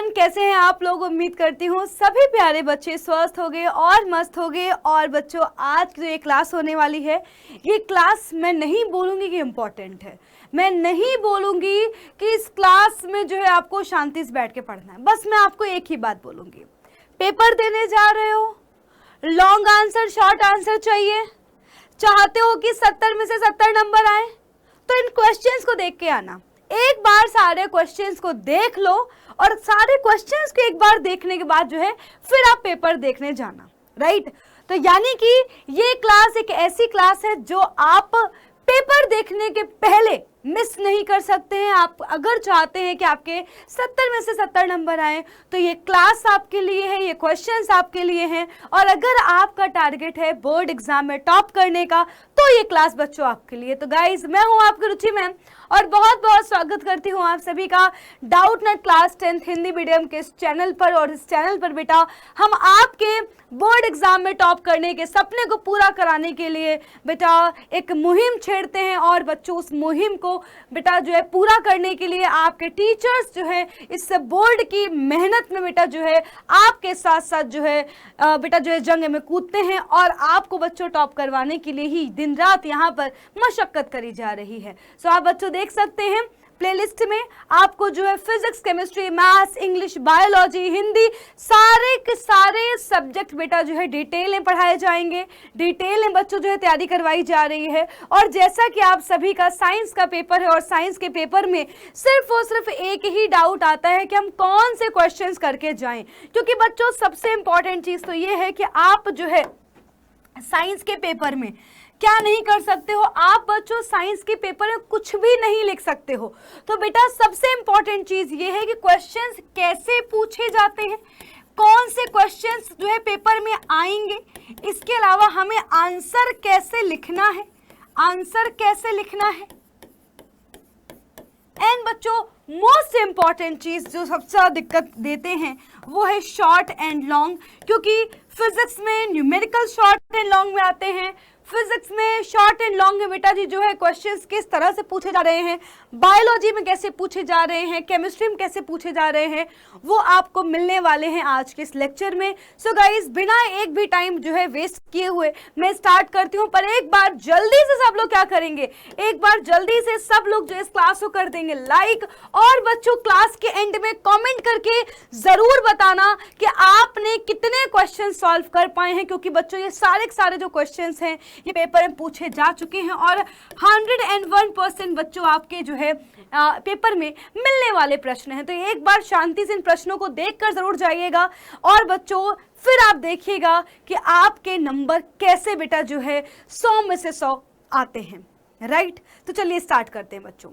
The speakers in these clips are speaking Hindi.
एवरीवन, कैसे हैं आप लोग। उम्मीद करती हूँ सभी प्यारे बच्चे स्वस्थ हो गए और मस्त हो गए। और बच्चों, आज जो ये क्लास होने वाली है, ये क्लास मैं नहीं बोलूँगी कि इम्पॉर्टेंट है, मैं नहीं बोलूँगी कि इस क्लास में जो है आपको शांति से बैठ के पढ़ना है। बस मैं आपको एक ही बात बोलूँगी, पेपर देने जा रहे हो, लॉन्ग आंसर शॉर्ट आंसर चाहिए, चाहते हो कि 70 में से 70 नंबर आए, तो इन क्वेश्चंस को देख के आना। एक बार सारे क्वेश्चंस को देख लो और सारे क्वेश्चंस को एक बार देखने के बाद जो है फिर आप पेपर देखने जाना, राइट। तो यानी कि ये क्लास एक ऐसी क्लास है जो आप पेपर देखने के पहले मिस नहीं कर सकते हैं। आप अगर चाहते हैं कि आपके 70 में से 70 नंबर आए तो ये क्लास आपके लिए है, ये क्वेश्चंस आपके लिए हैं। और अगर आपका टारगेट है बोर्ड एग्जाम में टॉप करने का तो ये क्लास बच्चों आपके लिए। तो गाइज, मैं हूं आपकी रुचि मैम और बहुत बहुत स्वागत करती हूं आप सभी का doubt net class 10th Hindi medium के इस चैनल पर। और इस चैनल पर बेटा हम आपके बोर्ड एग्जाम में टॉप करने के सपने को पूरा कराने के लिए बेटा एक मुहिम छेड़ते हैं। और बच्चों, उस मुहिम को बेटा जो है पूरा करने के लिए आपके टीचर्स जो है इस बोर्ड की मेहनत में बेटा जो है आपके साथ साथ जो है बेटा जो है जंग में कूदते हैं। और आपको बच्चों टॉप करवाने के लिए ही दिन रात यहाँ पर मशक्कत करी जा रही है। सो आप बच्चों देख सकते हैं प्लेलिस्ट में आपको जो है physics, chemistry, maths, English, biology, Hindi, सारे के सारे सब्जेक्ट बेटा जो है डिटेल में पढ़ाए जाएंगे। डिटेल में बच्चों जो है तैयारी करवाई जा रही है। और जैसा कि आप सभी का साइंस का पेपर है और साइंस के पेपर में सिर्फ और सिर्फ एक ही डाउट आता है कि हम कौन से क्वेश्चंस करके जाएं। क्योंकि बच्चों सबसे इंपॉर्टेंट चीज तो ये है कि आप जो है साइंस के पेपर में क्या नहीं कर सकते हो, आप बच्चों साइंस के पेपर में कुछ भी नहीं लिख सकते हो। तो बेटा सबसे इंपॉर्टेंट चीज ये है कि क्वेश्चंस कैसे पूछे जाते हैं, कौन से क्वेश्चंस जो है पेपर में आएंगे, इसके अलावा हमें आंसर कैसे लिखना है, आंसर कैसे लिखना है। एंड बच्चों मोस्ट इंपॉर्टेंट चीज जो सबसे ज्यादा दिक्कत देते हैं वो है शॉर्ट एंड लॉन्ग। क्योंकि फिजिक्स में न्यूमेरिकल शॉर्ट एंड लॉन्ग में आते हैं, फिजिक्स में शॉर्ट एंड लॉन्ग में बेटा जी जो है क्वेश्चंस किस तरह से पूछे जा रहे हैं, बायोलॉजी में कैसे पूछे जा रहे हैं, केमिस्ट्री में कैसे पूछे जा रहे हैं, वो आपको मिलने वाले हैं आज के इस लेक्चर में। सो गाइस, बिना एक भी टाइम जो है वेस्ट किए हुए मैं स्टार्ट करती हूँ। पर एक बार जल्दी से सब लोग क्या करेंगे, एक बार जल्दी से सब लोग जो इस क्लास को कर देंगे लाइक। और बच्चों क्लास के एंड में कॉमेंट करके जरूर बताना कि आपने कितने क्वेश्चन सॉल्व कर पाए हैं। क्योंकि बच्चों ये सारे के सारे जो क्वेश्चन हैं ये पेपर में पूछे जा चुके हैं और 101% बच्चों आपके जो है पेपर में मिलने वाले प्रश्न हैं। तो एक बार शांति से इन प्रश्नों को देखकर जरूर जाइएगा और बच्चों फिर आप देखिएगा कि आपके नंबर कैसे बेटा जो है 100 में से 100 आते हैं, राइट। तो चलिए स्टार्ट करते हैं बच्चों।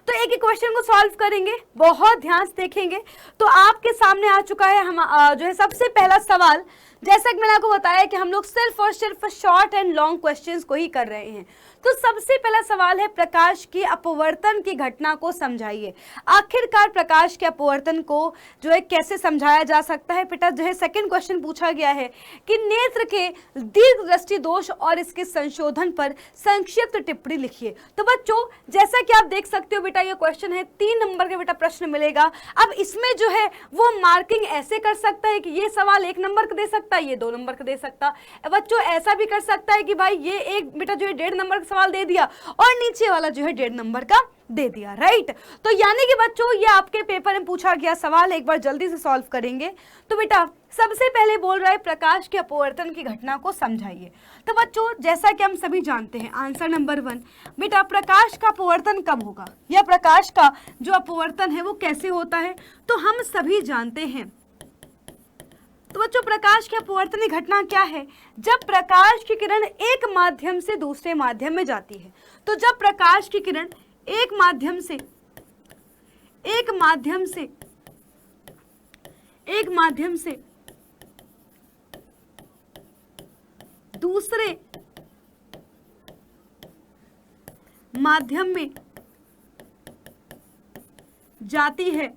तो एक एक क्वेश्चन को सॉल्व करेंगे, बहुत ध्यान से देखेंगे। तो आपके सामने आ चुका है हम जो है सबसे पहला सवाल। जैसा कि मैंने आपको बताया कि हम लोग सिर्फ और सिर्फ शॉर्ट एंड लॉन्ग क्वेश्चंस को ही कर रहे हैं। तो सबसे पहला सवाल है, प्रकाश की अपवर्तन की घटना को समझाइए। आखिरकार प्रकाश के अपवर्तन को जो है कैसे समझाया जा सकता है। बेटा जो है सेकंड क्वेश्चन पूछा गया है कि नेत्र के दीर्घ दृष्टि दोष और इसके संशोधन पर संक्षिप्त टिप्पणी लिखिए। तो बच्चों जैसा कि आप देख सकते हो बेटा ये क्वेश्चन है, 3 नंबर का बेटा प्रश्न मिलेगा। अब इसमें जो है वो मार्किंग ऐसे कर सकता है कि ये सवाल 1 नंबर का दे सकता है, ये 2 नंबर का दे सकता है। बच्चों ऐसा भी कर सकता है कि भाई ये एक बेटा जो है 1.5 नंबर सवाल दे दिया और नीचे वाला जो है 1.5 नंबर का दे दिया, राइट। तो यानी कि बच्चों ये आपके पेपर में पूछा गया सवाल, एक बार जल्दी से सॉल्व करेंगे। तो बेटा सबसे पहले बोल रहा है प्रकाश के अपवर्तन की घटना को समझाइए। तो बच्चों जैसा कि हम सभी जानते हैं आंसर नंबर 1 बेटा प्रकाश का अपवर्तन कब होगा या प्रकाश का जो अपवर्तन है वो कैसे होता है, तो हम सभी जानते हैं। तो बच्चों प्रकाश की अपवर्तन की घटना क्या है, जब प्रकाश की किरण एक माध्यम से दूसरे माध्यम में जाती है। तो जब प्रकाश की किरण एक माध्यम से दूसरे माध्यम में जाती है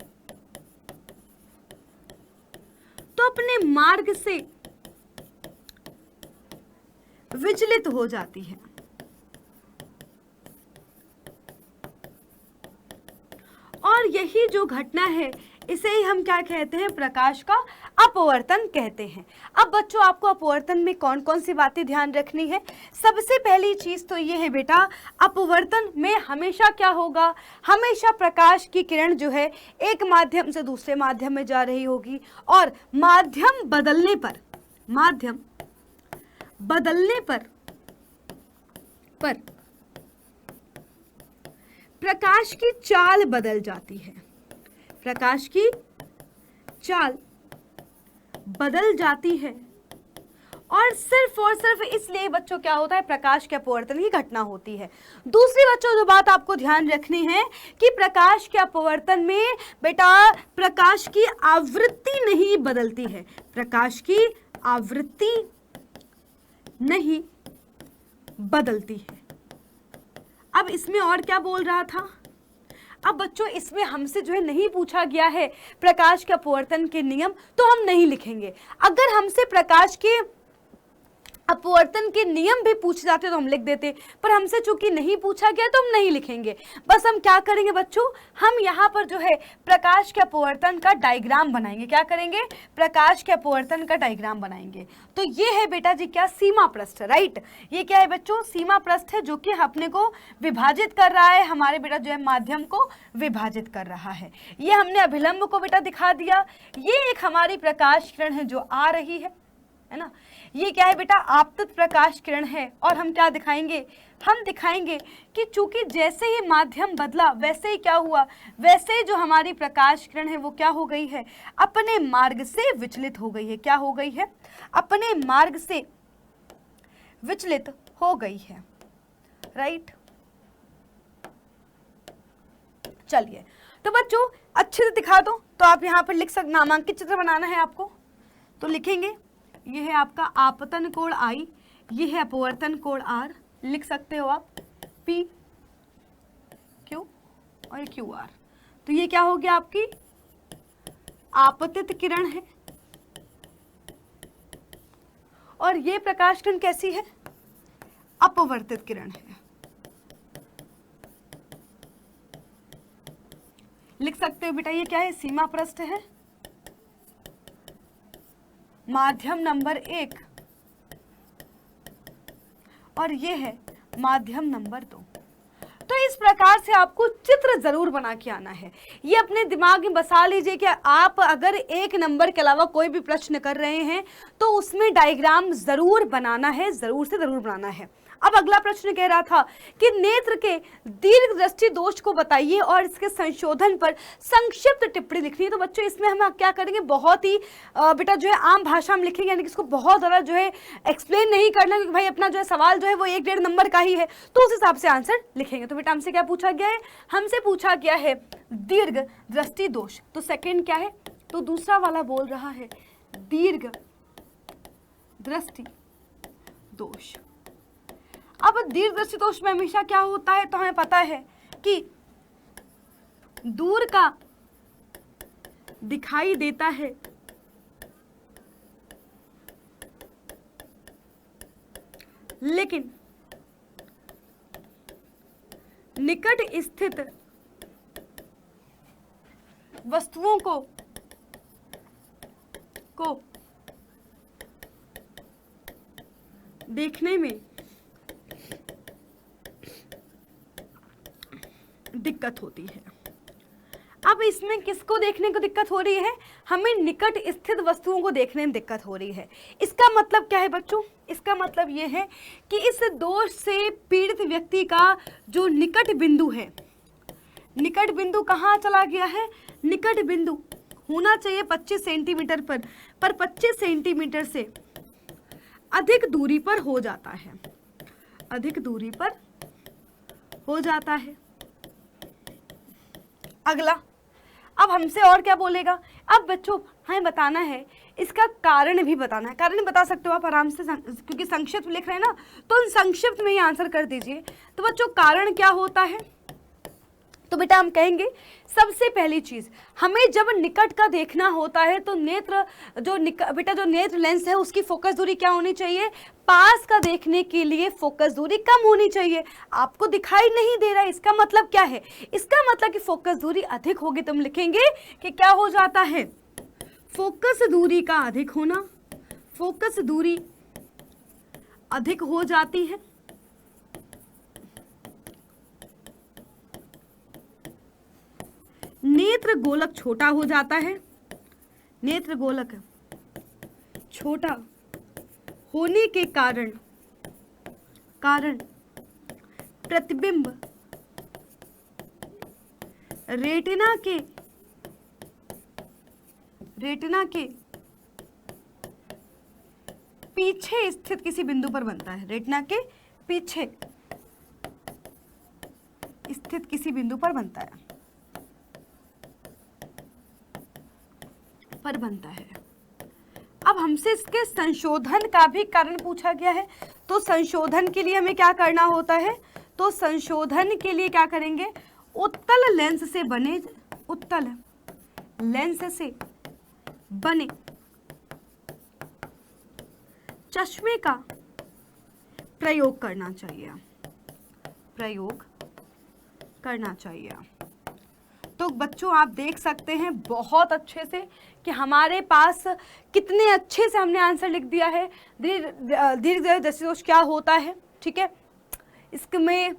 तो अपने मार्ग से विचलित हो जाती है। और यही जो घटना है इसे ही हम क्या कहते हैं, प्रकाश का अपवर्तन कहते हैं। अब बच्चों आपको अपवर्तन में कौन कौन सी बातें ध्यान रखनी है। सबसे पहली चीज तो ये है बेटा, अपवर्तन में हमेशा क्या होगा, हमेशा प्रकाश की किरण जो है एक माध्यम से दूसरे माध्यम में जा रही होगी, और माध्यम बदलने पर प्रकाश की चाल बदल जाती है, प्रकाश की चाल बदल जाती है। और सिर्फ इसलिए बच्चों क्या होता है, प्रकाश के अपवर्तन की घटना होती है। दूसरी बच्चों जो बात आपको ध्यान रखनी है कि प्रकाश के अपवर्तन में बेटा प्रकाश की आवृत्ति नहीं बदलती है, प्रकाश की आवृत्ति नहीं बदलती है। अब इसमें और क्या बोल रहा था, अब बच्चों इसमें हमसे जो है नहीं पूछा गया है प्रकाश के अपवर्तन के नियम, तो हम नहीं लिखेंगे। अगर हमसे प्रकाश के अपवर्तन के नियम भी पूछ जाते तो हम लिख देते, पर हमसे चूंकि नहीं पूछा गया तो हम नहीं लिखेंगे। बस हम क्या करेंगे बच्चों, हम यहाँ पर जो है प्रकाश के अपवर्तन का डायग्राम बनाएंगे। क्या करेंगे, प्रकाश के अपवर्तन का डायग्राम बनाएंगे। तो ये है बेटा जी क्या, सीमा पृष्ठ, राइट। ये क्या है बच्चों, सीमा पृष्ठ है, जो कि अपने को विभाजित कर रहा है, हमारे बेटा जो है माध्यम को विभाजित कर रहा है। ये हमने अभिलंब को बेटा दिखा दिया। ये एक हमारी प्रकाश किरण है जो आ रही है ना। ये क्या है बेटा, आपतित प्रकाश किरण है। और हम क्या दिखाएंगे, हम दिखाएंगे कि चूंकि जैसे ही माध्यम बदला वैसे ही क्या हुआ, वैसे ही जो हमारी प्रकाश किरण है वो क्या हो गई है, अपने मार्ग से विचलित हो गई है। क्या हो गई है, अपने मार्ग से विचलित हो गई है, राइट। चलिए तो बच्चों अच्छे से दिखा दो, तो आप यहाँ पर लिख सकते, नामांकित चित्र बनाना है आपको तो लिखेंगे, ये है आपका आपतन कोण I, ये है अपवर्तन कोण R, लिख सकते हो आप P Q और Q R। तो ये क्या हो गया, आपकी आपतित किरण है, और ये प्रकाश किरण कैसी है, अपवर्तित किरण है। लिख सकते हो बेटा, ये क्या है, सीमा पृष्ठ है, माध्यम नंबर 1, और ये है माध्यम नंबर 2। तो इस प्रकार से आपको चित्र जरूर बना के आना है। ये अपने दिमाग में बसा लीजिए कि आप अगर एक नंबर के अलावा कोई भी प्रश्न कर रहे हैं तो उसमें डायग्राम जरूर बनाना है, जरूर से जरूर बनाना है। अब अगला प्रश्न कह रहा था कि नेत्र के दीर्घ दृष्टि दोष को बताइए और इसके संशोधन पर संक्षिप्त टिप्पणी लिखनी है। तो बच्चों इसमें हम क्या करेंगे, बहुत ही बेटा जो है आम भाषा में लिखेंगे, यानी कि इसको बहुत ज़्यादा जो है एक्सप्लेन नहीं करना, क्योंकि भाई अपना जो है सवाल जो है वो 1-1.5 नंबर का ही है, तो उस हिसाब से आंसर लिखेंगे। तो बेटा हमसे क्या पूछा गया है, हमसे पूछा गया है दीर्घ दृष्टि दोष। तो सेकेंड क्या है, तो दूसरा वाला बोल रहा है दीर्घ दृष्टि दोष। अब दीर्घ दृष्टि दोष में हमेशा क्या होता है, तो हमें पता है कि दूर का दिखाई देता है, लेकिन निकट स्थित वस्तुओं को देखने में दिक्कत होती है। अब इसमें किसको देखने को दिक्कत हो रही है, हमें निकट स्थित वस्तुओं को देखने में दिक्कत हो रही है। इसका मतलब क्या है बच्चों, इसका मतलब ये है कि इस दोष से पीड़ित व्यक्ति का जो निकट बिंदु है, निकट बिंदु कहाँ चला गया है, निकट बिंदु होना चाहिए 25 सेंटीमीटर पर 25 सेंटीमीटर से अधिक दूरी पर हो जाता है, अधिक दूरी पर हो जाता है। अगला, अब हमसे और क्या बोलेगा, अब बच्चों हमें बताना है, इसका कारण भी बताना है। कारण बता सकते हो आप आराम से, क्योंकि संक्षिप्त लिख रहे हैं ना, तो संक्षिप्त में ही आंसर कर दीजिए। तो बच्चों कारण क्या होता है, तो बेटा हम कहेंगे सबसे पहली चीज, हमें जब निकट का देखना होता है तो नेत्र बेटा जो नेत्र लेंस है उसकी फोकस दूरी क्या होनी चाहिए, पास का देखने के लिए फोकस दूरी कम होनी चाहिए। आपको दिखाई नहीं दे रहा है, इसका मतलब क्या है, इसका मतलब कि फोकस दूरी अधिक होगी। तुम लिखेंगे कि क्या हो जाता है, फोकस दूरी का अधिक होना, फोकस दूरी अधिक हो जाती है। नेत्र गोलक छोटा हो जाता है, नेत्र गोलक छोटा होने के कारण प्रतिबिंब रेटिना के पीछे स्थित किसी बिंदु पर बनता है, रेटिना के पीछे स्थित किसी बिंदु पर बनता है, अब हमसे इसके संशोधन का भी कारण पूछा गया है। तो संशोधन के लिए हमें क्या करना होता है, तो संशोधन के लिए क्या करेंगे, उत्तल लेंस से बने चश्मे का प्रयोग करना चाहिए। तो बच्चों आप देख सकते हैं बहुत अच्छे से कि हमारे पास कितने अच्छे से हमने आंसर लिख दिया है। दीर्घ दृष्टिदोष क्या होता है, ठीक है, इसमें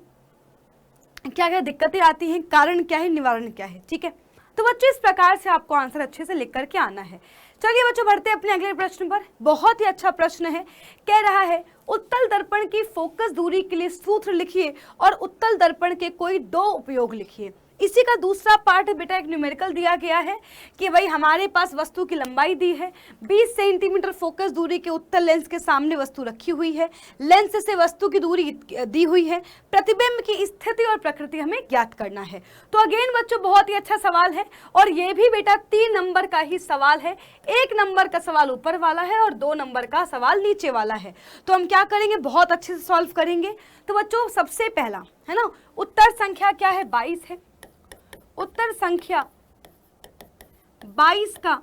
क्या क्या दिक्कतें आती हैं, कारण क्या है, निवारण क्या है, ठीक है। तो बच्चों इस प्रकार से आपको आंसर अच्छे से लिख करके आना है। चलिए बच्चों बढ़ते हैं अपने अगले प्रश्न पर। बहुत ही अच्छा प्रश्न है, कह रहा है उत्तल दर्पण की फोकस दूरी के लिए सूत्र लिखिए और उत्तल दर्पण के कोई 2 उपयोग लिखिए। इसी का दूसरा पार्ट बेटा एक न्यूमेरिकल दिया गया है कि भाई हमारे पास वस्तु की लंबाई दी है, 20 सेंटीमीटर फोकस दूरी के उत्तल लेंस के सामने वस्तु रखी हुई है, लेंस से वस्तु की दूरी दी हुई है, प्रतिबिंब की स्थिति और प्रकृति हमें ज्ञात करना है। तो अगेन बच्चों बहुत ही अच्छा सवाल है और ये भी बेटा 3 नंबर का ही सवाल है। 1 नंबर का सवाल ऊपर वाला है और 2 नंबर का सवाल नीचे वाला है। तो हम क्या करेंगे, बहुत अच्छे से सॉल्व करेंगे। तो बच्चों सबसे पहला है ना, उत्तर संख्या क्या है, 22 है। उत्तर संख्या 22 का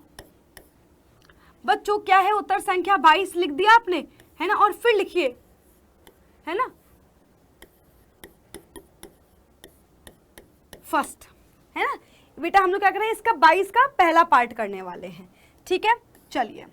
बच्चों क्या है, उत्तर संख्या 22 लिख दिया आपने, है ना, और फिर लिखिए, है ना, फर्स्ट, है ना बेटा। हम लोग क्या कर रहे हैं, इसका 22 का पहला पार्ट करने वाले हैं, ठीक है। चलिए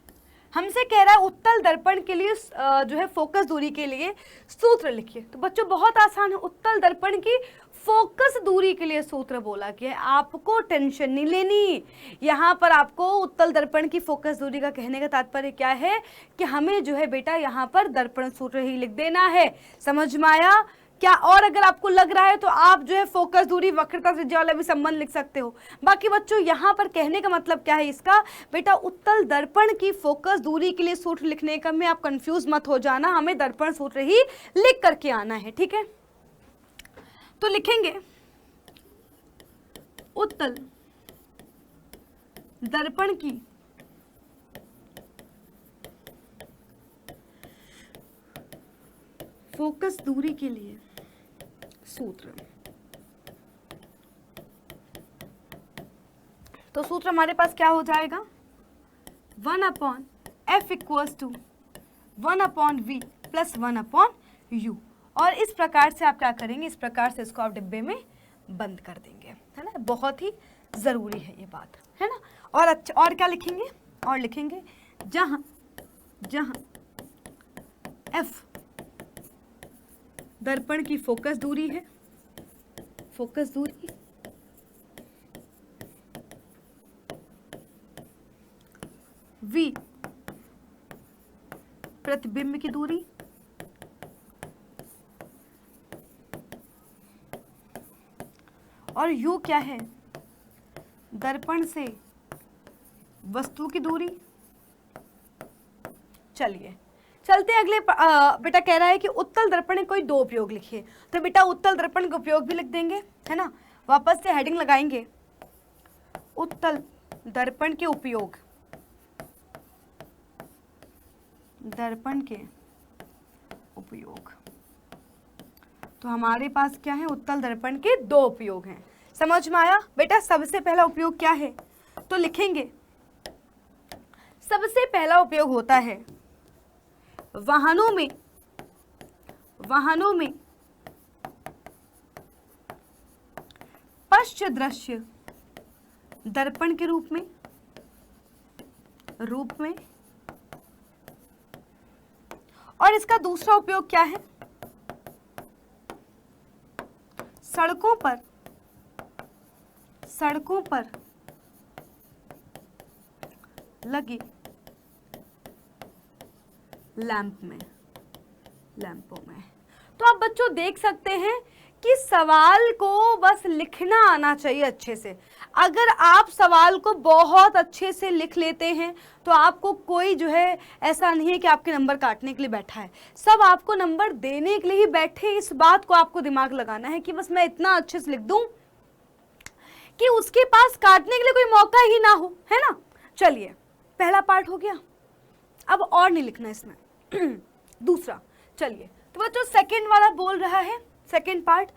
हमसे कह रहा है उत्तल दर्पण के लिए जो है फोकस दूरी के लिए सूत्र लिखिए। तो बच्चों बहुत आसान है, उत्तल दर्पण की फोकस दूरी के लिए सूत्र बोला कि आपको टेंशन नहीं लेनी। यहाँ पर आपको उत्तल दर्पण की फोकस दूरी का कहने का तात्पर्य क्या है कि हमें जो है बेटा यहाँ पर दर्पण सूत्र ही लिख देना है। समझ में आया क्या? और अगर आपको लग रहा है तो आप जो है फोकस दूरी वक्रता त्रिज्या वाला भी संबंध लिख सकते हो। बाकी बच्चों यहाँ पर कहने का मतलब क्या है इसका, बेटा उत्तल दर्पण की फोकस दूरी के लिए सूत्र लिखने का में आप कंफ्यूज मत हो जाना, हमें दर्पण सूत्र ही लिख करके आना है, ठीक है। तो लिखेंगे उत्तल दर्पण की फोकस दूरी के लिए सूत्र। तो सूत्र हमारे पास क्या हो जाएगा, 1/f = 1/v + 1/u। और इस प्रकार से आप क्या करेंगे, इस प्रकार से इसको आप डिब्बे में बंद कर देंगे, है ना। बहुत ही जरूरी है ये बात, है ना। और अच्छा, और क्या लिखेंगे, और लिखेंगे जहां f दर्पण की फोकस दूरी है, फोकस दूरी, v प्रतिबिंब की दूरी, और u क्या है, दर्पण से वस्तु की दूरी। चलिए चलते हैं अगले बेटा कह रहा है कि उत्तल दर्पण के कोई 2 उपयोग लिखिए। तो बेटा उत्तल दर्पण का उपयोग भी लिख देंगे, है ना। वापस से हेडिंग लगाएंगे, उत्तल दर्पण के उपयोग, दर्पण के उपयोग। तो हमारे पास क्या है, उत्तल दर्पण के 2 उपयोग हैं। समझ में आया बेटा? सबसे पहला उपयोग क्या है? तो लिखेंगे सबसे पहला उपयोग होता है वाहनों में पश्च दृश्य दर्पण के रूप में और इसका दूसरा उपयोग क्या है? सड़कों पर लगे लैंपों में। तो आप बच्चों देख सकते हैं कि सवाल को बस लिखना आना चाहिए अच्छे से। अगर आप सवाल को बहुत अच्छे से लिख लेते हैं तो आपको कोई जो है ऐसा नहीं है कि आपके नंबर काटने के लिए बैठा है, सब आपको नंबर देने के लिए ही बैठे। इस बात को आपको दिमाग लगाना है कि बस मैं इतना अच्छे से लिख दूं कि उसके पास काटने के लिए कोई मौका ही ना हो, है ना। चलिए पहला पार्ट हो गया, अब और नहीं लिखना इसमें दूसरा। चलिए तो बच्चों सेकंड वाला बोल रहा है, सेकंड पार्ट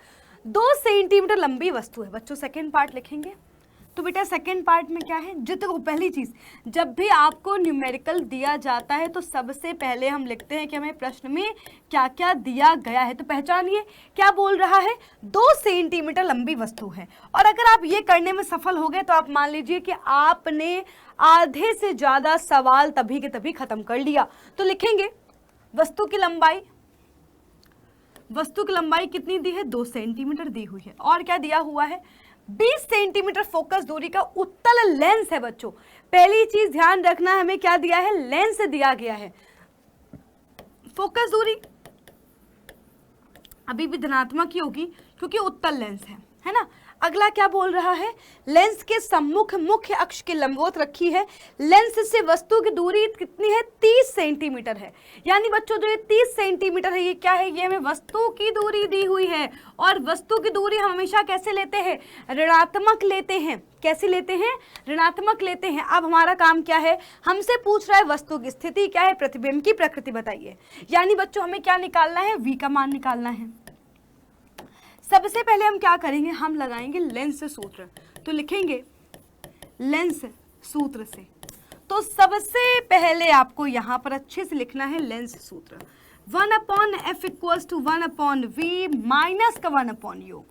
2 सेंटीमीटर लंबी वस्तु है। बच्चों सेकंड पार्ट लिखेंगे तो बेटा सेकंड पार्ट में क्या है? जितने पहली चीज, जब भी आपको न्यूमेरिकल दिया जाता है तो सबसे पहले हम लिखते हैं कि हमें प्रश्न में क्या क्या दिया गया है। तो पहचानिए क्या बोल रहा है? 2 सेंटीमीटर लंबी वस्तु है। और अगर आप ये करने में सफल हो गए तो आप मान लीजिए कि आपने आधे से ज्यादा सवाल तभी के तभी खत्म कर लिया। तो लिखेंगे वस्तु की लंबाई कितनी दी है? 2 सेंटीमीटर दी हुई है। और क्या दिया हुआ है? 20 सेंटीमीटर फोकस दूरी का उत्तल लेंस है। बच्चों पहली चीज ध्यान रखना, हमें क्या दिया है? लेंस दिया गया है। फोकस दूरी अभी भी धनात्मक ही होगी क्योंकि उत्तल लेंस है ना। अगला क्या बोल रहा है? लेंस के सम्मुख मुख्य अक्ष के लंबवत रखी है। लेंस से वस्तु की दूरी कितनी है? 30 सेंटीमीटर है। यानी बच्चों जो ये 30 सेंटीमीटर है ये क्या है? ये हमें वस्तु की दूरी दी हुई है। और वस्तु की दूरी हम हमेशा कैसे लेते हैं? ऋणात्मक लेते हैं। कैसे लेते हैं? ऋणात्मक लेते हैं। अब हमारा काम क्या है? हमसे पूछ रहा है वस्तु की स्थिति क्या है, प्रतिबिंब की प्रकृति बताइए। यानी बच्चों हमें क्या निकालना है? v का मान निकालना है। सबसे पहले हम क्या करेंगे? हम लगाएंगे लेंस सूत्र। तो लिखेंगे लेंस सूत्र से। तो सबसे पहले आपको यहां पर अच्छे से लिखना है लेंस सूत्र। 1/f = 1/v माइनस का 1/u।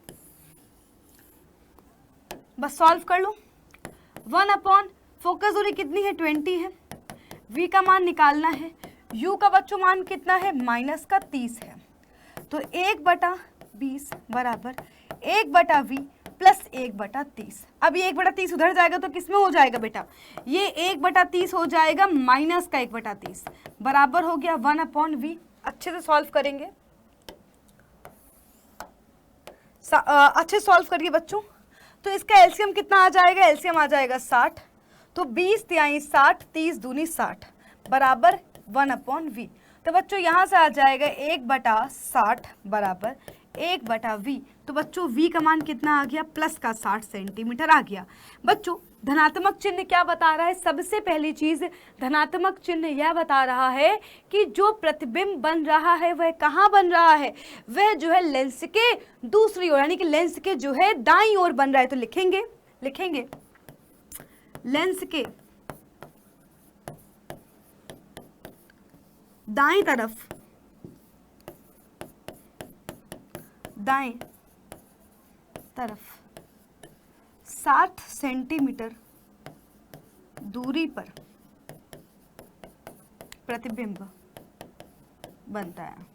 बस सॉल्व कर लो। 1/ फोकस दूरी कितनी है? 20 है। v का मान निकालना है। u का बच्चों मान कितना है? माइनस का 30 है। तो 1/20 बराबर 1/v प्लस 1/30। अब ये 1/30 उधर जाएगा तो किस में हो जाएगा बेटा? ये 1/30 हो जाएगा माइनस का 1/30 बराबर हो गया 1/v। अच्छे से सॉल्व करेंगे, अच्छे सॉल्व करिए बच्चों। तो इसका एलसीएम कितना आ जाएगा? एलसीएम आ जाएगा 60। तो 20 तिहाई 60, 30 दूनी 60 बराबर 1/v। तो बच्चों यहाँ से आ जाएगा 1/60 बराबर 1/v। तो बच्चों v का मान कितना आ गया? प्लस का 60 सेंटीमीटर आ गया। बच्चों धनात्मक चिन्ह क्या बता रहा है? सबसे पहली चीज धनात्मक चिन्ह यह बता रहा है कि जो प्रतिबिंब बन रहा है वह कहाँ बन रहा है? वह जो है लेंस के दूसरी ओर यानी कि लेंस के जो है दाईं ओर बन रहा है। तो लिखेंगे लेंस के दाएं तरफ 60 सेंटीमीटर दूरी पर प्रतिबिंब बनता है।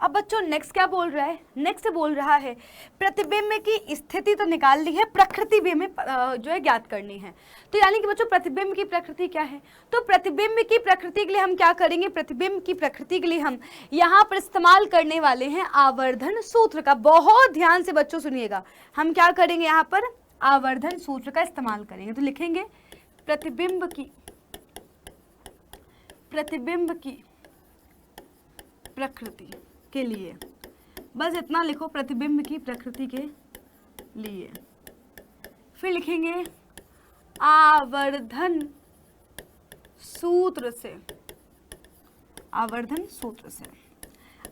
अब बच्चों नेक्स्ट क्या बोल रहा है? नेक्स्ट बोल रहा है प्रतिबिंब की स्थिति तो निकाल ली है, प्रकृति भी हमें जो है ज्ञात करनी है। तो यानी कि बच्चों प्रतिबिंब की प्रकृति क्या है? तो प्रतिबिंब की प्रकृति के लिए हम क्या करेंगे? प्रतिबिंब की प्रकृति के लिए हम यहाँ पर इस्तेमाल करने वाले हैं आवर्धन सूत्र का। बहुत ध्यान से बच्चों सुनिएगा, हम क्या करेंगे? यहाँ पर आवर्धन सूत्र का इस्तेमाल करेंगे। तो लिखेंगे प्रतिबिंब की प्रकृति के लिए, बस इतना लिखो, प्रतिबिंब की प्रकृति के लिए। फिर लिखेंगे आवर्धन सूत्र से।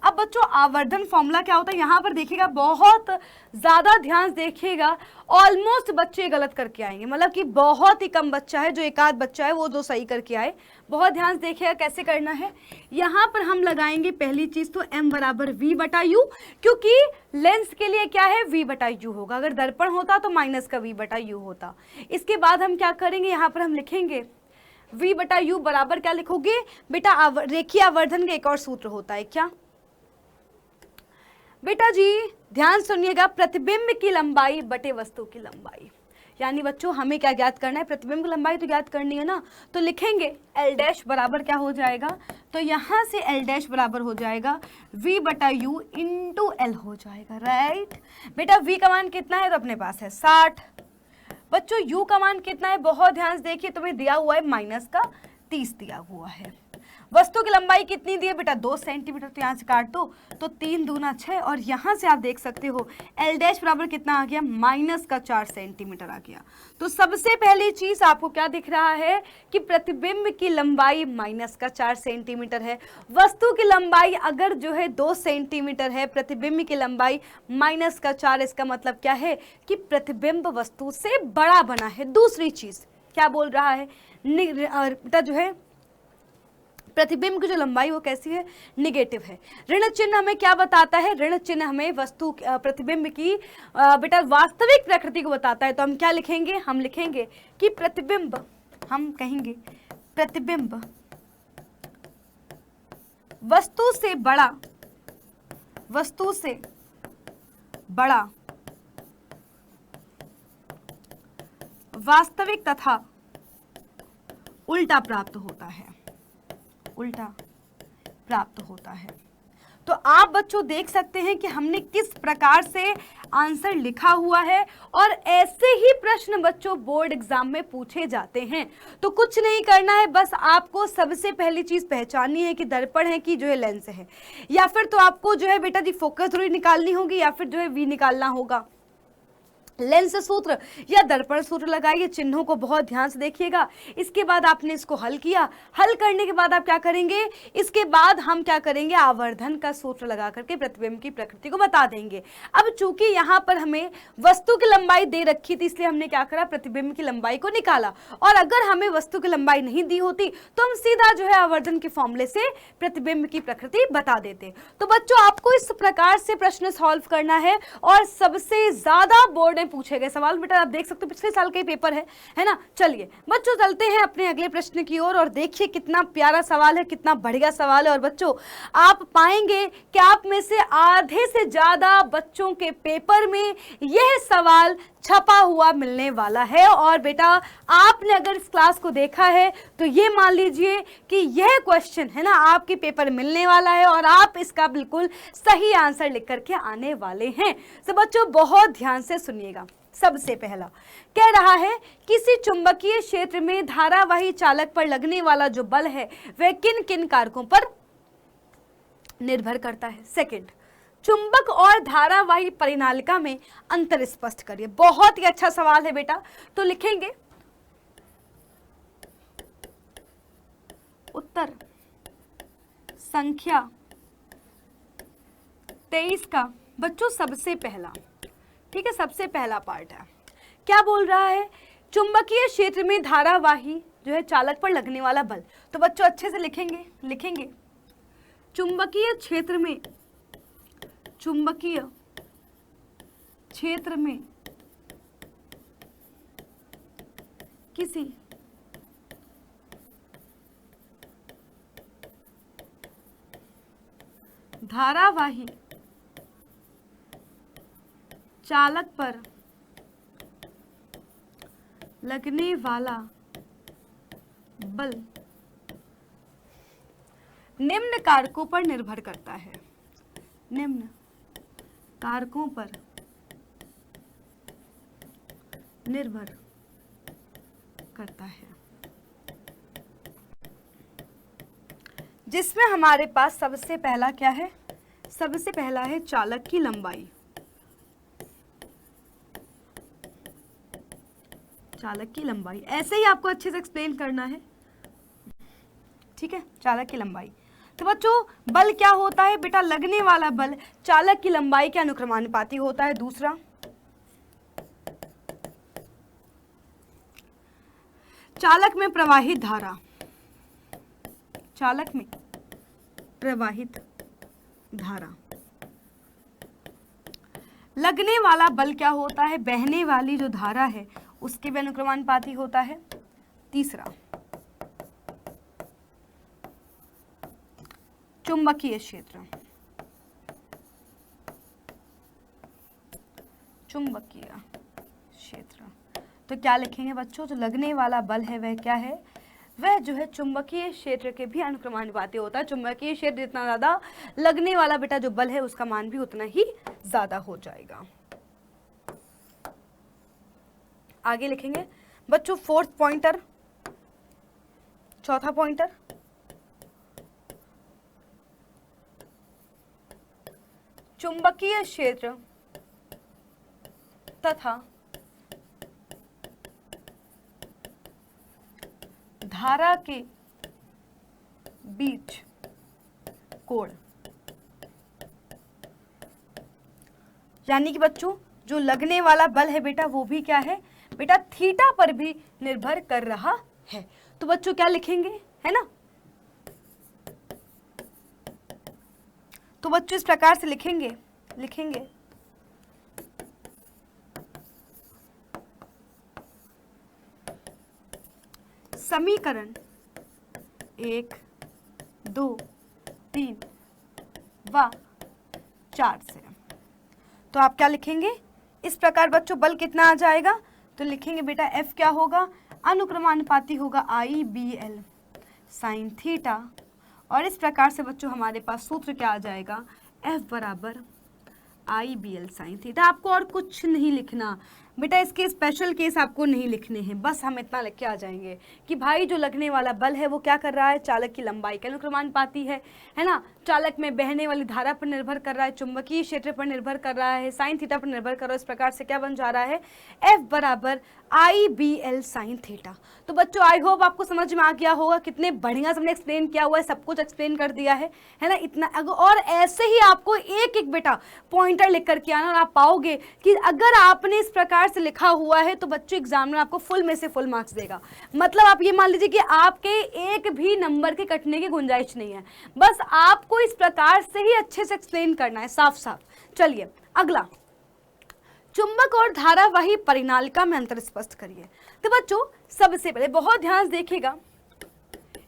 अब अब बच्चों आवर्धन फॉर्मूला क्या होता है, यहाँ पर देखिएगा, बहुत ज्यादा ध्यान देखिएगा, ऑलमोस्ट बच्चे गलत करके आएंगे, मतलब कि बहुत ही कम बच्चा है, जो एक आध बच्चा है वो जो सही करके आए। बहुत ध्यान देखिएगा कैसे करना है। यहाँ पर हम लगाएंगे पहली चीज तो m बराबर v बटा u, क्योंकि लेंस के लिए क्या है v बटा u होगा, अगर दर्पण होता तो माइनस का v बटा u होता। इसके बाद हम क्या करेंगे, यहाँ पर हम लिखेंगे v बटा u बराबर क्या लिखोगे बेटा, रेखीय आवर्धन का एक और सूत्र होता है क्या बेटा जी, ध्यान सुनिएगा, प्रतिबिंब की लंबाई बटे वस्तु की लंबाई। यानी बच्चों हमें क्या ज्ञात करना है, प्रतिबिंब की लंबाई तो ज्ञात करनी है ना, तो लिखेंगे l डैश बराबर क्या हो जाएगा, तो यहाँ से l डैश बराबर हो जाएगा v बटा u इंटू l हो जाएगा, राइट बेटा। v का मान कितना है, तो अपने पास है 60। बच्चों u का मान कितना है, बहुत ध्यान से देखिए, तुम्हें दिया हुआ है माइनस का 30 दिया हुआ है। वस्तु की लंबाई कितनी दी है बेटा, 2 सेंटीमीटर, तो यहाँ से काट दो तो 3 दूना 6, और यहाँ से आप देख सकते हो l डैश बराबर कितना आ गया, माइनस का 4 सेंटीमीटर आ गया। तो सबसे पहली चीज आपको क्या दिख रहा है कि प्रतिबिंब की लंबाई माइनस का 4 सेंटीमीटर है। वस्तु की लंबाई अगर जो है 2 सेंटीमीटर है, प्रतिबिंब की लंबाई माइनस का 4, इसका मतलब क्या है कि प्रतिबिंब वस्तु से बड़ा बना है। दूसरी चीज क्या बोल रहा है बेटा, जो है प्रतिबिंब की जो लंबाई वो कैसी है, निगेटिव है। ऋण चिन्ह हमें क्या बताता है, ऋण चिन्ह हमें वस्तु प्रतिबिंब की बेटा वास्तविक प्रकृति को बताता है। तो हम क्या लिखेंगे, हम लिखेंगे कि प्रतिबिंब, हम कहेंगे प्रतिबिंब वस्तु से बड़ा, वस्तु से बड़ा वास्तविक तथा उल्टा प्राप्त होता है, उल्टा प्राप्त होता है। तो आप बच्चों देख सकते हैं कि हमने किस प्रकार से आंसर लिखा हुआ है, और ऐसे ही प्रश्न बच्चों बोर्ड एग्जाम में पूछे जाते हैं। तो कुछ नहीं करना है, बस आपको सबसे पहली चीज पहचाननी है कि दर्पण है कि जो है लेंस है, या फिर तो आपको जो है बेटा जी फोकस दूरी निकालनी होगी, या फिर जो है वी निकालना होगा। लेंस सूत्र या दर्पण सूत्र लगाइए, चिन्हों को बहुत ध्यान से देखिएगा। इसके बाद आपने इसको हल किया, हल करने के बाद आप क्या करेंगे, इसके बाद हम क्या करेंगे, आवर्धन का सूत्र लगा करके प्रतिबिंब की प्रकृति को बता देंगे। अब चूंकि यहाँ पर हमें वस्तु की लंबाई दे रखी थी, इसलिए हमने क्या करा, प्रतिबिंब की लंबाई को निकाला, और अगर हमें वस्तु की लंबाई नहीं दी होती तो हम सीधा जो है आवर्धन के फॉर्मूले से प्रतिबिंब की प्रकृति बता देते। तो बच्चों आपको इस प्रकार से प्रश्न सॉल्व करना है, और सबसे ज्यादा बोर्ड पूछे गए सवाल बेटा आप देख सकते हो पिछले साल का ही पेपर है ना। चलिए बच्चों चलते हैं अपने अगले प्रश्न की ओर, और देखिए कितना प्यारा सवाल है, कितना बढ़िया सवाल है। और बच्चों आप पाएंगे कि आप में से आधे से ज्यादा बच्चों के पेपर में यह सवाल छपा हुआ मिलने वाला है। और बेटा आपने अगर इस क्लास को देखा है तो ये मान लीजिए कि यह क्वेश्चन है ना आपके पेपर मिलने वाला है, और आप इसका बिल्कुल सही आंसर लिख करके आने वाले हैं। तो बच्चों बहुत ध्यान से सुनिएगा। सबसे पहला कह रहा है किसी चुंबकीय क्षेत्र में धारावाही चालक पर लगने वाला जो बल है वह किन किन कारकों पर निर्भर करता है। सेकंड, चुंबक और धारावाही परिनालिका में अंतर स्पष्ट करिए। बहुत ही अच्छा सवाल है बेटा, तो लिखेंगे उत्तर संख्या 23 का बच्चों सबसे पहला, ठीक है, सबसे पहला पार्ट है। क्या बोल रहा है, चुंबकीय क्षेत्र में धारावाही जो है चालक पर लगने वाला बल। तो बच्चों अच्छे से लिखेंगे चुंबकीय क्षेत्र में, चुंबकीय क्षेत्र में किसी धारावाही चालक पर लगने वाला बल निम्न कारकों पर निर्भर करता है, निम्न कारकों पर निर्भर करता है, जिसमें हमारे पास सबसे पहला क्या है, सबसे पहला है चालक की लंबाई, चालक की लंबाई। ऐसे ही आपको अच्छे से एक्सप्लेन करना है, ठीक है, चालक की लंबाई। तो बच्चों बल क्या होता है बेटा, लगने वाला बल चालक की लंबाई के अनुक्रमानुपाती होता है। दूसरा, चालक में प्रवाहित धारा, चालक में प्रवाहित धारा, लगने वाला बल क्या होता है, बहने वाली जो धारा है उसके भी अनुक्रमानुपाती होता है। तीसरा, चुंबकीय क्षेत्र, चुंबकीय क्षेत्र। तो क्या लिखेंगे बच्चों, जो लगने वाला बल है वह क्या है, वह जो है चुंबकीय क्षेत्र के भी अनुक्रमानुपाती होता है। चुंबकीय क्षेत्र जितना ज्यादा, लगने वाला बेटा जो बल है उसका मान भी उतना ही ज्यादा हो जाएगा। आगे लिखेंगे बच्चों फोर्थ पॉइंटर, चौथा पॉइंटर, चुंबकीय क्षेत्र तथा धारा के बीच कोण। यानी कि बच्चों जो लगने वाला बल है बेटा वो भी क्या है बेटा, थीटा पर भी निर्भर कर रहा है। तो बच्चों क्या लिखेंगे, है ना, तो बच्चों इस प्रकार से लिखेंगे समीकरण 1, 2, 3 व 4 से। तो आप क्या लिखेंगे इस प्रकार बच्चों, बल कितना आ जाएगा, तो लिखेंगे बेटा F क्या होगा, अनुक्रमानुपाती होगा IBL साइन थीटा। और इस प्रकार से बच्चों हमारे पास सूत्र क्या आ जाएगा, F बराबर IBL साइन थीटा। आपको और कुछ नहीं लिखना बेटा, इसके स्पेशल केस आपको नहीं लिखने हैं, बस हम इतना लिख के आ जाएंगे कि भाई जो लगने वाला बल है वो क्या कर रहा है, चालक की लंबाई के अनुक्रमानुपाती है ना, चालक में बहने वाली धारा पर निर्भर कर रहा है, चुंबकीय क्षेत्र पर निर्भर कर रहा है, साइन थीटा पर निर्भर कर रहा है। इस प्रकार से क्या बन जा रहा है, F बराबर IBL साइन थीटा। तो बच्चों आई होप आपको समझ में आ गया होगा, कितने बढ़िया से हमने एक्सप्लेन किया हुआ है, सब कुछ एक्सप्लेन कर दिया है ना इतना। और ऐसे ही आपको एक एक बेटा पॉइंटर लिख करके आना, और आप पाओगे कि अगर आपने इस प्रकार से लिखा हुआ है तो बच्चों एग्जाम में आपको फुल में से फुल मार्क्स देगा। मतलब आप ये मान लीजिए कि आपके एक भी नंबर के कटने की गुंजाइश नहीं है, बस आपको इस प्रकार से ही अच्छे से एक्सप्लेन करना है, साफ साफ। चलिए अगला, चुंबक और धारावाही परिनालिका में अंतर स्पष्ट करिए। तो बच्चों सबसे पहले बहुत ध्यान से देखिएगा,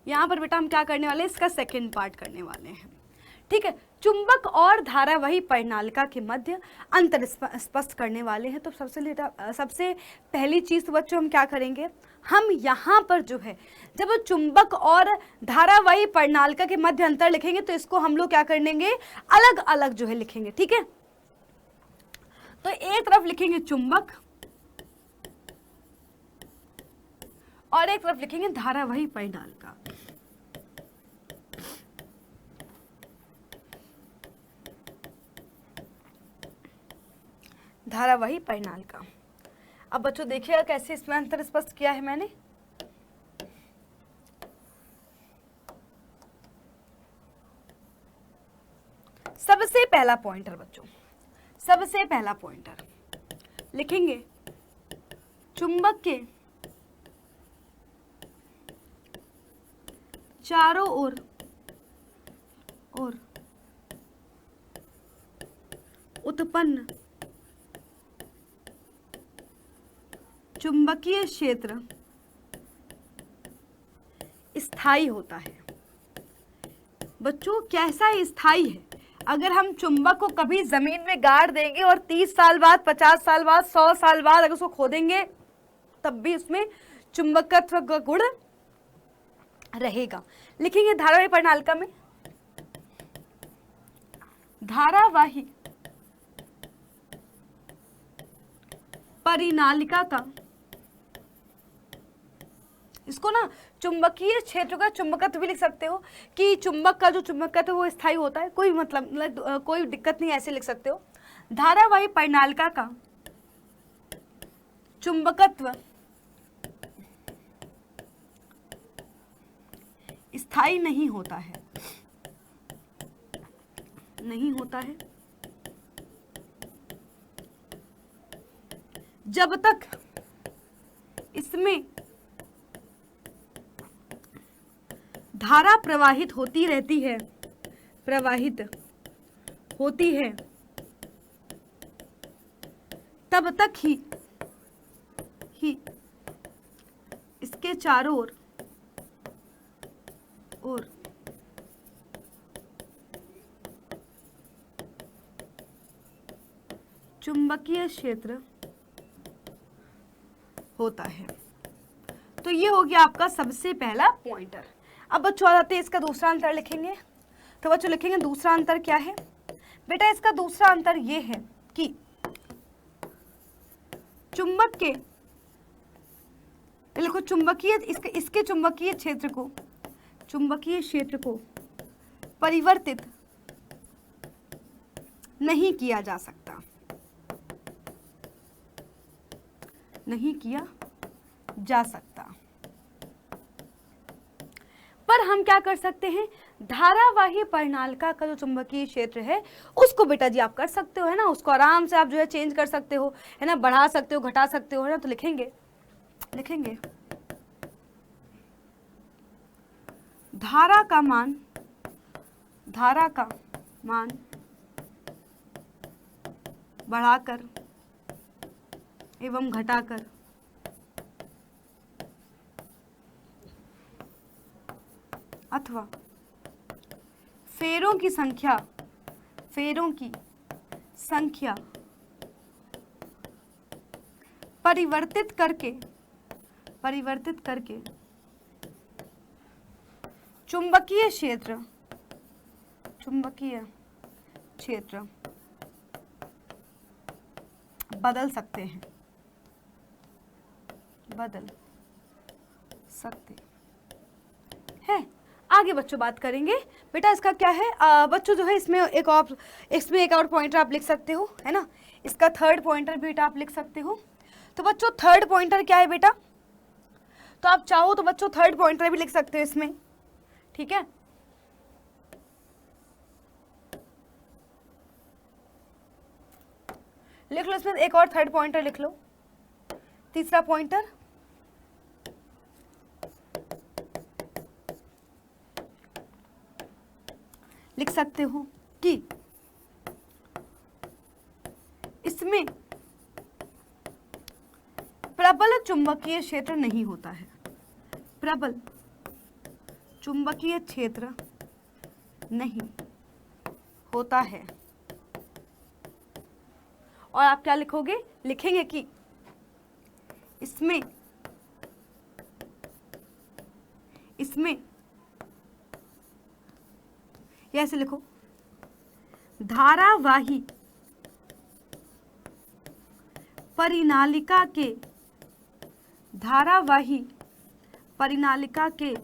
यहां पर बेटा हम क्या करने वाले हैं, इसका सेकेंड पार्ट करने वाले हैं, ठीक है। चुंबक और धारावाही परिनालिका के मध्य अंतर स्पष्ट करने वाले हैं। तो सबसे पहली चीज तो बच्चों हम क्या करेंगे, हम यहाँ पर जो है जब चुंबक और धारावाही परिनालिका के मध्य अंतर लिखेंगे तो इसको हम लोग क्या कर लेंगे, अलग अलग जो है लिखेंगे, ठीक है। तो एक तरफ लिखेंगे चुंबक और एक तरफ लिखेंगे धारावाही परिनालिका। धारावाही परिनालिका। अब बच्चों देखिएगा कैसे इसमें अंतर स्पष्ट किया है मैंने। सबसे पहला पॉइंटर बच्चों, सबसे पहला पॉइंटर लिखेंगे चुंबक के चारों ओर उत्पन्न चुंबकीय क्षेत्र स्थायी होता है। बच्चों कैसा स्थायी है, अगर हम चुंबक को कभी जमीन में गाड़ देंगे और 30 साल बाद, 50 साल बाद, 100 साल बाद अगर उसको खोदेंगे तब भी उसमें चुंबकत्व का गुण रहेगा। लिखेंगे धारावाही परिनालिका में, धारावाही परिनालिका का, इसको ना चुंबकीय क्षेत्र का चुंबकत्व भी लिख सकते हो कि चुंबक का जो चुंबकत्व वो स्थायी होता है, कोई मतलब कोई दिक्कत नहीं, ऐसे लिख सकते हो। धारावाही परिनालिका का चुंबकत्व स्थायी नहीं होता है, नहीं होता है जब तक इसमें धारा प्रवाहित होती रहती है, प्रवाहित होती है, तब तक ही इसके चारों ओर चुंबकीय क्षेत्र होता है। तो ये हो गया आपका सबसे पहला पॉइंटर। अब बच्चों आ जाते हैं इसका दूसरा अंतर लिखेंगे। तो बच्चों लिखेंगे दूसरा अंतर क्या है बेटा, इसका दूसरा अंतर ये है कि चुंबक के लिखो चुंबकीय इसके चुंबकीय क्षेत्र को परिवर्तित नहीं किया जा सकता, नहीं किया जा सकता। पर हम क्या कर सकते हैं, धारावाही परिनालिका का जो चुंबकीय क्षेत्र है उसको बेटा जी आप कर सकते हो, है ना, उसको आराम से आप जो है चेंज कर सकते हो, है ना, बढ़ा सकते हो, घटा सकते हो, है ना। तो लिखेंगे धारा का मान बढ़ाकर एवं घटाकर अथवा फेरों की संख्या परिवर्तित करके चुंबकीय क्षेत्र बदल सकते हैं। आगे बच्चों बात करेंगे बेटा इसका क्या है, बच्चों जो है इसमें एक और पॉइंटर आप लिख सकते हो, है ना, इसका थर्ड पॉइंटर बेटा आप लिख सकते हो। तो बच्चों थर्ड पॉइंटर क्या है बेटा, तो आप चाहो तो बच्चों थर्ड पॉइंटर भी लिख सकते हो इसमें, ठीक है। लिख लो इसमें एक और थर्ड पॉइंटर लिख लो, तीसरा पॉइंटर लिख सकते हो कि इसमें प्रबल चुंबकीय क्षेत्र नहीं होता है, प्रबल चुंबकीय क्षेत्र नहीं होता है। और आप क्या लिखोगे, लिखेंगे कि इसमें ऐसे लिखो, धारावाही परिनालिका के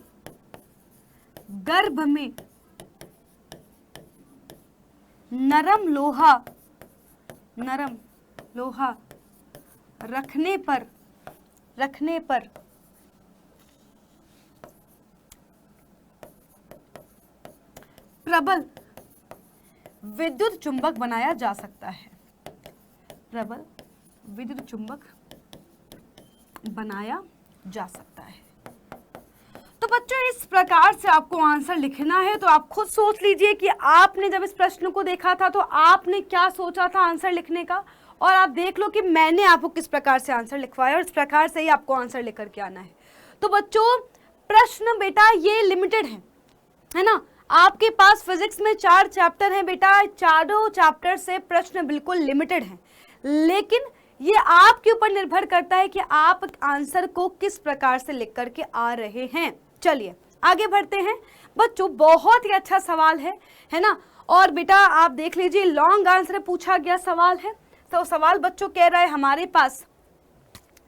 गर्भ में नरम लोहा रखने पर प्रबल विद्युत चुंबक बनाया जा सकता है, प्रबल विद्युत चुंबक बनाया जा सकता है। तो बच्चों इस प्रकार से आपको आंसर लिखना है। तो आप खुद सोच लीजिए कि आपने जब इस प्रश्न को देखा था तो आपने क्या सोचा था आंसर लिखने का, और आप देख लो कि मैंने आपको किस प्रकार से आंसर लिखवाया, और इस प्रकार से ही आपको आंसर लेकर के आना है। तो बच्चों प्रश्न बेटा ये लिमिटेड है ना, आपके पास फिजिक्स में 4 चैप्टर हैं बेटा, चारों चैप्टर से प्रश्न बिल्कुल लिमिटेड हैं, लेकिन ये आपके ऊपर निर्भर करता है कि आप आंसर को किस प्रकार से लिख करके आ रहे हैं। चलिए आगे बढ़ते हैं बच्चों, बहुत ही अच्छा सवाल है ना। और बेटा आप देख लीजिए लॉन्ग आंसर पूछा गया सवाल है। तो सवाल बच्चों कह रहा है हमारे पास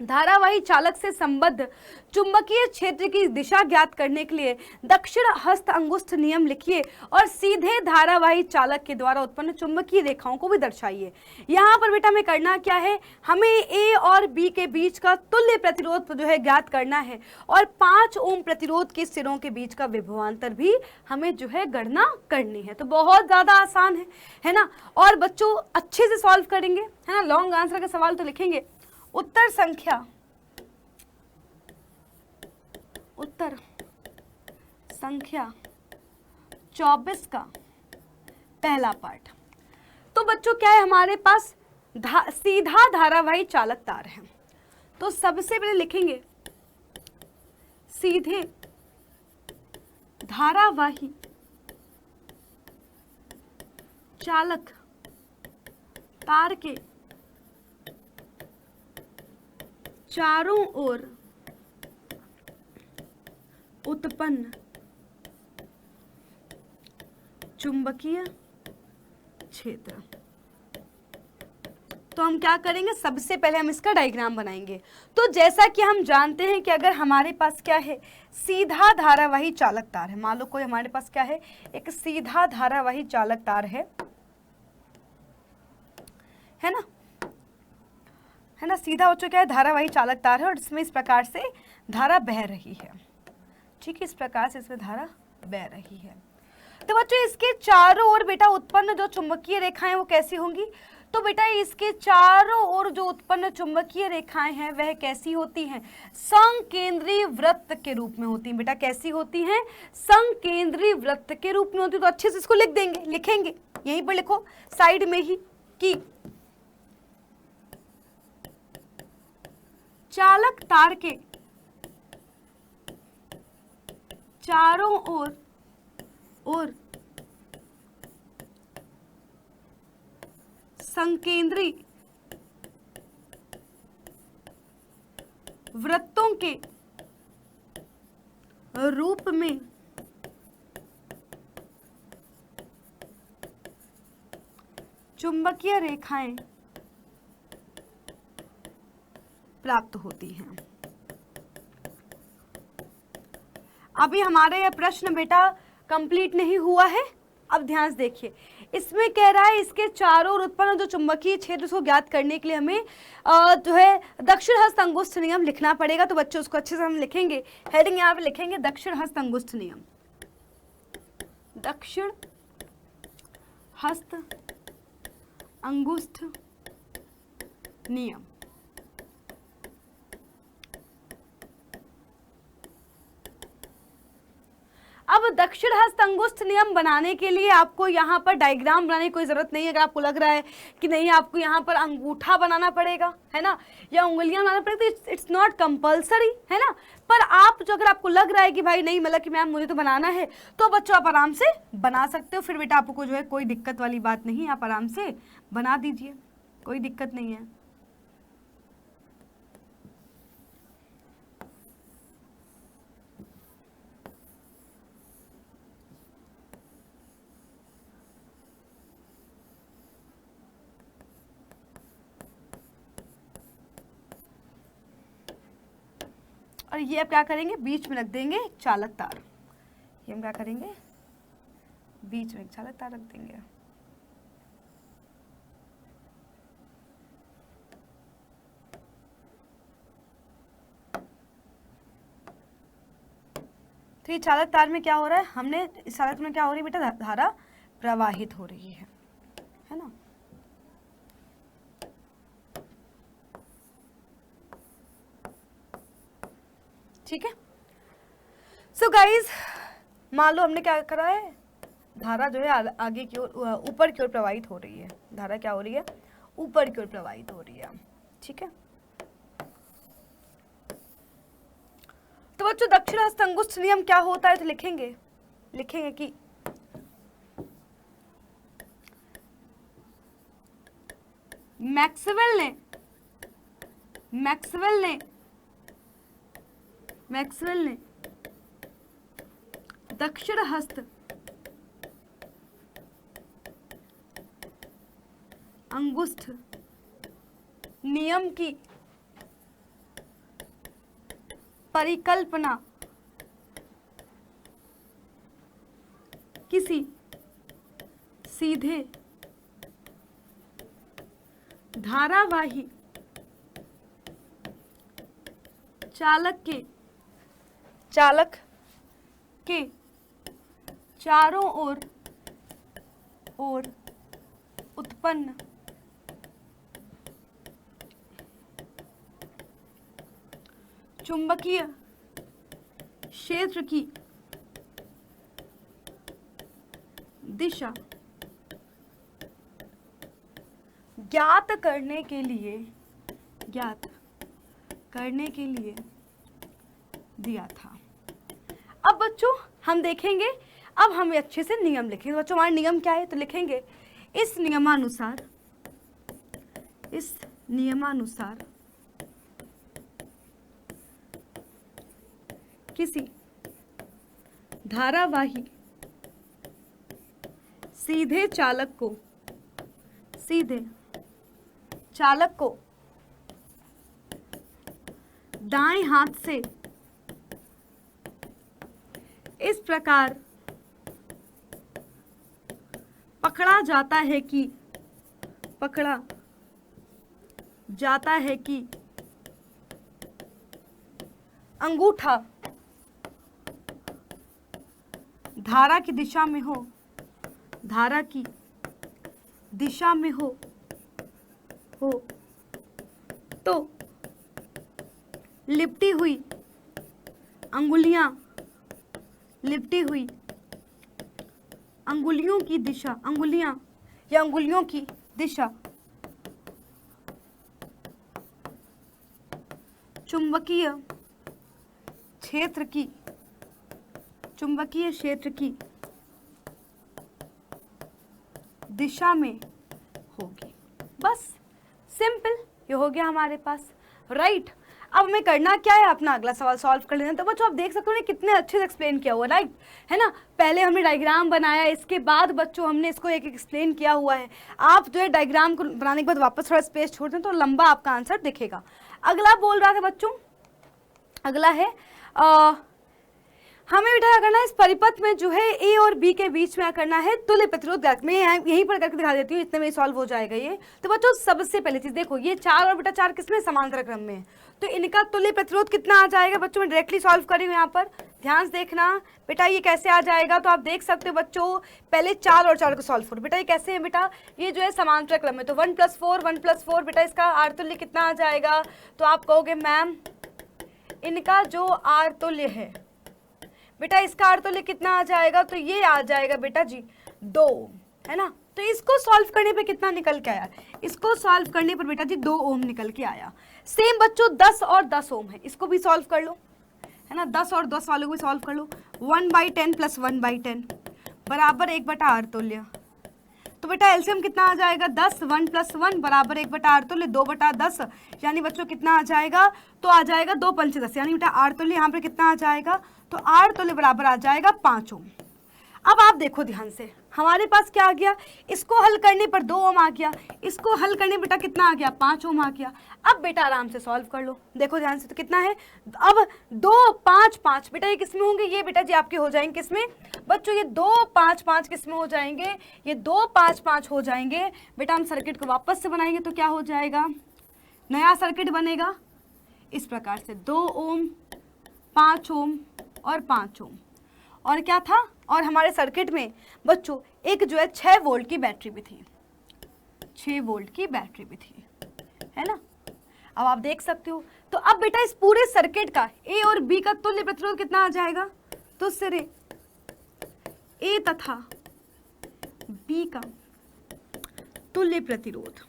धारावाही चालक से संबद्ध चुंबकीय क्षेत्र की दिशा ज्ञात करने के लिए दक्षिण हस्त अंगुष्ठ नियम लिखिए और सीधे धारावाही चालक के द्वारा उत्पन्न चुंबकीय रेखाओं को भी दर्शाइए। यहाँ पर बेटा हमें करना क्या है, हमें ए और बी के बीच का तुल्य प्रतिरोध जो है ज्ञात करना है और 5 ओम प्रतिरोध के सिरों के बीच का विभवांतर भी हमें जो है गणना करनी है। तो बहुत ज्यादा आसान है ना, और बच्चों अच्छे से सॉल्व करेंगे, है ना। लॉन्ग आंसर का सवाल तो लिखेंगे। उत्तर संख्या 24 का पहला पार्ट। तो बच्चों क्या है हमारे पास सीधा धारावाही चालक तार है। तो सबसे पहले लिखेंगे सीधे धारावाही चालक तार के चारों ओर उत्पन्न चुंबकीय क्षेत्र। तो हम क्या करेंगे, सबसे पहले हम इसका डायग्राम बनाएंगे। तो जैसा कि हम जानते हैं कि अगर हमारे पास क्या है, सीधा धारावाही चालक तार है, मान लो कोई हमारे पास क्या है, एक सीधा धारावाही चालक तार है ना, सीधा बच्चों क्या है, धारावाही चालक तार है और इसमें इस प्रकार से धारा बह रही है। ठीक है, इस प्रकार से इसमें धारा बह रही है। तो बच्चों इसके चारों ओर बेटा उत्पन्न जो चुंबकीय रेखाएं वो कैसी होंगी, तो बेटा इसके चारों ओर जो उत्पन्न चुंबकीय रेखाएं हैं वह कैसी होती हैं, संकेंद्रीय वृत्त के रूप में होती हैं। बेटा कैसी होती हैं, संकेंद्रीय वृत्त के रूप में होती है। तो अच्छे से इसको लिखेंगे, यहीं पर लिखो साइड में ही कि चालक तार के चारों ओर संकेंद्री वृत्तों के रूप में चुंबकीय रेखाएं प्राप्त होती हैं। अभी हमारा यह प्रश्न बेटा कंप्लीट नहीं हुआ है। अब ध्यान से देखिए, इसमें कह रहा है इसके चारों ओर उत्पन्न जो चुंबकीय क्षेत्र उसको ज्ञात करने के लिए हमें जो है दक्षिण हस्त अंगुष्ठ नियम लिखना पड़ेगा। तो बच्चों उसको अच्छे से हम लिखेंगे, हेडिंग यहाँ पे लिखेंगे दक्षिण हस्त अंगुष्ठ नियम, दक्षिण हस्त अंगुष्ठ नियम। अब दक्षिण हस्त अंगुष्ठ नियम बनाने के लिए आपको यहाँ पर डायग्राम बनाने की कोई जरूरत नहीं है। अगर आपको लग रहा है कि नहीं आपको यहाँ पर अंगूठा बनाना पड़ेगा, है ना, या उंगलियां बनाना पड़ेगा, तो इट्स नॉट कंपल्सरी, है ना। पर आप जो अगर आपको लग रहा है कि भाई नहीं मतलब कि मैम मुझे तो बनाना है, तो बच्चों आप आराम से बना सकते हो। फिर बेटा आपको जो है कोई दिक्कत वाली बात नहीं, आप आराम से बना दीजिए, कोई दिक्कत नहीं है। और ये अब क्या करेंगे, बीच में रख देंगे चालक तार। ये हम क्या करेंगे, बीच में चालक तार रख देंगे। तो ये चालक तार में क्या हो रहा है, हमने इस चालक में क्या हो रही है बेटा, धारा प्रवाहित हो रही है ना। ठीक है। सो गाइज मान लो हमने क्या करा है, धारा जो है आगे की ओर ऊपर की ओर प्रवाहित हो रही है। धारा क्या हो रही है, ऊपर की ओर प्रवाहित हो रही है। ठीक है। तो बच्चों दक्षिण हस्त अंगुष्ठ नियम क्या होता है, तो लिखेंगे कि मैक्सवेल ने दक्षिण हस्त अंगुष्ठ नियम की परिकल्पना किसी सीधे धारावाही चालक के चारों ओर उत्पन्न चुंबकीय क्षेत्र की दिशा ज्ञात करने के लिए दिया था। अब बच्चों हम देखेंगे, अब हम अच्छे से नियम लिखेंगे। बच्चों हमारा नियम क्या है तो लिखेंगे इस नियमानुसार किसी धारावाही सीधे चालक को दाएं हाथ से इस प्रकार पकड़ा जाता है कि अंगूठा धारा की दिशा में हो तो लिपटी हुई अंगुलियों की दिशा चुंबकीय क्षेत्र की दिशा में होगी। बस सिंपल, ये हो गया हमारे पास, राइट। अब हमें करना क्या है, अपना अगला सवाल सॉल्व कर लेना। तो बच्चों आप देख सकते हो कितने अच्छे से एक्सप्लेन किया हुआ, राइट है ना। पहले हमने डायग्राम बनाया, इसके बाद बच्चों हमने इसको एक एक्सप्लेन किया हुआ है। आप जो है डायग्राम को बनाने के बाद वापस थोड़ा स्पेस छोड़ दें तो लंबा आपका आंसर दिखेगा। अगला बोल रहा था बच्चों, अगला है हमें बेटा करना है इस परिपथ में जो है ए और बी के बीच में करना है तुल्य प्रतिरोध। मैं यहीं पर करके दिखा देती हूँ, इतने में सॉल्व हो जाएगा ये। तो बच्चों सबसे पहले चीज देखो, ये 4 और बेटा 4 किसमें समांतर क्रम में है, तो इनका तुल्य प्रतिरोध कितना आ जाएगा। बच्चों मैं डायरेक्टली सॉल्व कर रही हूँ यहाँ पर, ध्यान से देखना बेटा ये कैसे आ जाएगा। तो आप देख सकते हो बच्चों, पहले 4 और 4 को सॉल्व करो। बेटा ये कैसे है बेटा, ये जो है समांतर क्रम है, तो 1 + 4 बेटा इसका आर तुल्य कितना आ जाएगा। तो आप कहोगे मैम इनका जो आर तुल्य है बेटा, इसका आर तुल्य कितना आ जाएगा, तो ये आ जाएगा बेटा जी 2, है ना। तो इसको सॉल्व करने पे कितना निकल के आया, इसको सॉल्व करने पर बेटा जी 2 ओम निकल के आया। सेम बच्चों 10 और 10 ओम है, इसको भी सॉल्व कर लो, है ना। 10 और 10 वालों को भी सॉल्व कर लो। 1/10 + 1/10 बराबर 1/r आर तुल्य। तो बेटा एलसीएम कितना आ जाएगा 10, 1 + 1 बराबर 1/r आर तुल्य 2/10, यानी बच्चों कितना आ जाएगा, तो आ जाएगा 2 × 5 = 10, यानी बेटा आर तुल्य यहाँ पे कितना आ जाएगा, तो आर तुल्य बराबर आ जाएगा 5 ओम। अब आप देखो ध्यान से, हमारे पास क्या आ गया, इसको हल करने पर 2 ओम आ गया, इसको हल करने बेटा कितना आ गया 5 ओम आ गया। अब बेटा आराम से सॉल्व कर लो, देखो ध्यान से, तो कितना है अब 2, 5, 5 बेटा ये किसमें होंगे, ये बेटा जी आपके हो जाएंगे किसमें बच्चों, ये 2, 5, 5 किसमें हो जाएंगे, ये 2, 5, 5 हो जाएंगे। बेटा हम सर्किट को वापस से बनाएंगे तो क्या हो जाएगा, नया सर्किट बनेगा इस प्रकार से 2 ओम, 5 ओम और 5 ओम। और क्या था, और हमारे सर्किट में बच्चों एक जो है 6 वोल्ट की बैटरी भी थी, 6 वोल्ट की बैटरी भी थी, है ना। अब आप देख सकते हो, तो अब बेटा इस पूरे सर्किट का ए और बी का तुल्य प्रतिरोध कितना आ जाएगा, तो सिरे ए तथा बी का तुल्य प्रतिरोध।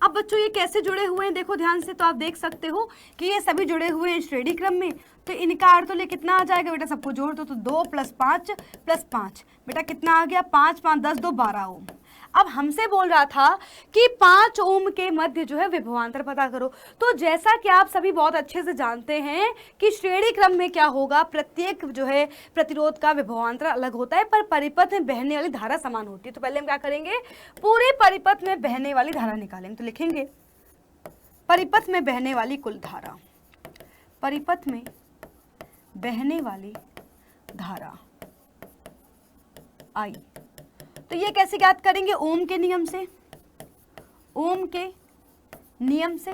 अब बच्चों ये कैसे जुड़े हुए हैं, देखो ध्यान से, तो आप देख सकते हो कि ये सभी जुड़े हुए हैं श्रेणी क्रम में। तो इनका आर तुल्य कितना आ जाएगा बेटा, सबको जोड़ दो तो 2 + 5 + 5 बेटा कितना आ गया 5, 5, 10, 2, 12 ओम। अब हमसे बोल रहा था कि 5 ओम के मध्य जो है विभवांतर पता करो। तो जैसा कि आप सभी बहुत अच्छे से जानते हैं कि श्रेणी क्रम में क्या होगा, प्रत्येक जो है प्रतिरोध का विभवांतर अलग होता है, पर परिपथ में बहने वाली धारा समान होती है। तो पहले हम क्या करेंगे, पूरे परिपथ में बहने वाली धारा निकालेंगे। तो लिखेंगे परिपथ में बहने वाली कुल धारा, परिपथ में बहने वाली धारा I। तो ये कैसे ज्ञात करेंगे? ओम के नियम से। ओम के नियम से।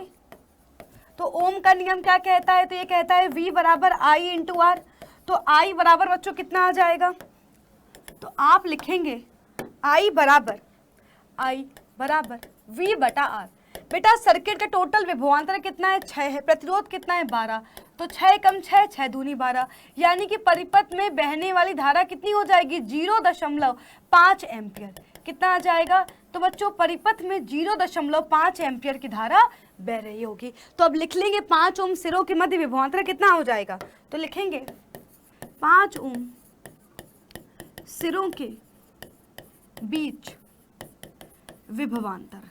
तो ओम का नियम क्या कहता है? तो ये कहता है V बराबर I इंटू आर। तो I बराबर बच्चों कितना आ जाएगा? तो आप लिखेंगे I बराबर V बटा आर। बेटा सर्किट का टोटल विभवांतर कितना है? 6 है। प्रतिरोध कितना है? 12। तो 6 कम 6, 6 दूनी 12, यानी कि परिपथ में बहने वाली धारा कितनी हो जाएगी? 0.5 एम्पियर। कितना आ जाएगा? तो बच्चों परिपथ में 0.5 एम्पियर की धारा बह रही होगी। तो अब लिख लेंगे 5 ओम सिरों के मध्य विभवांतर कितना हो जाएगा? तो लिखेंगे 5 ओम सिरों के बीच विभवांतर।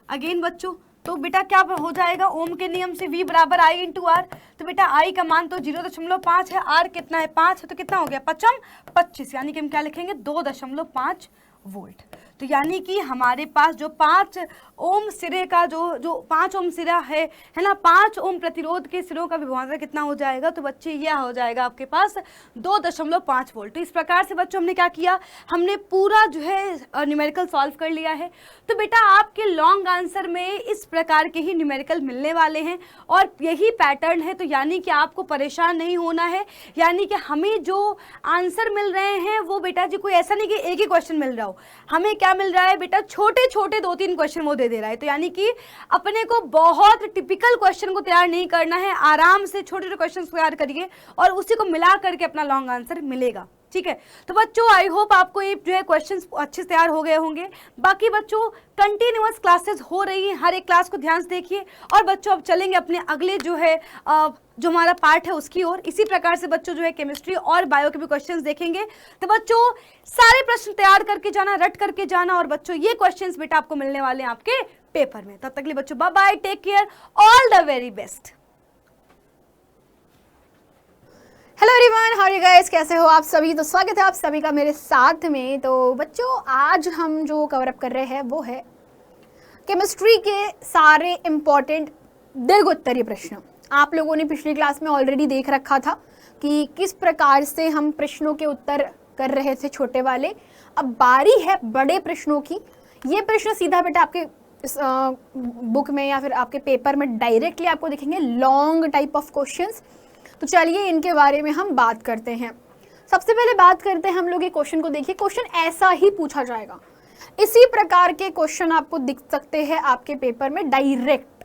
अगेन बच्चों, तो बेटा क्या हो जाएगा? ओम के नियम से V बराबर I इंटू आर। तो बेटा I का मान तो 0.5 है, R कितना है? 5 है। तो कितना हो गया? 25, यानी कि हम क्या लिखेंगे? 2.5 वोल्ट। तो यानी कि हमारे पास जो 5 ओम सिरे का जो 5 ओम सिरा है ना, 5 ओम प्रतिरोध के सिरों का विभवांतर कितना हो जाएगा? तो बच्चे यह हो जाएगा आपके पास 2.5 वोल्ट। तो इस प्रकार से बच्चों हमने क्या किया? हमने पूरा जो है न्यूमेरिकल सॉल्व कर लिया है। तो बेटा आपके लॉन्ग आंसर में इस प्रकार के ही न्यूमेरिकल मिलने वाले हैं और यही पैटर्न है। तो यानी कि आपको परेशान नहीं होना है, यानी कि हमें जो आंसर मिल रहे हैं वो बेटा जी कोई ऐसा नहीं कि एक ही क्वेश्चन मिल रहा हो। हमें क्या मिल रहा है बेटा? छोटे छोटे 2-3 क्वेश्चन वो दे रहा है। तो यानी कि अपने को बहुत टिपिकल क्वेश्चन को तैयार नहीं करना है, आराम से छोटे छोटे क्वेश्चन तैयार करिए और उसी को मिला करके अपना लॉन्ग आंसर मिलेगा। ठीक है, तो बच्चों आई होप आपको ये जो है क्वेश्चंस अच्छे से तैयार हो गए होंगे। बाकी बच्चों कंटिन्यूअस क्लासेस हो रही हैं, हर एक क्लास को ध्यान से देखिए। और बच्चों अब चलेंगे अपने अगले जो है जो हमारा पार्ट है उसकी ओर। इसी प्रकार से बच्चों जो है केमिस्ट्री और बायो के भी क्वेश्चंस देखेंगे। तो बच्चों सारे प्रश्न तैयार करके जाना, रट करके जाना, और बच्चों ये क्वेश्चंस बेटा आपको मिलने वाले हैं आपके पेपर में। तब तक के लिए बच्चों bye bye, take care, all the very best. Hello everyone, how are you guys? कैसे हो आप सभी? तो स्वागत है आप सभी का मेरे साथ में। तो बच्चों आज हम जो कवर अप कर रहे हैं वो है केमिस्ट्री के सारे इम्पॉर्टेंट दीर्घोत्तरीय प्रश्न। आप लोगों ने पिछली क्लास में ऑलरेडी देख रखा था कि किस प्रकार से हम प्रश्नों के उत्तर कर रहे थे छोटे वाले। अब बारी है बड़े प्रश्नों की। ये प्रश्न सीधा बेटा आपके इस बुक में या फिर आपके पेपर में डायरेक्टली आपको दिखेंगे, लॉन्ग टाइप ऑफ क्वेश्चंस। तो चलिए इनके बारे में हम बात करते हैं। सबसे पहले बात करते हैं हम लोग ये क्वेश्चन को। देखिए क्वेश्चन ऐसा ही पूछा जाएगा, इसी प्रकार के क्वेश्चन आपको दिख सकते हैं आपके पेपर में डायरेक्ट।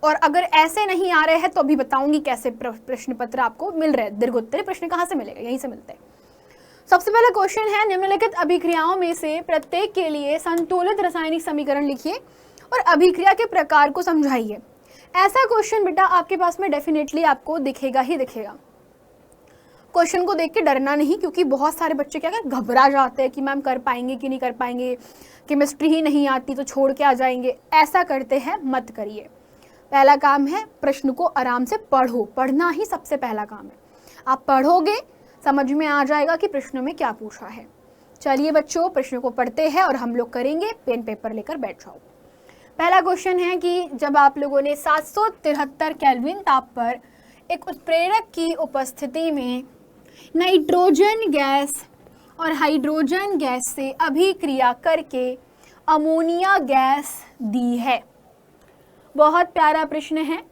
और अगर ऐसे नहीं आ रहे हैं तो अभी बताऊंगी कैसे प्रश्न पत्र आपको मिल रहे हैं। दीर्घोत्तरीय प्रश्न कहाँ से मिलेगा? यहीं से मिलते हैं। सबसे पहला क्वेश्चन है, निम्नलिखित अभिक्रियाओं में से प्रत्येक के लिए संतुलित रासायनिक समीकरण लिखिए और अभिक्रिया के प्रकार को समझाइए। ऐसा क्वेश्चन बेटा आपके पास में डेफिनेटली आपको दिखेगा ही दिखेगा। क्वेश्चन को देख के डरना नहीं, क्योंकि बहुत सारे बच्चे क्या घबरा जाते हैं कि मैम कर पाएंगे कि नहीं कर पाएंगे, केमिस्ट्री ही नहीं आती तो छोड़ के आ जाएंगे। ऐसा करते हैं मत करिए। पहला काम है प्रश्न को आराम से पढ़ो, पढ़ना ही सबसे पहला काम है। आप पढ़ोगे समझ में आ जाएगा कि प्रश्न में क्या पूछा है। चलिए बच्चों प्रश्न को पढ़ते हैं और हम लोग करेंगे। पेन पेपर लेकर बैठ जाओ। पहला क्वेश्चन है कि जब आप लोगों ने 773 केल्विन ताप पर एक उत्प्रेरक की उपस्थिति में नाइट्रोजन गैस और हाइड्रोजन गैस से अभिक्रिया करके अमोनिया गैस दी है। बहुत प्यारा प्रश्न है।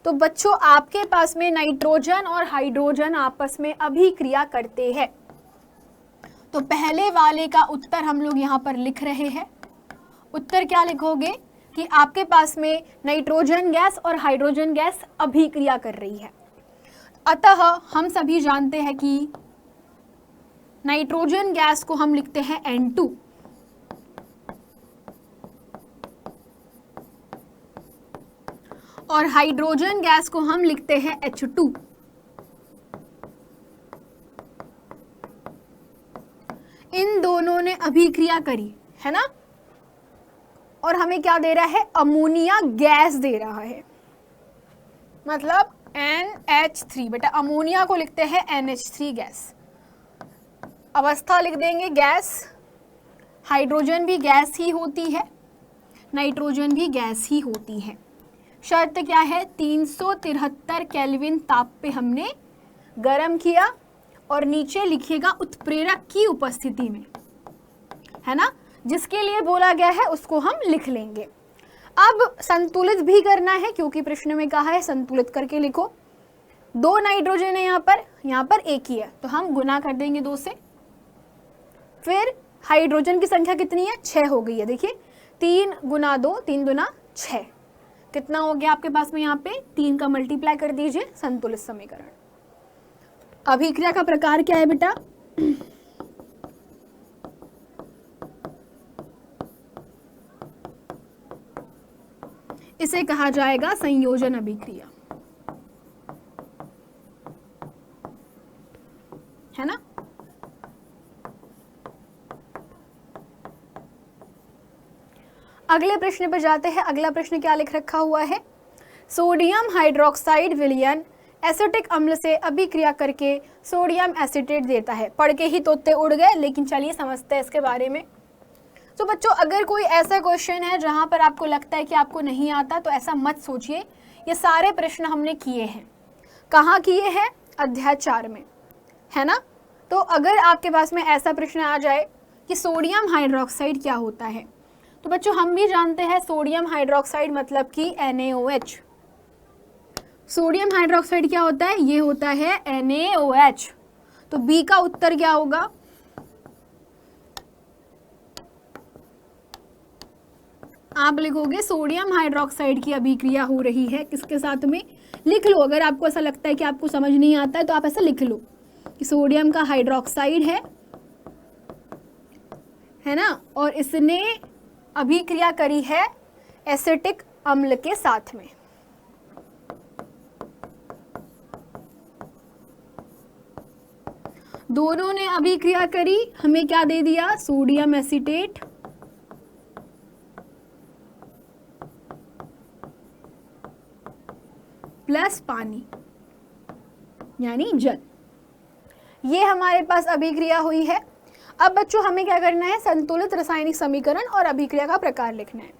तो बच्चों आपके पास में नाइट्रोजन और हाइड्रोजन आपस में अभिक्रिया करते हैं। तो पहले वाले का उत्तर हम लोग यहाँ पर लिख रहे हैं। उत्तर क्या लिखोगे कि आपके पास में नाइट्रोजन गैस और हाइड्रोजन गैस अभिक्रिया कर रही है। अतः हम सभी जानते हैं कि नाइट्रोजन गैस को हम लिखते हैं N2 और हाइड्रोजन गैस को हम लिखते हैं H2। इन दोनों ने अभिक्रिया करी है ना, और हमें क्या दे रहा है? अमोनिया गैस दे रहा है, मतलब NH3। बेटा अमोनिया को लिखते हैं NH3 गैस। अवस्था लिख देंगे गैस। हाइड्रोजन भी गैस ही होती है, नाइट्रोजन भी गैस ही होती है। शर्त क्या है, 373 केल्विन ताप पे हमने गर्म किया, और नीचे लिखिएगा उत्प्रेरक की उपस्थिति में, है ना, जिसके लिए बोला गया है उसको हम लिख लेंगे। अब संतुलित भी करना है, क्योंकि प्रश्न में कहा है संतुलित करके लिखो। 2 नाइट्रोजन है यहाँ पर 1 ही है, तो हम गुना कर देंगे 2 से। फिर हाइड्रोजन की संख्या कितनी है, 6 हो गई है। देखिए 3 गुना 2, 3 दुना 6, कितना हो गया आपके पास में, यहाँ पे 3 का मल्टीप्लाई कर दीजिए, संतुलित समीकरण। अभिक्रिया का प्रकार क्या है बेटा, इसे कहा जाएगा संयोजन अभिक्रिया, है ना। अगले प्रश्न पर जाते हैं। अगला प्रश्न क्या लिख रखा हुआ है, सोडियम हाइड्रोक्साइड विलयन एसिटिक अम्ल से अभिक्रिया करके सोडियम एसिटेट देता है। पढ़ के ही तोते उड़ गए, लेकिन चलिए समझते हैं इसके बारे में। तो बच्चों, अगर कोई ऐसा क्वेश्चन है जहां पर आपको लगता है कि आपको नहीं आता, तो ऐसा मत सोचिए। ये सारे प्रश्न हमने किए हैं। कहाँ किए हैं, अध्याय 4 में, है ना। तो अगर आपके पास में ऐसा प्रश्न आ जाए कि सोडियम हाइड्रोक्साइड क्या होता है, तो बच्चों हम भी जानते हैं सोडियम हाइड्रोक्साइड मतलब कि NaOH। सोडियम हाइड्रोक्साइड क्या होता है, ये होता है NaOH। तो बी का उत्तर क्या होगा, आप लिखोगे सोडियम हाइड्रोक्साइड की अभिक्रिया हो रही है किसके साथ में, लिख लो। अगर आपको ऐसा लगता है कि आपको समझ नहीं आता है, तो आप ऐसा लिख लो कि सोडियम का हाइड्रोक्साइड है ना, और इसने अभिक्रिया करी है एसिटिक अम्ल के साथ में। दोनों ने अभिक्रिया करी, हमें क्या दे दिया, सोडियम एसिटेट प्लस पानी यानी जल। ये हमारे पास अभिक्रिया हुई है। अब बच्चों हमें क्या करना है, संतुलित रासायनिक समीकरण और अभिक्रिया का प्रकार लिखना है।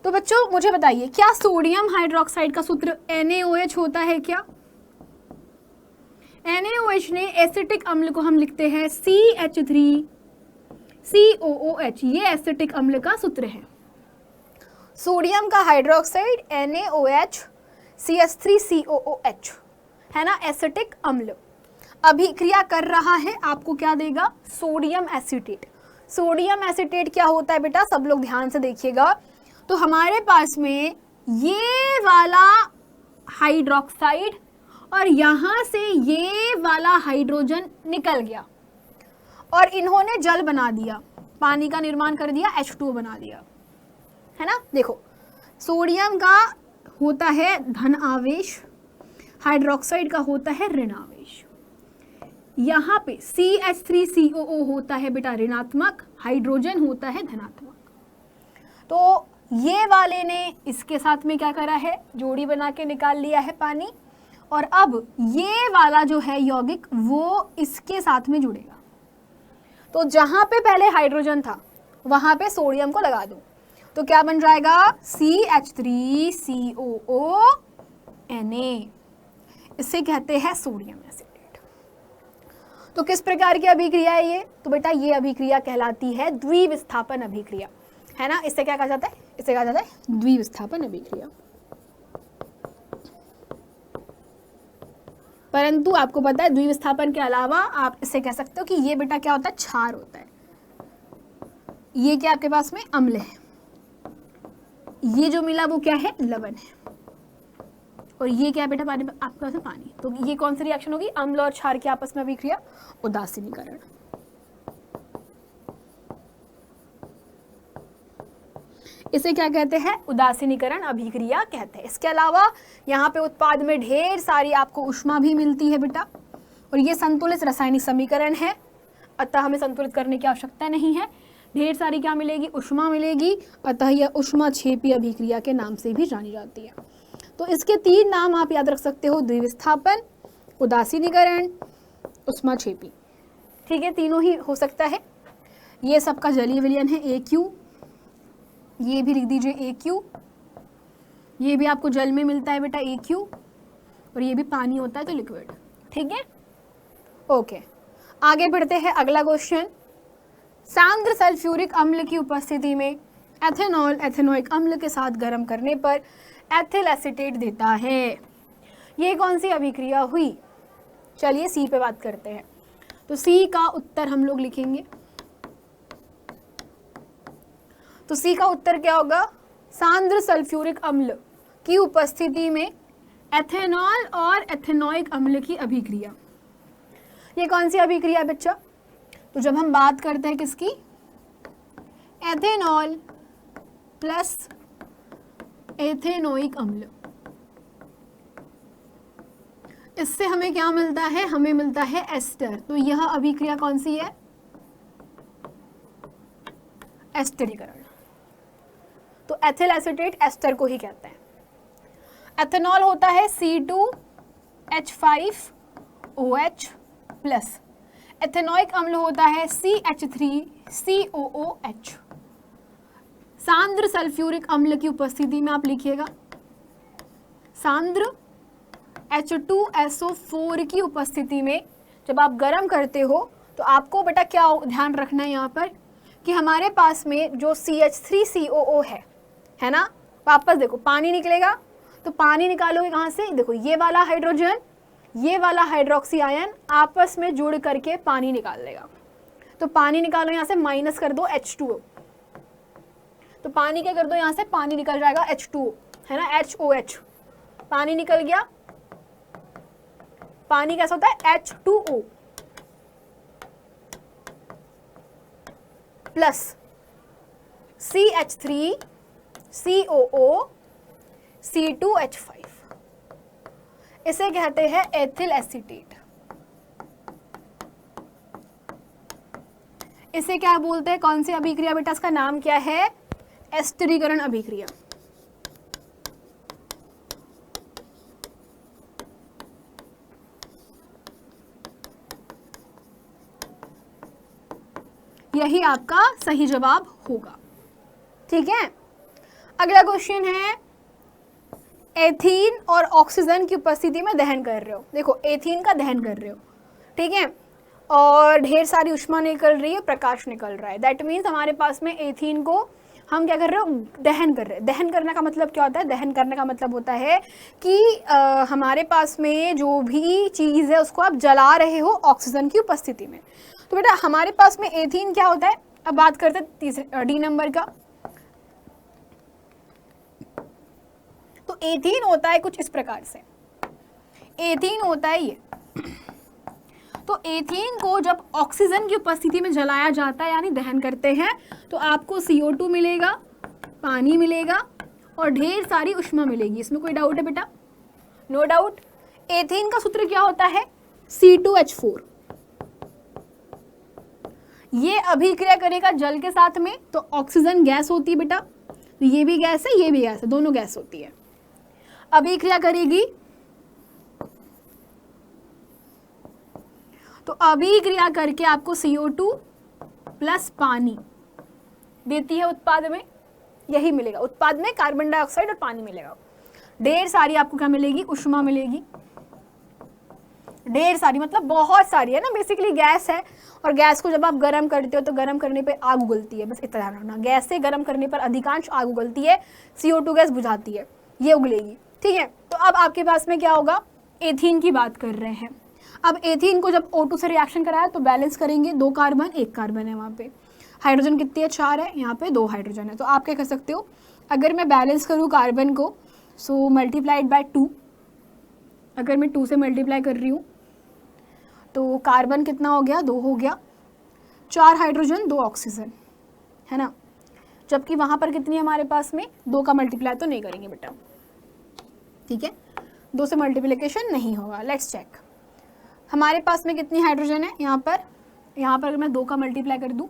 तो बच्चों मुझे बताइए, क्या सोडियम हाइड्रोक्साइड का सूत्र NaOH होता है क्या। NaOH ने एसिटिक अम्ल को हम लिखते हैं CH3COOH, ये एसिटिक अम्ल का सूत्र है। सोडियम का हाइड्रोक्साइड NaOH CH3COOH, है ना, एसिटिक अम्ल अभिक्रिया कर रहा है, आपको क्या देगा, सोडियम एसिटेट। सोडियम एसिटेट क्या होता है बेटा, सब लोग ध्यान से देखिएगा। तो हमारे पास में ये वाला हाइड्रोक्साइड और यहाँ से ये वाला हाइड्रोजन निकल गया, और इन्होंने जल बना दिया, पानी का निर्माण कर दिया, H2O बना दिया, है ना। देखो सोडियम का होता है धन आवेश, हाइड्रोक्साइड का होता है ऋण आवेश। यहाँ पे CH3COO होता है बेटा ऋणात्मक, हाइड्रोजन होता है धनात्मक। तो ये वाले ने इसके साथ में क्या करा है, जोड़ी बना के निकाल लिया है पानी, और अब ये वाला जो है यौगिक वो इसके साथ में जुड़ेगा। तो जहाँ पे पहले हाइड्रोजन था वहाँ पे सोडियम को लगा दो, तो क्या बन जाएगा, CH3COO Na, इसे कहते हैं सोडियम एसिटेट। तो किस प्रकार की अभिक्रिया है ये, तो बेटा ये अभिक्रिया कहलाती है द्विविस्थापन अभिक्रिया, है ना। इसे क्या कहा जाता है, इसे कहा जाता है द्विविस्थापन अभिक्रिया। परंतु आपको पता है द्विविस्थापन के अलावा आप इसे कह सकते हो कि ये बेटा क्या होता है, क्षार होता है। ये क्या आपके पास में अम्ल है, ये जो मिला वो क्या है, लवण है, और ये क्या बेटा पानी, आपके पास में पानी। तो ये कौन सी रिएक्शन होगी, अम्ल और क्षार की आपस में अभिक्रिया, उदासीनीकरण। इसे क्या कहते हैं, उदासीनीकरण अभिक्रिया कहते हैं। इसके अलावा यहाँ पे उत्पाद में ढेर सारी आपको ऊष्मा भी मिलती है बेटा, और ये संतुलित रासायनिक समीकरण है, अतः हमें संतुलित करने की आवश्यकता नहीं है। ढेर सारी क्या मिलेगी, ऊष्मा मिलेगी, अतः यह ऊष्माक्षेपी अभिक्रिया के नाम से भी जानी जाती है। तो इसके 3 नाम आप याद रख सकते हो, द्विविस्थापन, उदासीनीकरण, ऊष्माक्षेपी। ठीक है, तीनों ही हो सकता है। ये सबका जलीय विलयन है AQ, ये भी लिख दीजिए AQ। ये भी आपको जल में मिलता है बेटा AQ, और ये भी पानी होता है तो लिक्विड। ठीक है, ओके। आगे बढ़ते हैं, अगला क्वेश्चन। सांद्र सल्फ्यूरिक अम्ल की उपस्थिति में एथेनॉल एथेनोइक अम्ल के साथ गर्म करने पर एथिल एसीटेट देता है। ये कौन सी अभिक्रिया हुई? चलिए सी पे बात करते हैं। तो सी का उत्तर हम लोग लिखेंगे। तो सी का उत्तर क्या होगा? सांद्र सल्फ्यूरिक अम्ल की उपस्थिति में एथेनॉल और एथेनोइक अम्ल की अभिक्रिया। ये कौन सी अभिक्रिया है बच्चा? तो जब हम बात करते हैं किसकी, एथेनॉल प्लस एथेनोइक अम्ल, इससे हमें क्या मिलता है? हमें मिलता है एस्टर। तो यह अभिक्रिया कौन सी है? एस्टरीकरण। तो एथिल एसीटेट एस्टर को ही कहते हैं। एथेनॉल होता है C2H5OH प्लस, एथेनोइक अम्ल होता है CH3COOH। सांद्र सल्फ्यूरिक अम्ल की उपस्थिति में आप लिखिएगा, सांद्र H2SO4 की उपस्थिति में जब आप गर्म करते हो तो आपको बेटा क्या ध्यान रखना है यहाँ पर कि हमारे पास में जो CH3COO है ना, वापस देखो पानी निकलेगा तो पानी निकालोगे कहाँ से? देखो ये वाला हाइड्रोजन, ये वाला हाइड्रोक्सी आयन आपस में जुड़ करके पानी निकाल लेगा। तो पानी निकालो यहाँ से, माइनस कर दो H2O, तो पानी क्या कर दो यहाँ से? पानी निकल जाएगा H2O, है ना, HOH, पानी निकल गया। पानी कैसा होता है? H2O प्लस CH3COO C2H5, इसे कहते हैं एथिल एसीटेट। इसे क्या बोलते हैं? कौन सी अभिक्रिया बेटा? इसका नाम क्या है? एस्टरीकरण अभिक्रिया। यही आपका सही जवाब होगा। ठीक है, अगला क्वेश्चन है, एथीन और ऑक्सीजन की उपस्थिति में दहन कर रहे हो। देखो एथीन का दहन कर रहे हो, ठीक है, और ढेर सारी ऊष्मा निकल रही है, प्रकाश निकल रहा है। दैट मीन्स हमारे पास में एथीन को हम क्या कर रहे हो? दहन कर रहे हैं। दहन करने का मतलब क्या होता है? दहन करने का मतलब होता है कि हमारे पास में जो भी चीज़ है उसको आप जला रहे हो ऑक्सीजन की उपस्थिति में। तो बेटा हमारे पास में एथीन क्या होता है? अब बात करते हैं तीसरे डी नंबर का। तो एथीन होता है कुछ इस प्रकार से, एथीन होता है ये। तो एथीन को जब ऑक्सीजन की उपस्थिति में जलाया जाता है यानी दहन करते हैं तो आपको CO2 मिलेगा, पानी मिलेगा और ढेर सारी ऊष्मा मिलेगी। इसमें कोई डाउट है बेटा? No doubt. एथीन का सूत्र क्या होता है? C2H4। ये अभिक्रिया करेगा जल के साथ में तो ऑक्सीजन गैस होती है बेटा, तो ये भी गैस है, ये भी गैस है, दोनों गैस होती है। अभिक्रिया करेगी तो अभिक्रिया करके आपको CO2 प्लस पानी देती है उत्पाद में, यही मिलेगा उत्पाद में, कार्बन डाइऑक्साइड और पानी मिलेगा। ढेर सारी आपको क्या मिलेगी? ऊष्मा मिलेगी। ढेर सारी मतलब बहुत सारी है ना, बेसिकली गैस है, और गैस को जब आप गर्म करते हो तो गर्म करने पे आग उगलती है, बस इतना ध्यान रखना। गैस से गर्म करने पर अधिकांश आग उगलती है, CO2 गैस बुझाती है, ये उगलेगी। ठीक है, तो अब आपके पास में क्या होगा? एथीन की बात कर रहे हैं। अब एथीन को जब O2 से रिएक्शन कराया तो बैलेंस करेंगे, 2 कार्बन 1 कार्बन है, वहाँ पे हाइड्रोजन कितनी है? 4 है, यहाँ पे 2 हाइड्रोजन है। तो आप क्या कर सकते हो? अगर मैं बैलेंस करूँ कार्बन को, सो मल्टीप्लाइड बाय 2, अगर मैं 2 से मल्टीप्लाई कर रही हूँ तो कार्बन कितना हो गया? 2 हो गया, 4 हाइड्रोजन 2 ऑक्सीजन, है ना। जबकि वहाँ पर कितनी है हमारे पास में? 2 का मल्टीप्लाई तो नहीं करेंगे बेटा, ठीक है, 2 से मल्टीप्लिकेशन नहीं होगा। लेट्स चेक, हमारे पास में कितनी हाइड्रोजन है यहाँ पर अगर मैं 2 का मल्टीप्लाई कर दूँ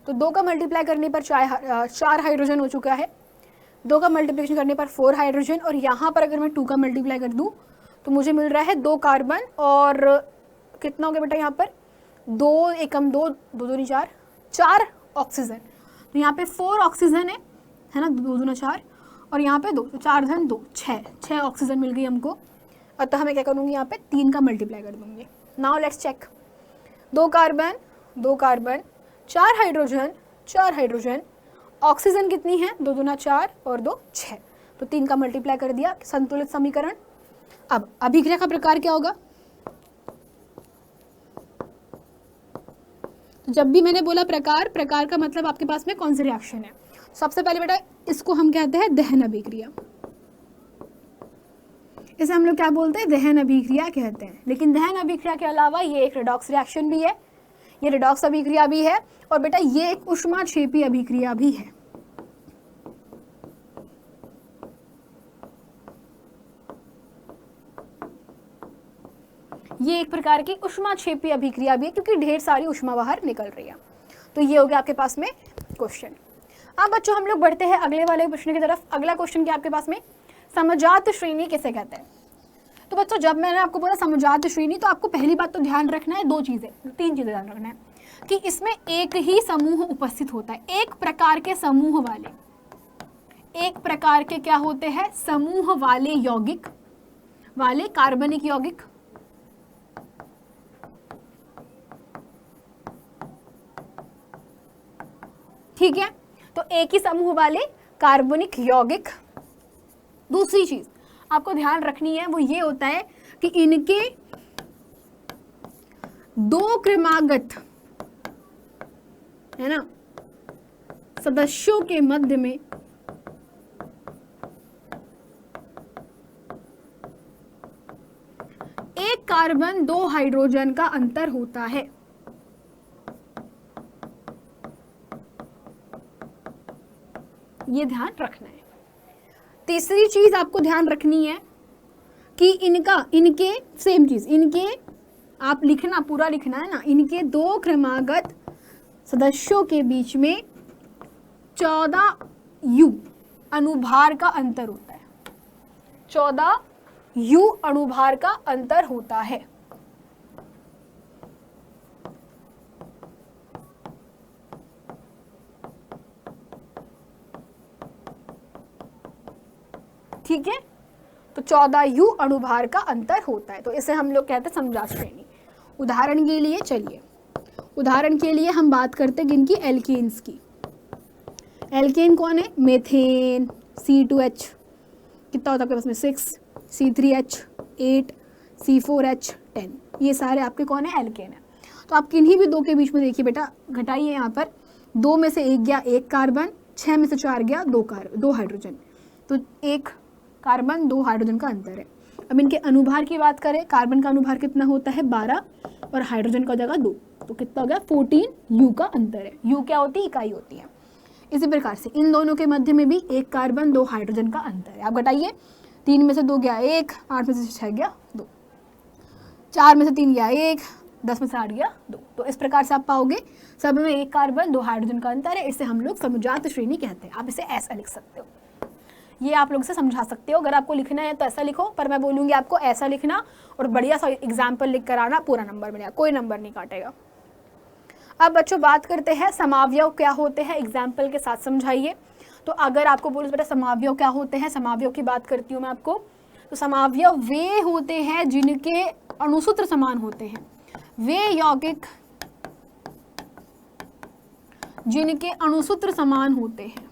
तो 2 का मल्टीप्लाई करने पर 4 हाइड्रोजन हो चुका है, 2 का मल्टीप्लिकेशन करने पर 4 हाइड्रोजन, और यहाँ पर अगर मैं 2 का मल्टीप्लाई कर दूँ तो मुझे मिल रहा है 2 कार्बन और कितना हो गया बेटा यहाँ पर? 2 एकम 2, 2 दूनी 4 ऑक्सीजन। तो यहाँ पे 4 ऑक्सीजन है ना, 2 दूना 4, और यहाँ पे 2, तो 4 धन 2, 6 ऑक्सीजन मिल गई हमको। अतः मैं क्या करूँगी, यहाँ पे 3 का मल्टीप्लाई कर दूँगी। Now let's check, 2 carbon 2 carbon, 4 hydrogen 4 hydrogen, oxygen कितनी है, 2 दूना 4 और 2 6, तो 3 का मल्टीप्लाई कर दिया, संतुलित समीकरण। अब अभिक्रिया का प्रकार क्या होगा, तो जब भी मैंने बोला प्रकार, प्रकार का मतलब आपके पास में कौन सी रिएक्शन है। सबसे पहले बेटा इसको हम कहते हैं दहन अभिक्रिया, इसे हम लोग क्या बोलते हैं, दहन अभिक्रिया कहते हैं। लेकिन दहन अभिक्रिया के अलावा ये एक रिडॉक्स रिएक्शन भी है, ये रिडॉक्स अभिक्रिया भी है, और बेटा ये एक ऊष्माक्षेपी अभिक्रिया भी है। ये एक प्रकार की ऊष्माक्षेपी अभिक्रिया भी है, क्योंकि ढेर सारी ऊष्मा बाहर निकल रही है। तो ये हो गया आपके पास में क्वेश्चन। अब बच्चों हम लोग बढ़ते हैं अगले वाले प्रश्न की तरफ। अगला क्वेश्चन क्या आपके पास में, समजात श्रेणी किसे कहते हैं। तो बच्चों जब मैंने आपको बोला समजात श्रेणी, तो आपको पहली बात तो ध्यान रखना है 3 चीजें ध्यान रखना है कि इसमें एक ही समूह उपस्थित होता है। एक प्रकार के समूह वाले, एक प्रकार के क्या होते हैं, समूह वाले यौगिक वाले कार्बनिक यौगिक, ठीक है, तो एक ही समूह वाले कार्बनिक यौगिक। दूसरी चीज आपको ध्यान रखनी है वो ये होता है कि इनके 2 क्रमागत है ना सदस्यों के मध्य में एक कार्बन 2 हाइड्रोजन का अंतर होता है। ये ध्यान रखना है। तीसरी चीज आपको ध्यान रखनी है कि इनके सेम चीज, इनके आप लिखना, पूरा लिखना है ना, इनके 2 क्रमागत सदस्यों के बीच में 14 U अनुभार का अंतर होता है। 14 U अनुभार का अंतर होता है। ठीक है, तो 14 U अणुभार का अंतर होता है, तो इसे हम लोग कहते हैं समजात श्रेणी। उदाहरण के लिए चलिए, उदाहरण के लिए हम बात करते हैं किनकी, एल्केन्स की। एल्केन कौन है, मेथेन, C2H कितना होता है आपके पास में 6, C3H 8, C4H 10, ये सारे आपके कौन है, एल्केन है। तो आप किन्हीं भी 2 के बीच में देखिए बेटा, घटाइए, यहाँ पर 2 में से 1 गया 1 कार्बन, 6 में से 4 गया 2 हाइड्रोजन, तो 1 कार्बन 2 हाइड्रोजन का अंतर है। अब इनके अनुभार की बात करें, कार्बन का अनुभार कितना होता है 12 और हाइड्रोजन का जगह 2, तो कितना हो गया 14 U का अंतर है। U क्या होती है, इकाई होती है। इसी प्रकार से इन दोनों के मध्य में भी 1 कार्बन 2 हाइड्रोजन का अंतर है। आप घटाइए, 3 में से 2 गया 1, 8 में से 6 गया 2, 4 में से 3 गया 1, 10 में से 8 गया 2, तो इस प्रकार से आप पाओगे सब में 1 कार्बन 2 हाइड्रोजन का अंतर है। इसे हम लोग समजात श्रेणी कहते हैं। आप इसे ऐसा लिख सकते हो, ये आप लोग से समझा सकते हो। अगर आपको लिखना है तो ऐसा लिखो, पर मैं बोलूँगी आपको ऐसा लिखना और बढ़िया सा एग्जाम्पल लिख कर आना, पूरा नंबर मिलेगा, कोई नंबर नहीं काटेगा। अब बच्चों बात करते हैं समावयव क्या होते हैं, एग्जाम्पल के साथ समझाइए। तो अगर आपको बोलो बेटा समावयव क्या होते हैं, समावयव की बात करती हूँ मैं आपको, तो समावयव वे होते हैं जिनके अणुसूत्र समान होते हैं, वे यौगिक जिनके अणुसूत्र समान होते हैं।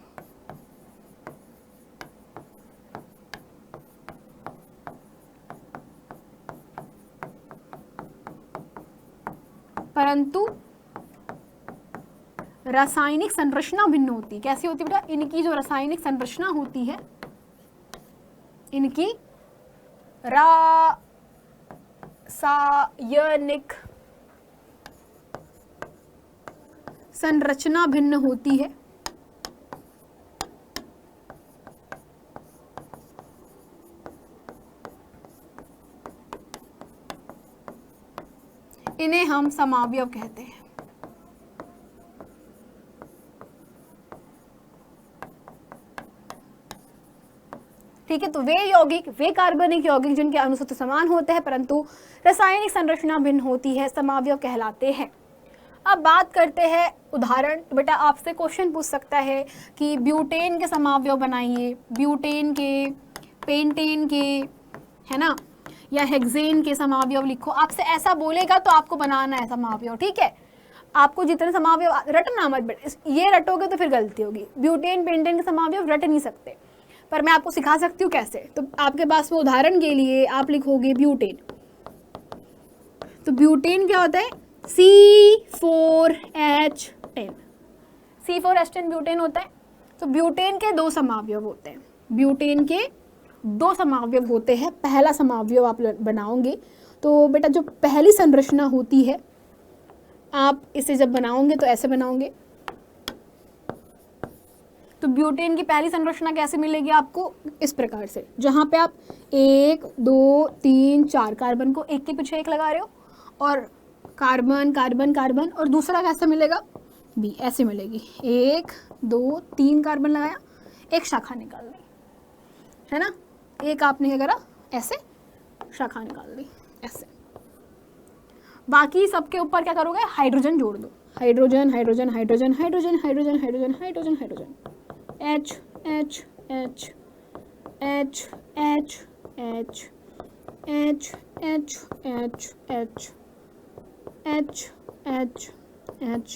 परंतु रासायनिक संरचना भिन्न होती है। कैसी होती है बेटा, इनकी जो रासायनिक संरचना होती है, इनकी रासायनिक संरचना भिन्न होती है। इन्हें हम समावयव कहते हैं। ठीक है, तो वे यौगिक, वे कार्बनिक यौगिक जिनके अणुसूत्र समान होते हैं परंतु रासायनिक संरचना भिन्न होती है, समावयव कहलाते हैं। अब बात करते हैं उदाहरण। तो बेटा आपसे क्वेश्चन पूछ सकता है कि ब्यूटेन के समावयव बनाइए, ब्यूटेन के, पेंटेन के, है ना, या हेक्सेन के समावयव लिखो। आपसे ऐसा बोलेगा तो आपको बनाना है समावयव, ठीक है। आपको जितने समावयव रटना मत, ये रटोगे तो फिर गलती होगी। ब्यूटेन पेंटेन के समावयव रट नहीं सकते, पर मैं आपको सिखा सकती हूँ कैसे। तो आपके पास में उदाहरण के लिए आप लिखोगे ब्यूटेन। तो ब्यूटेन क्या होता है? C4H10, C4H10 ब्यूटेन होता है। तो ब्यूटेन के दो समावयव होते हैं, ब्यूटेन के दो समावयव होते हैं। पहला समावयव आप बनाओगे तो बेटा जो पहली संरचना होती है, आप इसे जब बनाओगे तो ऐसे बनाओगे। तो ब्यूटेन की पहली संरचना कैसे मिलेगी आपको? इस प्रकार से, जहाँ पे आप 1 2 3 4 कार्बन को एक के पीछे एक लगा रहे हो, और कार्बन कार्बन कार्बन, और दूसरा कैसे मिलेगा? बी, ऐसे मिलेगी। 1 2 3 कार्बन लगाया, एक शाखा निकाल दी, है ना। एक आपने क्या करा? ऐसे शाखा निकाल दी, ऐसे। बाकी सबके ऊपर क्या करोगे? हाइड्रोजन जोड़ दो, hydrogen hydrogen hydrogen hydrogen hydrogen hydrogen hydrogen hydrogen, H H H H H H H H H H H H H H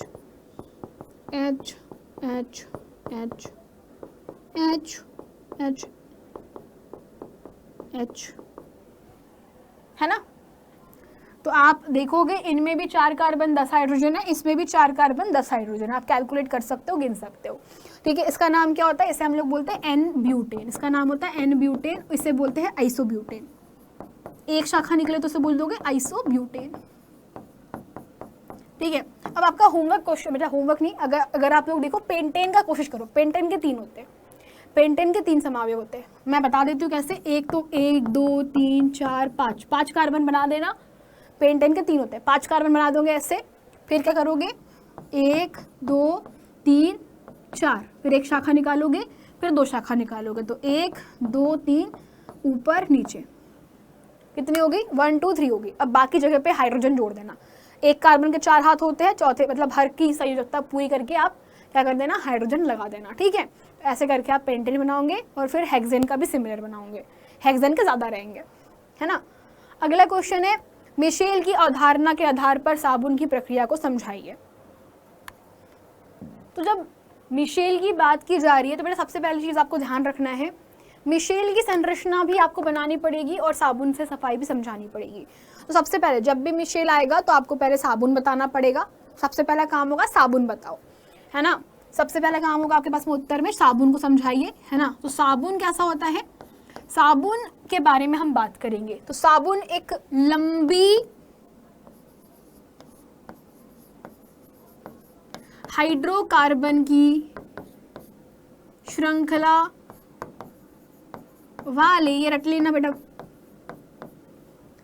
H H H H H, है ना। तो आप देखोगे इनमें भी 4 कार्बन 10 हाइड्रोजन है, इसमें भी 4 कार्बन 10 हाइड्रोजन है। आप कैलकुलेट कर सकते हो, गिन सकते हो, ठीक है। इसका नाम क्या होता है? इसे हम लोग बोलते हैं एन ब्यूटेन। इसका नाम होता है एन ब्यूटेन, इसे बोलते हैं आइसोब्यूटेन। एक शाखा निकले तो उसे बोल दोगे आइसोब्यूटेन, ठीक है। अब आपका होमवर्क क्वेश्चन, बेटा होमवर्क नहीं, अगर आप लोग देखो पेंटेन का कोशिश करो। पेंटेन के 3 होते हैं, पेंटेन के 3 समावयव होते हैं। मैं बता देती हूँ कैसे। एक तो 1 2 3 4 5 कार्बन बना देना। पेंटेन के 3 होते हैं, 5 कार्बन बना दोगे ऐसे। फिर क्या करोगे? 1 2 3 4, फिर एक शाखा निकालोगे, फिर 2 शाखा निकालोगे। तो 1 2 3 ऊपर नीचे, कितनी होगी? 1 2 3 होगी। अब बाकी जगह पे हाइड्रोजन जोड़ देना। एक कार्बन के 4 हाथ होते हैं, चौथे मतलब हर की संयोजकता पूरी करके आप क्या कर देना? हाइड्रोजन लगा देना, ठीक है। ऐसे करके आप पेंटेन बनाओगे, और फिर हेक्सेन का भी सिमिलर बनाओगे। हेक्सेन के ज़्यादा रहेंगे, है ना। अगला क्वेश्चन है, मिशेल की अवधारणा के आधार पर साबुन की प्रक्रिया को समझाइए। तो जब मिशेल की बात की जा रही है तो बेटा सबसे पहली चीज़ आपको ध्यान रखना है, मिशेल की संरचना भी आपको बनानी पड़ेगी और साबुन से सफाई भी समझानी पड़ेगी। तो सबसे पहले जब भी मिशेल आएगा तो आपको पहले साबुन बताना पड़ेगा। सबसे पहला काम होगा साबुन बताओ, है ना। सबसे पहला काम होगा आपके पास में उत्तर में साबुन को समझाइए, है ना। तो साबुन कैसा होता है? साबुन के बारे में हम बात करेंगे। तो साबुन एक लंबी हाइड्रोकार्बन की श्रृंखला वाले, ये रट लेना बेटा,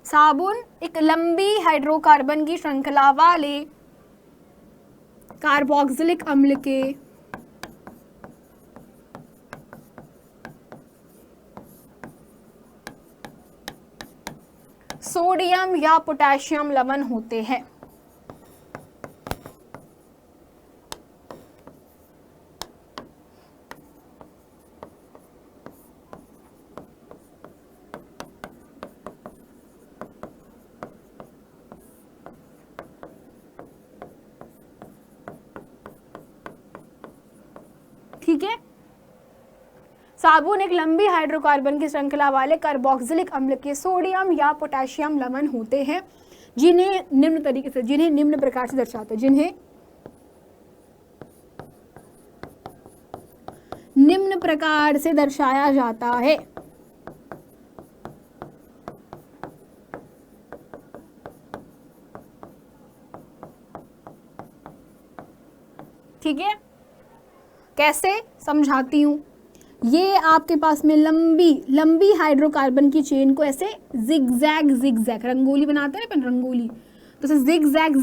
साबुन एक लंबी हाइड्रोकार्बन की श्रृंखला वाले कार्बोक्सिलिक अम्ल के सोडियम या पोटेशियम लवण होते हैं। ठीक है। साबुन एक लंबी हाइड्रोकार्बन की श्रृंखला वाले कार्बोक्सिलिक अम्ल के सोडियम या पोटेशियम लवण होते हैं, जिन्हें निम्न प्रकार से दर्शाते हैं, जिन्हें निम्न प्रकार से दर्शाया जाता है। ठीक है, कैसे समझाती हूँ। ये आपके पास में लंबी हाइड्रोकार्बन की चेन को ऐसे जिगजैग रंगोली बनाते हैं अपन, रंगोली, तो जिगजैग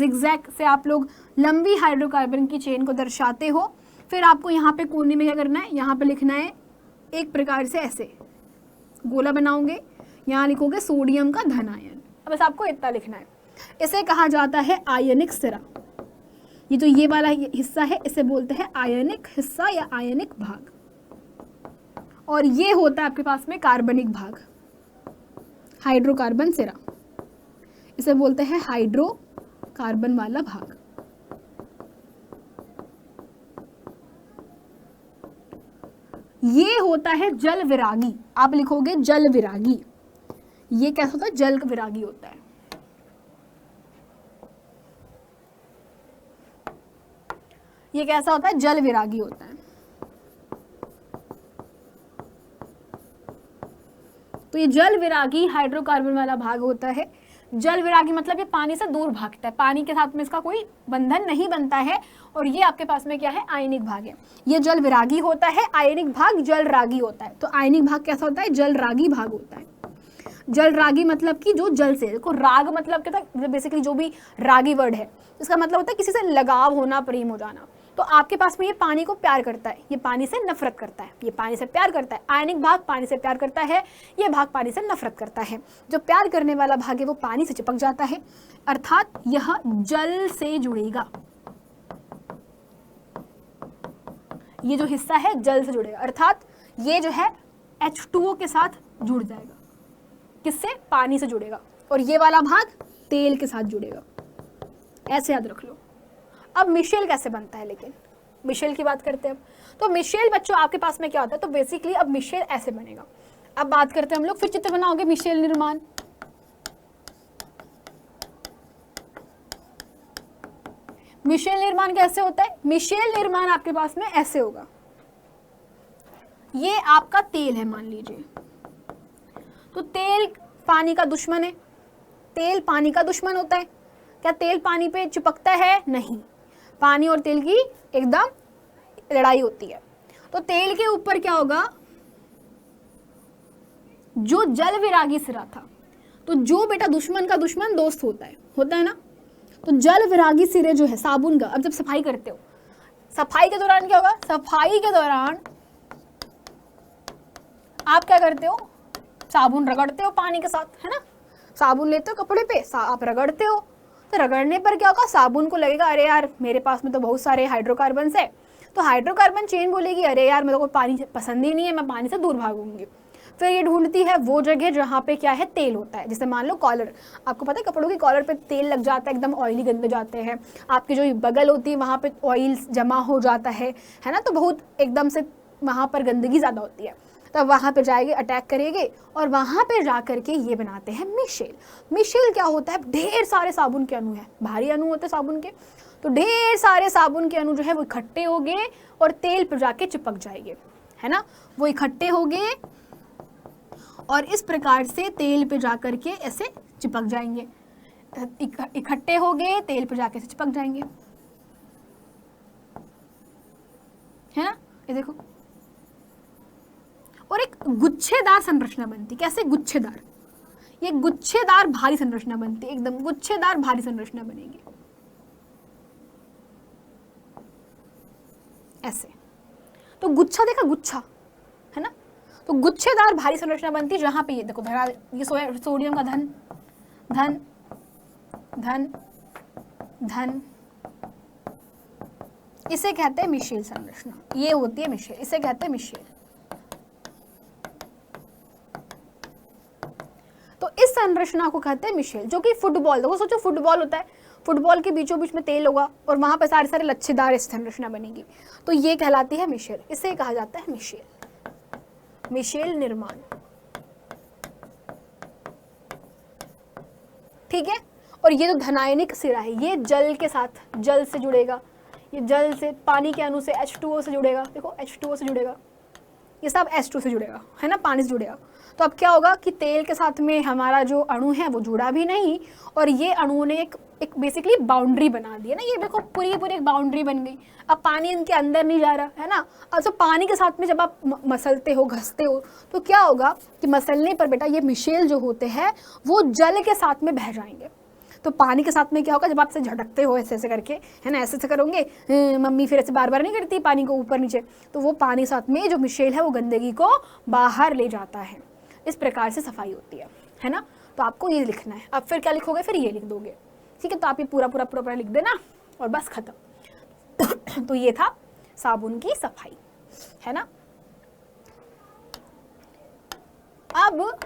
से आप लोग लंबी हाइड्रोकार्बन की चेन को दर्शाते हो। फिर आपको यहाँ पे कोने में क्या करना है, यहाँ पे लिखना है एक प्रकार से ऐसे गोला बनाओगे, यहाँ लिखोगे सोडियम का धन आयन। अब बस आपको इतना लिखना है। इसे कहा जाता है आयनिक सिरा। ये जो ये वाला हिस्सा है इसे बोलते हैं आयनिक हिस्सा या आयनिक भाग, और ये होता है आपके पास में कार्बनिक भाग, हाइड्रोकार्बन सिरा, इसे बोलते हैं हाइड्रोकार्बन वाला भाग। ये होता है जल विरागी, आप लिखोगे जल विरागी। ये कैसा होता है? जल विरागी होता है। ये कैसा होता है? जल विरागी होता है। तो ये जल विरागी हाइड्रोकार्बन वाला भाग होता है। जल विरागी मतलब ये पानी से दूर भागता है, पानी के साथ में इसका कोई बंधन नहीं बनता है, और ये आपके पास में क्या है? आयनिक भाग है। ये जल विरागी होता है, आयनिक भाग जल रागी होता है। तो आयनिक भाग कैसा होता है? जल रागी भाग होता है। जल रागी मतलब कि जो जल से, देखो राग मतलब क्या था? बेसिकली जो भी रागी वर्ड है इसका मतलब होता है किसी से लगाव होना, प्रेम हो जाना। तो आपके पास में ये पानी को प्यार करता है, ये पानी से नफरत करता है, ये पानी से प्यार करता है। आयनिक भाग पानी से प्यार करता है, ये भाग पानी से नफरत करता है। जो प्यार करने वाला भाग है वो पानी से चिपक जाता है, अर्थात यह जल से जुड़ेगा। ये जो हिस्सा है जल से जुड़ेगा, अर्थात ये जो है H2O के साथ जुड़ जाएगा। किससे? पानी से जुड़ेगा। और ये वाला भाग तेल के साथ जुड़ेगा। ऐसे याद रख लो। अब मिशेल कैसे बनता है, लेकिन मिशेल की बात करते हैं अब। तो मिशेल बच्चों आपके पास में क्या होता है? तो बेसिकली अब मिशेल ऐसे बनेगा। अब बात करते हैं हम लोग, फिर चित्र बनाओगे मिशेल निर्माण। मिशेल निर्माण कैसे होता है? मिशेल निर्माण आपके पास में ऐसे होगा। ये आपका तेल है मान लीजिए, तो तेल पानी का दुश्मन है। तेल पानी का दुश्मन होता है। क्या तेल पानी पे चिपकता है? नहीं। पानी और तेल की एकदम लड़ाई होती है। तो तेल के ऊपर क्या होगा? जो जल विरागी सिरा था, तो जो बेटा दुश्मन का दुश्मन दोस्त होता है ना। तो जल विरागी सिरे जो है साबुन का, अब जब सफाई करते हो, सफाई के दौरान क्या होगा? सफाई के दौरान आप क्या करते हो? साबुन रगड़ते हो पानी के साथ, है ना। साबुन लेते हो कपड़े पे, आप रगड़ते हो। तो रगड़ने पर क्या होगा? साबुन को लगेगा अरे यार मेरे पास में तो बहुत सारे हाइड्रोकार्बन है। तो हाइड्रोकार्बन चेन बोलेगी अरे यार मेरे को पानी पसंद ही नहीं है, मैं पानी से दूर भागूंगी। फिर ये ढूंढती है वो जगह जहाँ पे क्या है? तेल होता है। जैसे मान लो कॉलर, आपको पता है कपड़ों की कॉलर पे तेल लग जाता है, एकदम ऑयली गंदे जाते हैं। आपकी जो बगल होती है वहाँ पे ऑयल जमा हो जाता है ना। तो बहुत एकदम से वहाँ पर गंदगी ज़्यादा होती है। तब वहाँ पे जाएंगे, अटैक करेंगे, और वहाँ पे जा करके ये बनाते हैं मिशेल। मिशेल क्या होता है? ढेर सारे साबुन के अणु है, भारी अणु होते हैं साबुन के। तो ढेर सारे साबुन के अणु जो है वो इकट्ठे होंगे और तेल पर जाके चिपक जाएंगे, है ना। वो इकट्ठे होंगे और इस प्रकार से तेल पे जा करके ऐसे चिपक जाएंगे। इकट्ठे होंगे, तेल पे जाके ऐसे चिपक जाएंगे, है ना। ये देखो, और एक गुच्छेदार संरचना बनती। कैसे? गुच्छेदार। ये गुच्छेदार भारी संरचना बनती है, एकदम गुच्छेदार भारी संरचना बनेगी ऐसे। तो गुच्छा देखा, गुच्छा, है ना। तो गुच्छेदार भारी संरचना बनती है जहां पे ये देखो ये सोडियम का धन धन धन धन, इसे कहते हैं मिशेल संरचना। ये होती है मिशेल, इसे कहते हैं मिशेल। तो इस संरचना को कहते हैं मिशेल, जो कि फुटबॉल, देखो सोचो फुटबॉल होता है, फुटबॉल के बीचों बीच में तेल होगा और वहां पर सारे सारे लच्छेदार संरचना बनेगी। तो ये कहलाती है मिशेल, इसे कहा जाता है मिशेल, मिशेल निर्माण। ठीक है। और ये जो धनायनिक सिरा है ये जल के साथ, जल से जुड़ेगा। ये जल से, पानी के अणु से H2O से जुड़ेगा। देखो H2O से जुड़ेगा, ये सब H2 से जुड़ेगा, है ना, पानी से जुड़ेगा। तो अब क्या होगा कि तेल के साथ में हमारा जो अणु है वो जुड़ा भी नहीं, और ये अणु ने एक बेसिकली बाउंड्री बना दी है ना। ये देखो पूरी एक बाउंड्री बन गई। अब पानी इनके अंदर नहीं जा रहा, है ना। अब तो पानी के साथ में जब आप मसलते हो, घसते हो, तो क्या होगा कि मसलने पर बेटा ये मिशेल जो होते हैं वो जल के साथ में बह जाएंगे। तो पानी के साथ में क्या होगा, जब आप से झटकते हो ऐसे ऐसे करके, है ना, ऐसे ऐसे करोगे, मम्मी फिर ऐसे बार बार नहीं करती पानी को ऊपर नीचे, तो वो पानी साथ में जो मिशेल है वो गंदगी को बाहर ले जाता है। इस प्रकार से सफाई होती है ना। तो आपको ये लिखना है। अब फिर क्या लिखोगे? फिर ये लिख दोगे, ठीक है। तो आप ये पूरा देना और बस खत्म। तो ये था साबुन की सफाई, है ना। अब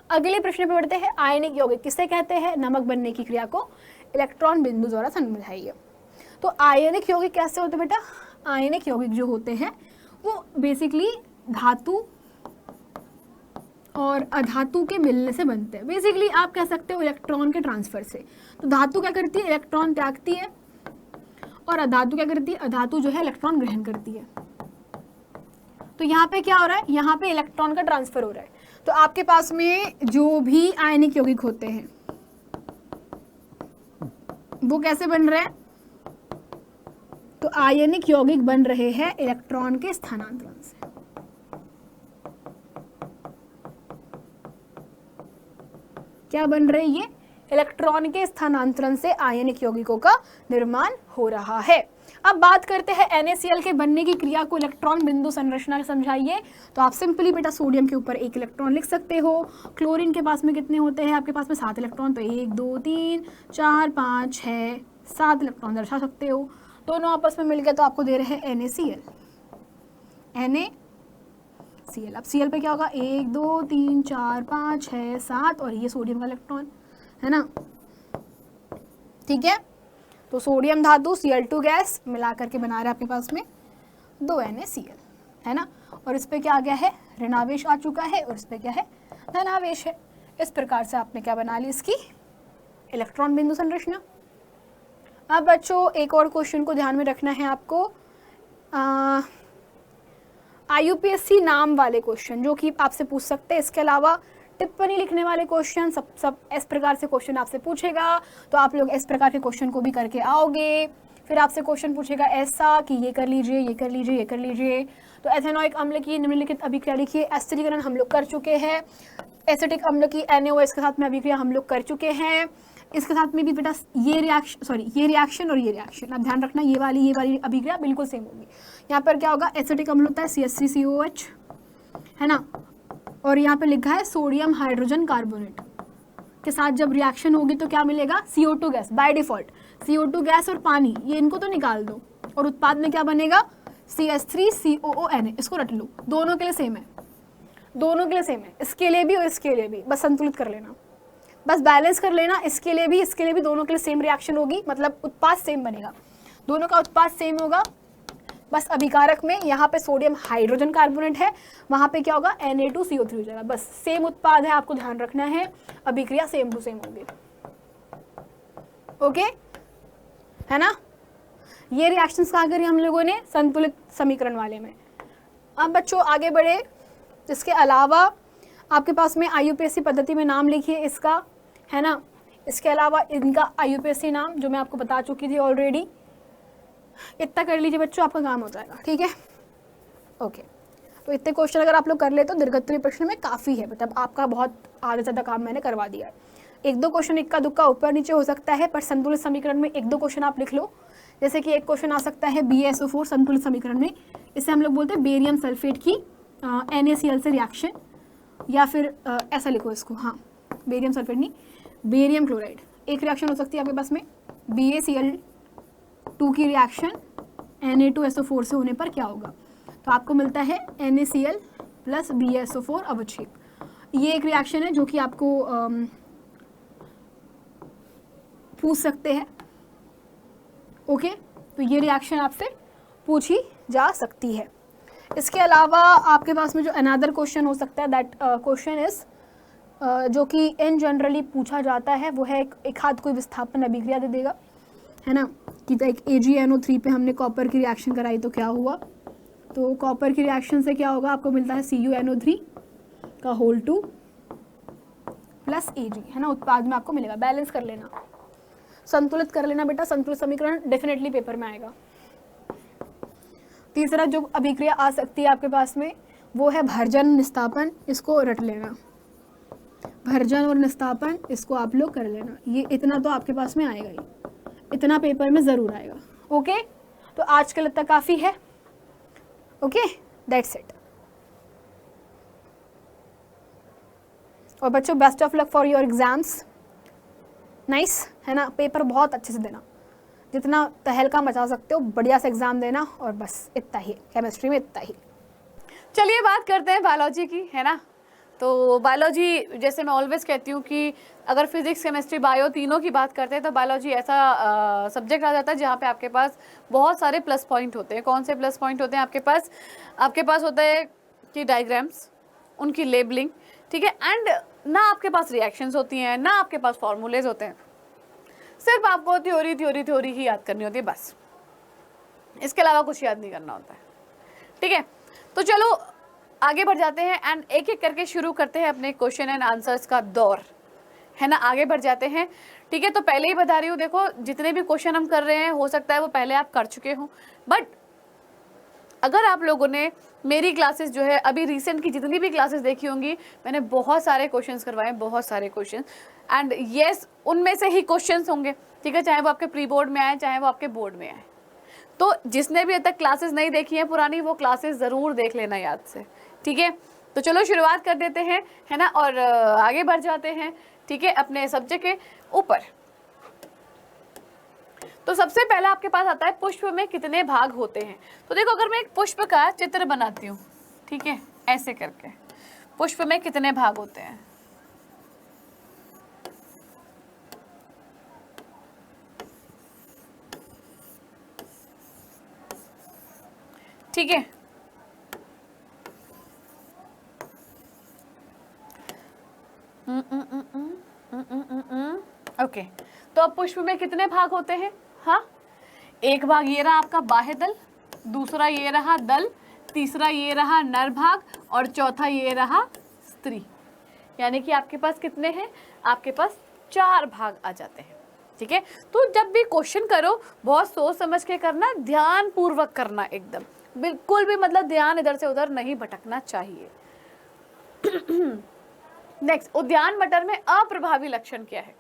अगले प्रश्न पे बढ़ते हैं। आयनिक यौगिक किसे कहते हैं? नमक बनने की क्रिया को इलेक्ट्रॉन बिंदु द्वारा समझाइए। तो आयनिक यौगिक कैसे होते हैं बेटा? आयनिक यौगिक जो होते हैं वो बेसिकली धातु और अधातु के मिलने से बनते हैं। बेसिकली आप कह सकते हो इलेक्ट्रॉन के ट्रांसफर से। तो धातु क्या करती है? इलेक्ट्रॉन त्यागती है, और अधातु क्या करती है? अधातु जो है इलेक्ट्रॉन ग्रहण करती है। तो यहाँ पे क्या हो रहा है? यहाँ पे इलेक्ट्रॉन का ट्रांसफर हो रहा है। तो आपके पास में जो भी आयनिक यौगिक होते हैं वो कैसे बन रहे हैं? तो आयनिक यौगिक बन रहे हैं इलेक्ट्रॉन के स्थानांतरण से। क्या बन रहे हैं? ये इलेक्ट्रॉन के स्थानांतरण से आयनिक यौगिकों का निर्माण हो रहा है। अब बात करते हैं NaCl के बनने की क्रिया को इलेक्ट्रॉन बिंदु संरचना समझाइए। तो आप सिंपली बेटा सोडियम के ऊपर 1 इलेक्ट्रॉन लिख सकते हो। क्लोरीन के पास में कितने होते हैं? आपके पास में 7 इलेक्ट्रॉन। तो 1 2 3 4 5 6 7 इलेक्ट्रॉन दर्शा सकते हो। दोनों आपस में मिल गए तो आपको दे रहे हैं NaCl। अब Cl पे क्या होगा? 1 2 3 4 5 6 7 और ये सोडियम का इलेक्ट्रॉन, है ना। ठीक है, तो सोडियम धातु Cl2 गैस मिला करके बना रहे हैं आपके पास में 2 NaCl, है ना। और इस पे क्या आ गया है? ऋणावेश आ चुका है, और इस पे क्या है? धनावेश है। इस प्रकार से आपने क्या बना ली? इसकी इलेक्ट्रॉन बिंदु संरचना। अब बच्चों एक और क्वेश्चन को ध्यान में रखना है आपको। IUPAC नाम वाले क्वेश्चन जो कि आपसे पूछ सकते हैं। इसके अलावा टिप्पणी लिखने वाले क्वेश्चन सब इस प्रकार से क्वेश्चन आपसे पूछेगा, तो आप लोग इस प्रकार के क्वेश्चन को भी करके आओगे। फिर आपसे क्वेश्चन पूछेगा ऐसा कि ये कर लीजिए, ये कर लीजिए, ये कर लीजिए। तो एथेनोइक अम्ल की निम्नलिखित अभिक्रिया लिखिए। एस्टरीकरण हम लोग कर चुके हैं। एसिटिक अम्ल की NaOH के साथ में अभिक्रिया हम लोग कर चुके हैं। इसके साथ में भी बेटा ये रिएक्शन और ये रिएक्शन, आप ध्यान रखना, ये वाली अभिक्रिया बिल्कुल सेम होगी। यहाँ पर क्या होगा? एसिटिक अम्ल होता है CH3COOH, है ना। और यहाँ पे लिखा है सोडियम हाइड्रोजन कार्बोनेट के साथ जब रिएक्शन होगी तो क्या मिलेगा? CO2 gas. By default CO2 gas और पानी, ये इनको तो निकाल दो, और उत्पाद में क्या बनेगा? CH3COONA। इसको रट लो, दोनों के लिए सेम है, दोनों के लिए सेम है, इसके लिए भी और इसके लिए भी। बस संतुलित कर लेना, बस बैलेंस कर लेना। इसके लिए भी, इसके लिए भी, दोनों के लिए सेम रिएक्शन होगी, मतलब उत्पाद सेम बनेगा, दोनों का उत्पाद सेम होगा। बस अभिकारक में यहाँ पे सोडियम हाइड्रोजन कार्बोनेट है, वहाँ पे क्या होगा? Na2CO3 हो जाएगा। बस सेम उत्पाद है, आपको ध्यान रखना है, अभिक्रिया सेम टू सेम होगी। ओके, है ना। ये रिएक्शंस कहाँ करी हम लोगों ने? संतुलित समीकरण वाले में। अब बच्चों आगे बढ़े। इसके अलावा आपके पास में IUPAC पद्धति में नाम लिखिए इसका, है ना। इसके अलावा इनका IUPAC नाम जो मैं आपको बता चुकी थी ऑलरेडी। इतना कर लीजिए बच्चों, आपका काम हो जाएगा, ठीक है। ओके, तो इतने क्वेश्चन अगर आप लोग कर ले तो दीर्घत्तरीय प्रश्न में काफ़ी है, मतलब आपका बहुत आधा ज़्यादा काम मैंने करवा दिया है। 1-2 क्वेश्चन इक्का दुक्का ऊपर नीचे हो सकता है, पर संतुलित समीकरण में 1-2 क्वेश्चन आप लिख लो। जैसे कि एक क्वेश्चन आ सकता है BaSO4 संतुलित समीकरण में, इसे हम लोग बोलते हैं बेरियम सल्फेट की NaCl से रिएक्शन, या फिर ऐसा लिखो इसको, हाँ बेरियम सल्फेट नहीं, बेरियम क्लोराइड। एक रिएक्शन हो सकती है आपके पास में BaCl2 की रिएक्शन Na2SO4 से होने पर क्या होगा? तो आपको मिलता है NaCl प्लस BaSO4 अवक्षेप। ये एक रिएक्शन है जो कि आपको पूछ सकते हैं। ओके, तो ये रिएक्शन आपसे पूछी जा सकती है। इसके अलावा आपके पास में जो अनदर क्वेश्चन हो सकता है, दैट क्वेश्चन इज जो कि इन जनरली पूछा जाता है, वो है एक हाथ कोई विस्थापन अभिक्रिया दे देगा, है ना, कि एक AgNO3 पे हमने कॉपर की रिएक्शन कराई तो क्या हुआ? तो कॉपर की रिएक्शन से क्या होगा? आपको मिलता है CuNO3 का होल 2 प्लस Ag, है ना, उत्पाद में आपको मिलेगा। बैलेंस कर लेना, संतुलित कर लेना बेटा, संतुलित समीकरण डेफिनेटली पेपर में आएगा। तीसरा जो अभिक्रिया आ सकती है आपके पास में वो है भर्जन निस्तापन, इसको रट लेना, भर्जन और निस्तापन इसको आप लोग कर लेना। ये इतना तो आपके पास में आएगा ही, इतना पेपर में ज़रूर आएगा। ओके, तो आज के लिए इतना काफ़ी है। Okay, that's it. और बच्चों best of luck for your exams. Nice, है ना, पेपर बहुत अच्छे से देना, जितना तहलका मचा सकते हो बढ़िया से एग्ज़ाम देना, और बस इतना ही केमिस्ट्री में, इतना ही। चलिए बात करते हैं बायोलॉजी की, है ना। तो बायोलॉजी, जैसे मैं ऑलवेज कहती हूँ कि अगर फिजिक्स केमिस्ट्री बायो तीनों की बात करते हैं तो बायोलॉजी ऐसा सब्जेक्ट आ जाता है जहाँ पे आपके पास बहुत सारे प्लस पॉइंट होते हैं। कौन से प्लस पॉइंट होते हैं आपके पास होता है कि डायग्राम्स, उनकी लेबलिंग, ठीक है, एंड ना आपके पास रिएक्शंस होती हैं, ना आपके पास फॉर्मूलेज होते हैं, सिर्फ आपको थ्योरी ही याद करनी होती है बस, इसके अलावा कुछ याद नहीं करना होता है, ठीक है। तो चलो आगे बढ़ जाते हैं एंड एक एक करके शुरू करते हैं अपने क्वेश्चन एंड आंसर्स का दौर, है ना। आगे बढ़ जाते हैं, ठीक है। तो पहले ही बता रही हूँ, देखो जितने भी क्वेश्चन हम कर रहे हैं हो सकता है वो पहले आप कर चुके हो, बट अगर आप लोगों ने मेरी क्लासेस जो है अभी रिसेंट की जितनी भी क्लासेस देखी होंगी, मैंने बहुत सारे क्वेश्चंस करवाए, बहुत सारे क्वेश्चन, एंड यस उनमें से ही क्वेश्चंस होंगे, ठीक है, चाहे वो आपके प्री बोर्ड में आए चाहे वो आपके बोर्ड में आए। तो जिसने भी अभी तक क्लासेस नहीं देखी हैं पुरानी, वो क्लासेस ज़रूर देख लेना याद से, ठीक है। तो चलो शुरुआत कर देते हैं, है ना, और आगे बढ़ जाते हैं, ठीक है, अपने सब्जेक्ट के ऊपर। तो सबसे पहला आपके पास आता है पुष्प में कितने भाग होते हैं। तो देखो अगर मैं एक पुष्प का चित्र बनाती हूँ, ठीक है, ऐसे करके, पुष्प में कितने भाग होते हैं, ठीक है। ओके, तो अब पुष्प में कितने भाग होते हैं, हाँ, एक भाग ये रहा आपका बाह्य दल, दूसरा ये रहा दल, तीसरा ये रहा नर भाग, और चौथा ये रहा स्त्री। यानी कि आपके पास कितने हैं, आपके पास 4 भाग आ जाते हैं, ठीक है। तो जब भी क्वेश्चन करो बहुत सोच समझ के करना, ध्यान पूर्वक करना, एकदम बिल्कुल भी मतलब ध्यान इधर से उधर नहीं भटकना चाहिए। नेक्स्ट, उद्यान मटर में अप्रभावी लक्षण क्या है।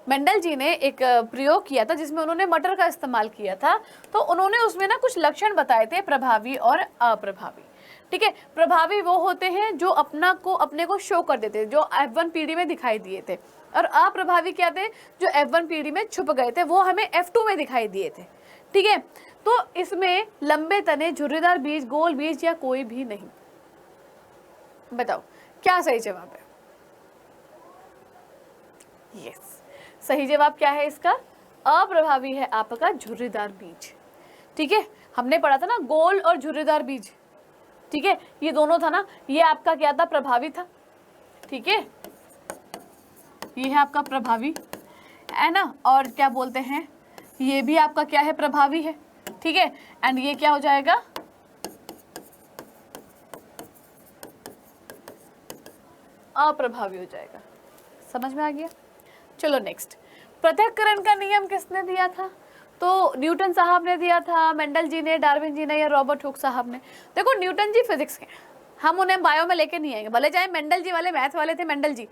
मेंडल जी ने एक प्रयोग किया था जिसमें उन्होंने मटर का इस्तेमाल किया था, तो उन्होंने उसमें ना कुछ लक्षण बताए थे, प्रभावी और अप्रभावी, ठीक है। प्रभावी वो होते हैं जो अपने को शो कर देते, जो F1 पीढ़ी में दिखाई दिए थे, और अप्रभावी क्या थे, जो F1 पीढ़ी में छुप गए थे, वो हमें F2 में दिखाई दिए थे, ठीक है। तो इसमें लंबे तने, झुर्रीदार बीज, गोल बीज या कोई भी नहीं। बताओ क्या सही जवाब है। यस, सही जवाब क्या है इसका, अप्रभावी है आपका झुर्रीदार बीज, ठीक है। हमने पढ़ा था ना गोल और झुर्रीदार बीज, ठीक है, ये दोनों था ना, ये आपका क्या था, प्रभावी था, ठीक है, ये है आपका प्रभावी, है ना, और क्या बोलते हैं, ये भी आपका क्या है, प्रभावी है, ठीक है, एंड ये क्या हो जाएगा, अप्रभावी हो जाएगा। समझ में आ गया। चलो नेक्स्ट, पृथक्करण का नियम किसने दिया था। तो न्यूटन साहब ने दिया था, मेंडल जी ने, डार्विन जी ने, या रॉबर्ट हुक साहब ने। देखो न्यूटन जी फिजिक्स के, हम उन्हें बायो में लेके नहीं आएंगे, भले चाहे मेंडल जी वाले मैथ वाले थे मेंडल जी,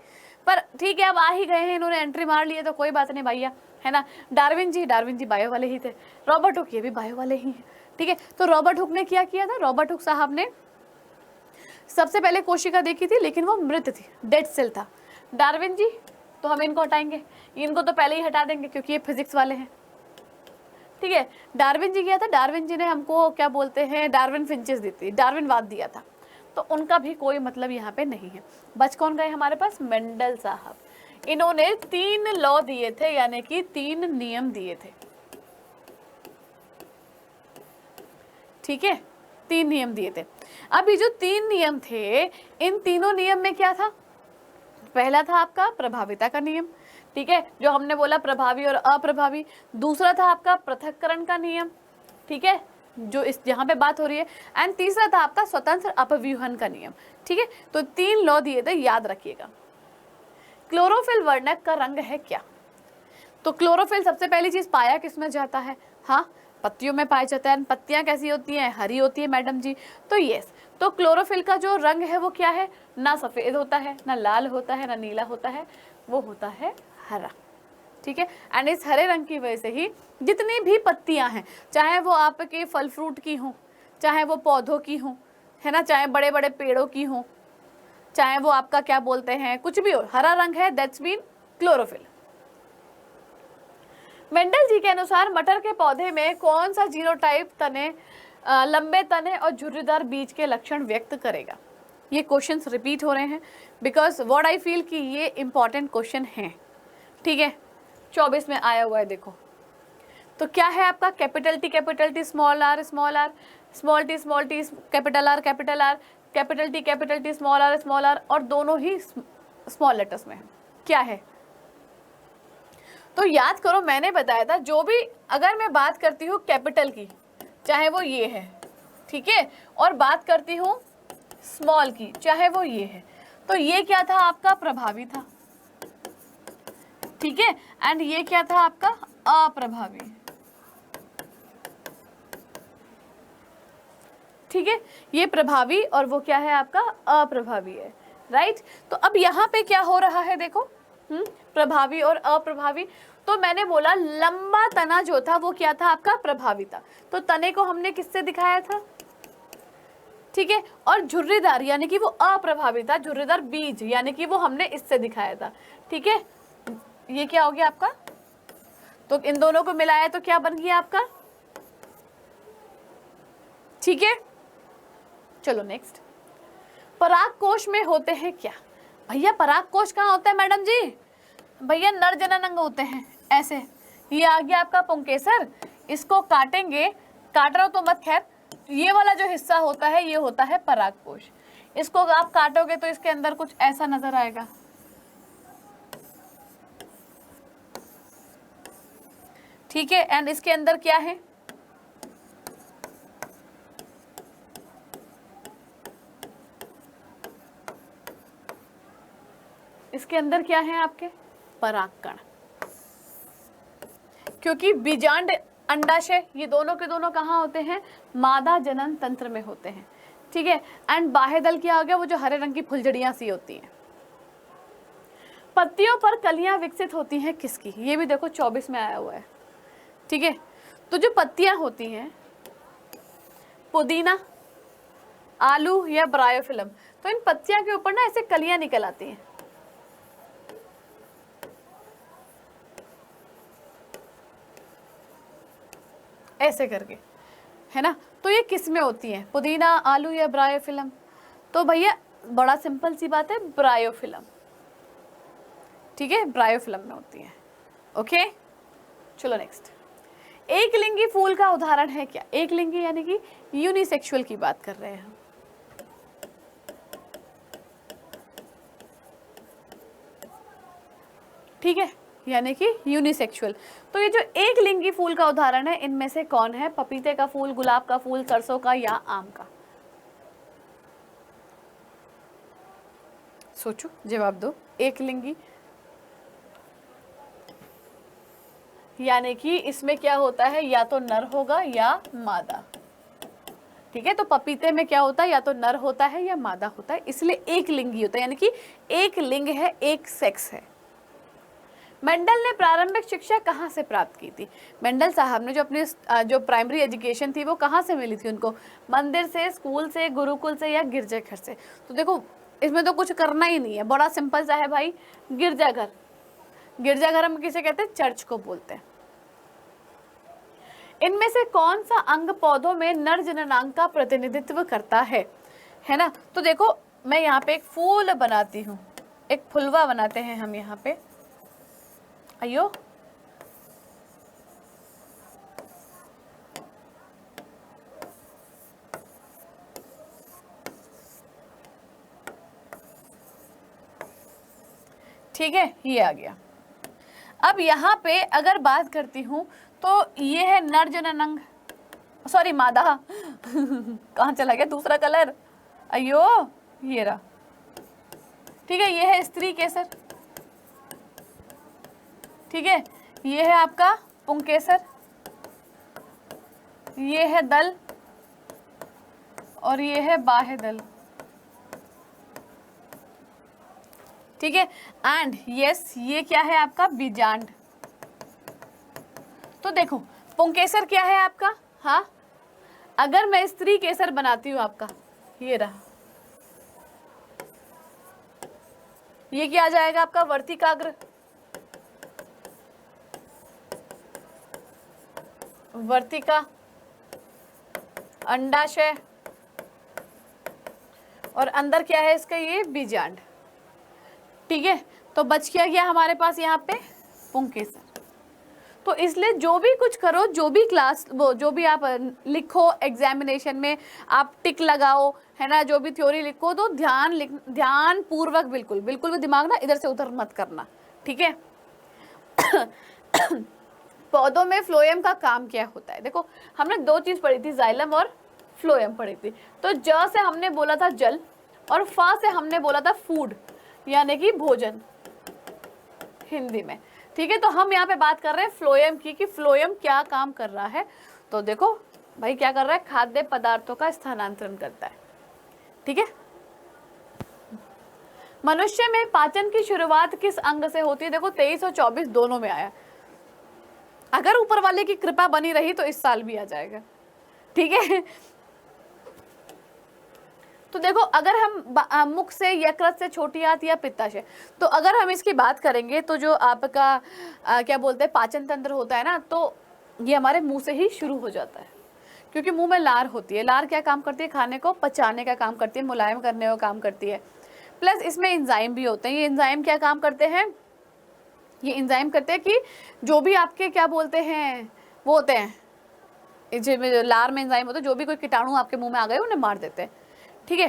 पर ठीक है अब आ ही गए हैं, इन्होंने एंट्री मार ली है तो कोई बात नहीं भैया, है ना। डार्विन जी बायो वाले ही थे, रॉबर्ट हुक ये भी बायो वाले ही हैं, ठीक है। तो रॉबर्ट हुक ने क्या किया था, रॉबर्ट हुक साहब ने सबसे पहले कोशिका देखी थी लेकिन वो मृत थी, डेड सेल था। डार्विन जी तो हम इनको हटाएंगे, इनको तो पहले ही हटा देंगे क्योंकि ये फिजिक्स वाले हैं, ठीक है। डार्विन जी क्या था, डार्विन जी ने हमको क्या बोलते हैं, डार्विन फिंचेस दी थी, डार्विनवाद दिया था, तो उनका भी कोई मतलब यहाँ पे नहीं है। बच कौन गए हमारे पास, मेंडल साहब, इन्होंने 3 लॉ दिए थे, यानी कि 3 नियम दिए थे, ठीक है, 3 नियम दिए थे। अब ये जो 3 नियम थे, इन तीनों नियम में क्या था, पहला था आपका प्रभाविता का नियम, ठीक है, जो हमने बोला प्रभावी और अप्रभावी। दूसरा था आपका पृथक्करण का नियम, ठीक है, जो इस यहाँ पे बात हो रही है, एंड तीसरा था आपका स्वतंत्र अपव्यूहन का नियम, ठीक है। तो 3 लॉ दिए थे, याद रखिएगा। क्लोरोफिल वर्णक का रंग है क्या। तो क्लोरोफिल सबसे पहली चीज पाया किसमें जाता है, हाँ पत्तियों में पाया जाता है। पत्तियां कैसी होती हैं, हरी होती है मैडम जी। तो यस, तो क्लोरोफिल का जो रंग है वो क्या है, ना सफेद होता है, ना लाल होता है, ना नीला होता है, वो होता है हरा, ठीक है। एंड इस हरे रंग की वजह से ही जितनी भी पत्तियां हैं, चाहे वो आपके फल फ्रूट की हों, चाहे वो पौधों की हों, है ना, चाहे बड़े बड़े पेड़ों की हों, चाहे वो आपका क्या बोलते हैं कुछ भी हो, हरा रंग है, दैट्स मीन क्लोरोफिल। मेंडल जी के अनुसार मटर के पौधे में कौन सा जीनोटाइप तने, लंबे तने और झुर्रीदार बीज के लक्षण व्यक्त करेगा? ये क्वेश्चंस रिपीट हो रहे हैं बिकॉज व्हाट आई फील कि ये इंपॉर्टेंट क्वेश्चन हैं, ठीक है। 24 में आया हुआ है, देखो तो क्या है आपका capital T small R small T capital R capital T small R और दोनों ही स्मॉल लेटर्स में है। क्या है? तो याद करो, मैंने बताया था जो भी अगर मैं बात करती हूँ कैपिटल की, चाहे वो ये है, ठीक है, और बात करती हूँ स्मॉल की, चाहे वो ये है, तो ये क्या था आपका? प्रभावी था, ठीक है, एंड ये क्या था आपका? अप्रभावी, ठीक है। ये प्रभावी और वो क्या है आपका? अप्रभावी है, राइट। तो अब यहाँ पे क्या हो रहा है देखो, प्रभावी और अप्रभावी। तो मैंने बोला लंबा तना जो था वो क्या था आपका? प्रभावी था। तो तने को हमने किससे दिखाया था? ठीक है, और झुर्रीदार यानी कि वो अप्रभावी था, झुर्रीदार बीज यानी कि वो हमने इससे दिखाया था, ठीक है। ये क्या हो गया आपका? तो इन दोनों को मिलाया तो क्या बन गया आपका? ठीक है, चलो नेक्स्ट। पराग कोश में होते हैं क्या? भैया पराग कोश कहाँ होता है मैडम जी? भैया नर जननांग होते हैं, ऐसे। ये आ गया आपका पुंकेसर, इसको काटेंगे, काट रहा हो तो मत खैर। ये वाला जो हिस्सा होता है ये होता है पराग कोश। इसको आप काटोगे तो इसके अंदर कुछ ऐसा नजर आएगा, ठीक है। एंड इसके अंदर क्या है? इसके अंदर क्या है आपके? परागकण। क्योंकि बीजांड अंडाशय ये दोनों के दोनों कहाँ होते हैं? मादा जनन तंत्र में होते हैं, ठीक है। एंड बाह्यदल क्या हो गया? वो जो हरे रंग की फुलझड़ियां सी होती हैं। पत्तियों पर कलियां विकसित होती हैं किसकी? ये भी देखो 24 में आया हुआ है, ठीक है। तो जो पत्तियां होती हैं, पुदीना, आलू या ब्रायोफिलम, तो इन पत्तियां के ऊपर ना ऐसे कलियां निकल आती हैं, ऐसे करके, है ना। तो ये किस में होती हैं? पुदीना, आलू या ब्रायोफिलम? तो भैया बड़ा सिंपल सी बात है, ब्रायोफिलम, ठीक है, ब्रायोफिलम में होती है। ओके, चलो नेक्स्ट। एक लिंगी फूल का उदाहरण है क्या? एक लिंगी यानी कि यूनिसेक्सुअल की बात कर रहे हैं हम, ठीक है, यानी कि यूनिसेक्सुअल। तो ये जो एक लिंगी फूल का उदाहरण है इनमें से कौन है? पपीते का फूल, गुलाब का फूल, सरसों का या आम का? सोचो, जवाब दो। एक लिंगी यानी कि इसमें क्या होता है? या तो नर होगा या मादा, ठीक है। तो पपीते में क्या होता है? या तो नर होता है या मादा होता है, इसलिए एक लिंगी होता है, यानी कि एक लिंग है, एक सेक्स है। मेंडल ने प्रारंभिक शिक्षा कहाँ से प्राप्त की थी? मेंडल साहब ने जो अपनी जो प्राइमरी एजुकेशन थी वो कहाँ से मिली थी उनको? मंदिर से, स्कूल से, गुरुकुल से या गिरजाघर से? तो देखो इसमें तो कुछ करना ही नहीं है, बड़ा सिंपल सा है भाई, गिरजाघर। गिरजाघर हम किसे कहते हैं? चर्च को बोलते हैं। इनमें से कौन सा अंग पौधों में नर जननांग का प्रतिनिधित्व करता है ना। तो देखो मैं यहाँ पे एक फूल बनाती हूँ, एक फुलवा बनाते हैं हम यहाँ पे, अयो ठीक है, ये आ गया। अब यहाँ पे अगर बात करती हूँ तो ये है नर जननांग, सॉरी मादा कहाँ चला गया दूसरा कलर, अयो ये रहा, ठीक है। ये है स्त्री केसर, ठीक है। ये है आपका पुंकेसर, ये है दल और ये है बाह्य दल, ठीक है। एंड यस ये क्या है आपका? बीजांड। तो देखो पुंकेसर क्या है आपका? हाँ, अगर मैं स्त्री केसर बनाती हूँ आपका, ये रहा, ये क्या आ जाएगा आपका? वर्तिकाग्र, वर्तिका, अंडाशय, और अंदर क्या है इसका, ये बीजांड। ठीक है, तो बच क्या गया हमारे पास यहाँ पे, पुंकेसर। तो इसलिए जो भी कुछ करो, जो भी क्लास, वो जो भी आप लिखो एग्जामिनेशन में, आप टिक लगाओ, है ना, जो भी थ्योरी लिखो तो ध्यान पूर्वक, बिल्कुल बिल्कुल भी दिमाग ना इधर से उधर मत करना। ठीक है। पौधों में फ्लोएम का काम क्या होता है? देखो हमने दो चीज पढ़ी थी, जाइलम और फ्लोएम पढ़ी थी। तो ज से हमने बोला था जल और फा से हमने बोला था फूड, यानी कि भोजन हिंदी में। ठीक है, तो हम यहाँ पे बात कर रहे हैं फ्लोएम की, कि फ्लोएम क्या काम कर रहा है। तो देखो भाई क्या कर रहा है, खाद्य पदार्थों का स्थानांतरण करता है। ठीक है। मनुष्य में पाचन की शुरुआत किस अंग से होती है? देखो 23 और 24 दोनों में आया। अगर ऊपर वाले की कृपा बनी रही तो इस साल भी आ जाएगा। ठीक है। तो देखो अगर हम मुख से, यकृत से, छोटी आंत या पित्ताशय, तो अगर हम इसकी बात करेंगे तो जो आपका क्या बोलते हैं पाचन तंत्र होता है ना, तो ये हमारे मुंह से ही शुरू हो जाता है, क्योंकि मुंह में लार होती है। लार क्या काम करती है? खाने को पचाने का काम करती है, मुलायम करने का काम करती है। प्लस इसमें एंजाइम भी होते हैं। ये एंजाइम क्या काम करते हैं? ये एंजाइम करते हैं कि जो भी आपके क्या बोलते हैं वो होते हैं, जो लार में एंजाइम होते हैं, जो भी कोई कीटाणु आपके मुंह में आ गए उन्हें मार देते हैं। ठीक है,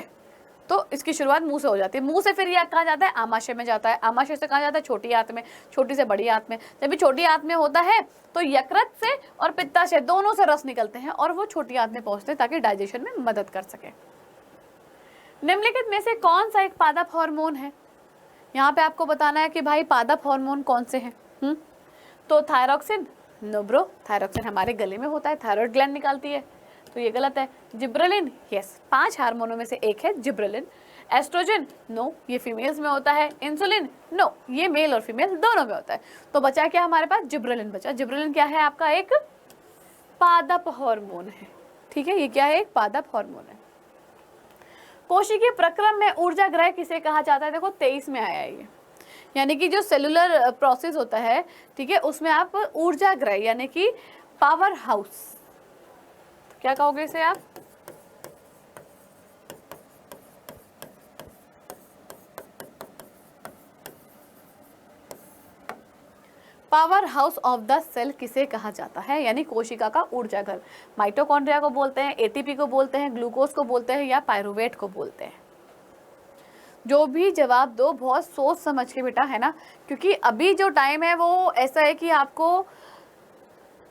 तो इसकी शुरुआत मुंह से हो जाती है। मुंह से फिर यह कहाँ जाता है? आमाशय में जाता है। आमाशय से कहाँ जाता है? छोटी आंत में। छोटी से बड़ी आंत में। जब भी छोटी आंत में होता है तो यकृत से और पित्ताशय दोनों से रस निकलते हैं और वो छोटी आंत में पहुंचते हैं ताकि डाइजेशन में मदद कर सके। निम्नलिखित में से कौन सा एक पादप हार्मोन है? यहाँ पे आपको बताना है कि भाई पादप हार्मोन कौन से हैं। तो थायरॉक्सिन, नो ब्रो, थायरॉक्सिन हमारे गले में होता है, थायराइड ग्लैंड निकालती है, तो ये गलत है। जिब्रेलिन, यस, 5 हार्मोनों में से एक है जिब्रेलिन। एस्ट्रोजन, नो, ये फीमेल्स में होता है। इंसुलिन, नो, ये मेल और फीमेल दोनों में होता है। तो बचा क्या हमारे पास? जिब्रेलिन बचा। जिब्रेलिन क्या है? आपका एक पादप हार्मोन है। ठीक है, ये क्या है? एक पादप हार्मोन है। कोशिकीय प्रक्रम में ऊर्जा ग्रह किसे कहा जाता है? देखो 23 में आया है ये, यानी कि जो सेलुलर प्रोसेस होता है, ठीक है, उसमें आप ऊर्जा ग्रह यानी कि पावर हाउस, क्या कहोगे इसे आप? Power house of the cell किसे कहा जाता है? यानी कोशिका का ऊर्जा घर। माइटोकॉन्ड्रिया को बोलते हैं, एटीपी को बोलते हैं, ग्लूकोज को बोलते हैं, या पायरुवेट को बोलते हैं। जो भी जवाब दो बहुत सोच समझ के बेटा, है ना, क्योंकि अभी जो टाइम है वो ऐसा है कि आपको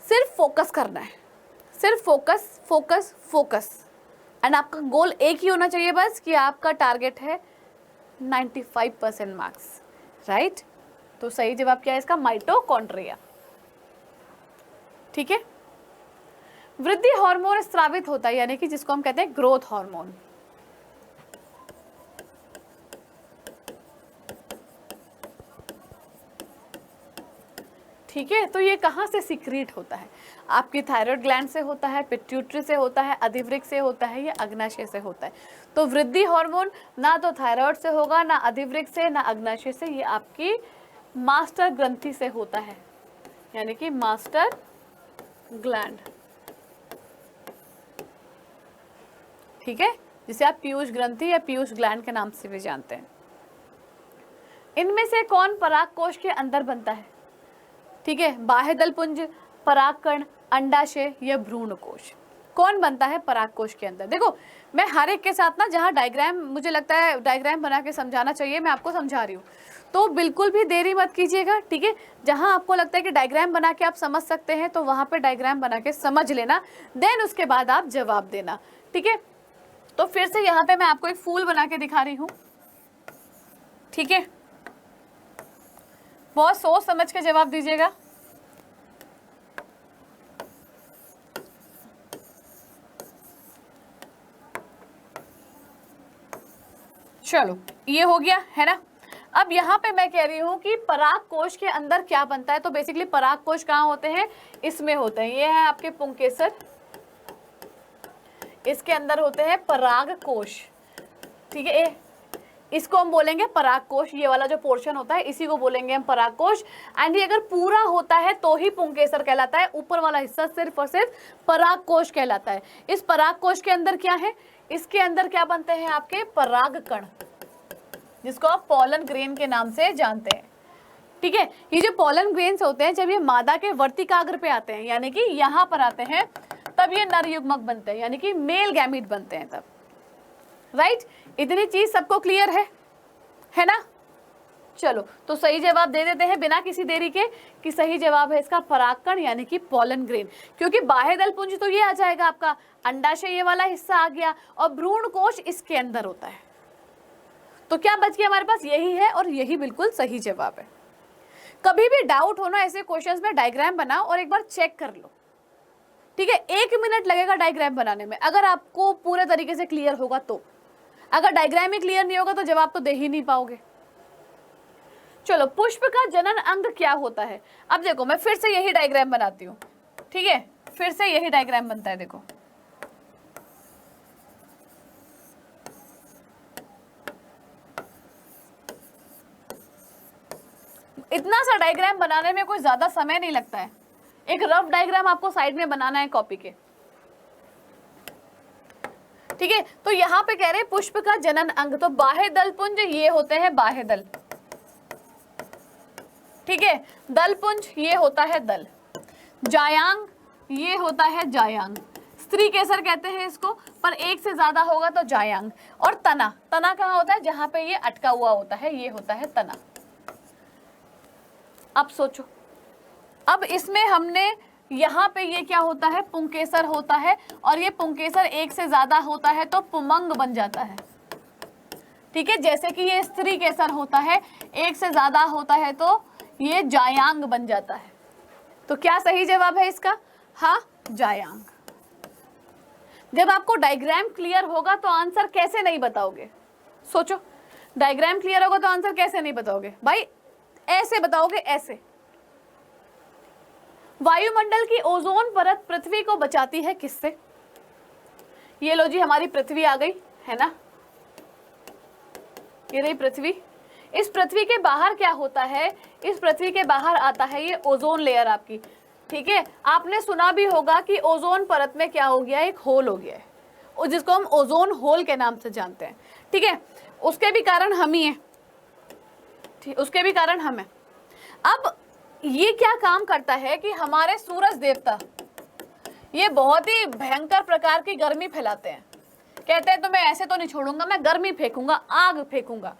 सिर्फ फोकस करना है, सिर्फ फोकस फोकस फोकस। एंड आपका गोल एक ही होना चाहिए बस, कि आपका टारगेट है 95% मार्क्स, राइट। तो सही जवाब क्या है इसका? माइटोकॉन्ड्रिया। ठीक है। वृद्धि हार्मोन स्रावित होता है, यानी कि जिसको हम कहते हैं ग्रोथ हार्मोन। ठीक है, तो ये कहाँ से सीक्रेट होता है? आपकी थायराइड ग्लैंड से होता है, पिट्यूटरी से होता है, अधिवृक्क से होता है, या अग्नाशय से होता है। तो वृद्धि हार्मोन ना तो थायराइड से होगा, ना अधिवृक्क से, ना अग्नाशय से, ये आपकी मास्टर ग्रंथि से होता है, यानी कि मास्टर ग्लैंड। ठीक है, जिसे आप पीयूष ग्रंथि या पीयूष ग्लैंड के नाम से भी जानते हैं। इनमें से कौन परागकोश के अंदर बनता है? ठीक है, बाह्यदल पुंज, परागकण, अंडाशय या भ्रूणकोश, कौन बनता है परागकोश के अंदर? देखो मैं हर एक के साथ ना, जहाँ डायग्राम मुझे लगता है डायग्राम बना के समझाना चाहिए, मैं आपको समझा रही हूँ, तो बिल्कुल भी देरी मत कीजिएगा। ठीक है, जहाँ आपको लगता है कि डायग्राम बना के आप समझ सकते हैं तो वहाँ पे डायग्राम बना के समझ लेना, देन उसके बाद आप जवाब देना। ठीक है, तो फिर से यहाँ पे मैं आपको एक फूल बना के दिखा रही हूँ। ठीक है, बहुत सोच समझ के जवाब दीजिएगा। चलो ये हो गया, है ना। अब यहाँ पे मैं कह रही हूँ कि परागकोश के अंदर क्या बनता है। तो बेसिकली परागकोश कहाँ होते हैं? इसमें होते हैं। ये है आपके पुंकेसर, इसके अंदर होते हैं परागकोश। ठीक है, इसको हम बोलेंगे परागकोश, ये वाला जो पोर्शन होता है इसी को बोलेंगे हम परागकोश। एंड ये अगर पूरा होता है तो ही पुंकेसर कहलाता है, ऊपर वाला हिस्सा सिर्फ और सिर्फ परागकोश कहलाता है। इस परागकोश के अंदर क्या है, इसके अंदर क्या बनते हैं आपके परागकण, जिसको आप पॉलन ग्रेन के नाम से जानते हैं। ठीक है, ये जो पॉलन ग्रेन्स होते हैं जब ये मादा के वर्तिकाग्र पे आते हैं, यानी कि यहाँ पर आते हैं, तब ये नर युग्मक बनते हैं, यानी कि मेल गैमीट बनते हैं तब। राइट, इतनी चीज सबको क्लियर है ना? चलो, तो सही जवाब दे देते हैं बिना किसी देरी के कि सही जवाब है इसका परागकण यानी कि पॉलन ग्रेन, क्योंकि बाह्य दल पुंज तो ये आ जाएगा आपका, अंडाशय ये वाला हिस्सा आ गया और भ्रूण कोश इसके अंदर होता है। तो क्या बच गया हमारे पास, यही है और यही बिल्कुल सही जवाब है। कभी भी डाउट हो ना ऐसे क्वेश्चंस में, डायग्राम बनाओ और एक बार चेक कर लो। ठीक है, 1 मिनट लगेगा डायग्राम बनाने में, अगर आपको पूरे तरीके से क्लियर होगा तो। अगर डायग्राम ही क्लियर नहीं होगा तो जवाब तो दे ही नहीं पाओगे। चलो, पुष्प का जनन अंग क्या होता है? अब देखो, मैं फिर से यही डायग्राम बनाती हूँ। ठीक है, फिर से यही डायग्राम बनता है। देखो, इतना सा डायग्राम बनाने में कोई ज्यादा समय नहीं लगता है। एक रफ डायग्राम आपको साइड में बनाना है कॉपी के। ठीक है, तो यहाँ पे कह रहे हैं पुष्प का जनन अंग, तो बाह्य दल पुंज ये होते हैं बाह्य दल। ठीक है, दल पुंज ये होता है दल, जायांग ये होता है जायांग, स्त्री केसर कहते हैं इसको, पर एक से ज्यादा होगा तो जायांग। और तना, तना कहाँ होता है, जहां पे ये अटका हुआ होता है, ये होता है तना। अब सोचो, अब इसमें हमने यहाँ पे ये क्या होता है, पुंकेसर होता है, और ये पुंकेसर एक से ज्यादा होता है तो पुमंग बन जाता है। ठीक है, जैसे कि ये स्त्री केसर होता है, एक से ज्यादा होता है तो ये जायांग बन जाता है। तो क्या सही जवाब है इसका? हाँ, जायांग। जब आपको डायग्राम क्लियर होगा तो आंसर कैसे नहीं बताओगे? सोचो, डायग्राम क्लियर होगा तो आंसर कैसे नहीं बताओगे भाई? ऐसे बताओगे, ऐसे। वायुमंडल की ओजोन परत पृथ्वी को बचाती है किससे? ये लो जी, हमारी पृथ्वी आ गई है ना, ये रही पृथ्वी। इस पृथ्वी के बाहर क्या होता है, इस पृथ्वी के बाहर आता है ये ओजोन लेयर आपकी। ठीक है, आपने सुना भी होगा कि ओजोन परत में क्या हो गया, एक होल हो गया है, जिसको हम ओजोन होल के नाम से जानते हैं। ठीक है, उसके भी कारण हम ही हैं, उसके भी कारण हम हैं। अब ये क्या काम करता है कि हमारे सूरज देवता ये बहुत ही भयंकर प्रकार की गर्मी फैलाते हैं। कहते हैं तो मैं ऐसे तो नहीं छोड़ूंगा, मैं गर्मी फेंकूंगा, आग फेंकूंगा।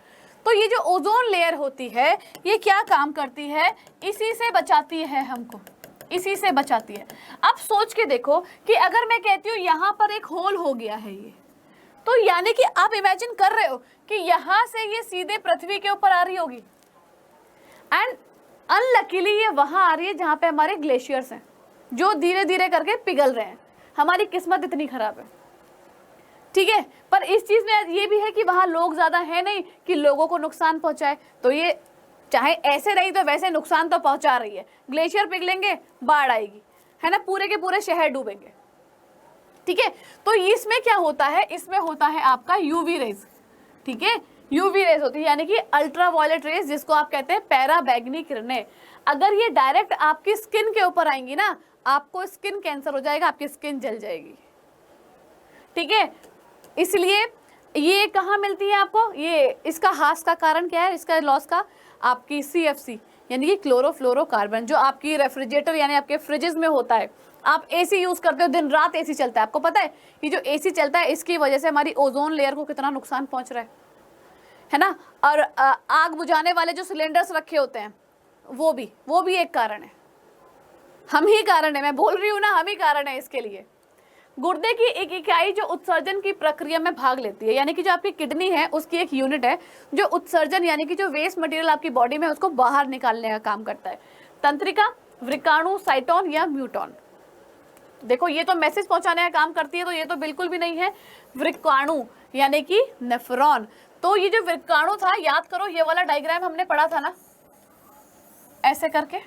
तो ये जो ओजोन लेयर होती है ये क्या काम करती है, इसी से बचाती है हमको, इसी से बचाती है। अब सोच के देखो कि अगर मैं कहती हूँ यहाँ पर एक होल हो गया है ये, तो यानी कि आप इमेजिन कर रहे हो कि यहाँ से ये सीधे पृथ्वी के ऊपर आ रही होगी, एंड अनलकीली ये वहां आ रही है जहां पे हमारे ग्लेशियर्स हैं जो धीरे धीरे करके पिघल रहे हैं। हमारी किस्मत इतनी खराब है। ठीक है, पर इस चीज में ये भी है कि वहां लोग ज्यादा है नहीं कि लोगों को नुकसान पहुंचाए, तो ये चाहे ऐसे रही तो वैसे नुकसान तो पहुंचा रही है। ग्लेशियर पिघलेंगे, बाढ़ आएगी, है ना, पूरे के पूरे शहर डूबेंगे। ठीक है, तो इसमें क्या होता है, इसमें होता है आपका यूवी रेज। ठीक है, यूवी रेज होती है यानी कि अल्ट्रा वायलेट रेज, जिसको आप कहते हैं पैरा बैगनी किरणें। अगर ये डायरेक्ट आपकी स्किन के ऊपर आएंगी ना, आपको स्किन कैंसर हो जाएगा, आपकी स्किन जल जाएगी। ठीक है, इसलिए ये कहाँ मिलती है आपको, ये इसका हास का कारण क्या है, इसका लॉस का, आपकी CFC यानी कि क्लोरोफ्लोरोकार्बन, जो आपकी रेफ्रिजरेटर यानी आपके फ्रिजेस में होता है। आप AC यूज करते हो, दिन रात AC चलता है, आपको पता है ये जो AC चलता है इसकी वजह से हमारी ओजोन लेयर को कितना नुकसान पहुंच रहा है ना। और आग बुझाने वाले जो सिलेंडर्स रखे होते हैं वो भी एक कारण है, हम ही कारण है, मैं बोल रही हूँ ना, हम ही कारण है इसके लिए। गुर्दे की एक इकाई जो उत्सर्जन की प्रक्रिया में भाग लेती है, यानी कि जो आपकी किडनी है उसकी एक यूनिट है जो उत्सर्जन यानी कि जो वेस्ट मटेरियल आपकी बॉडी में उसको बाहर निकालने का काम करता है। तंत्रिका, वृकाणु, साइटोन या म्यूटोन। देखो ये तो मैसेज पहुंचाने का काम करती है, तो ये तो बिल्कुल भी नहीं है। वृकाणु यानी कि नेफ्रॉन। तो ये जो वृकाणु था, याद करो ये वाला डायग्राम हमने पढ़ा था ना, ऐसे करके,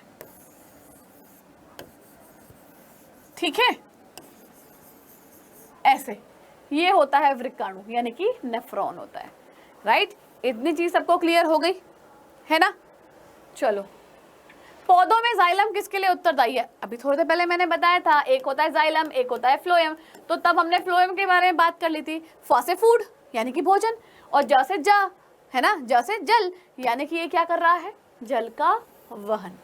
ठीक है, ऐसे, ये होता है वृकाणु यानी कि नेफ्रॉन होता है। राइट, इतनी चीज सबको क्लियर हो गई है ना। चलो, पौधों में जाइलम किसके लिए उत्तरदायी है? अभी थोड़ी देर पहले मैंने बताया था, एक होता है जाइलम, एक होता है फ्लोएम। तो तब हमने फ्लोएम के बारे में बात कर ली थी। फ से फूड यानी कि भोजन, और ज से जा है ना, ज से जल यानी कि ये क्या कर रहा है, जल का वहन।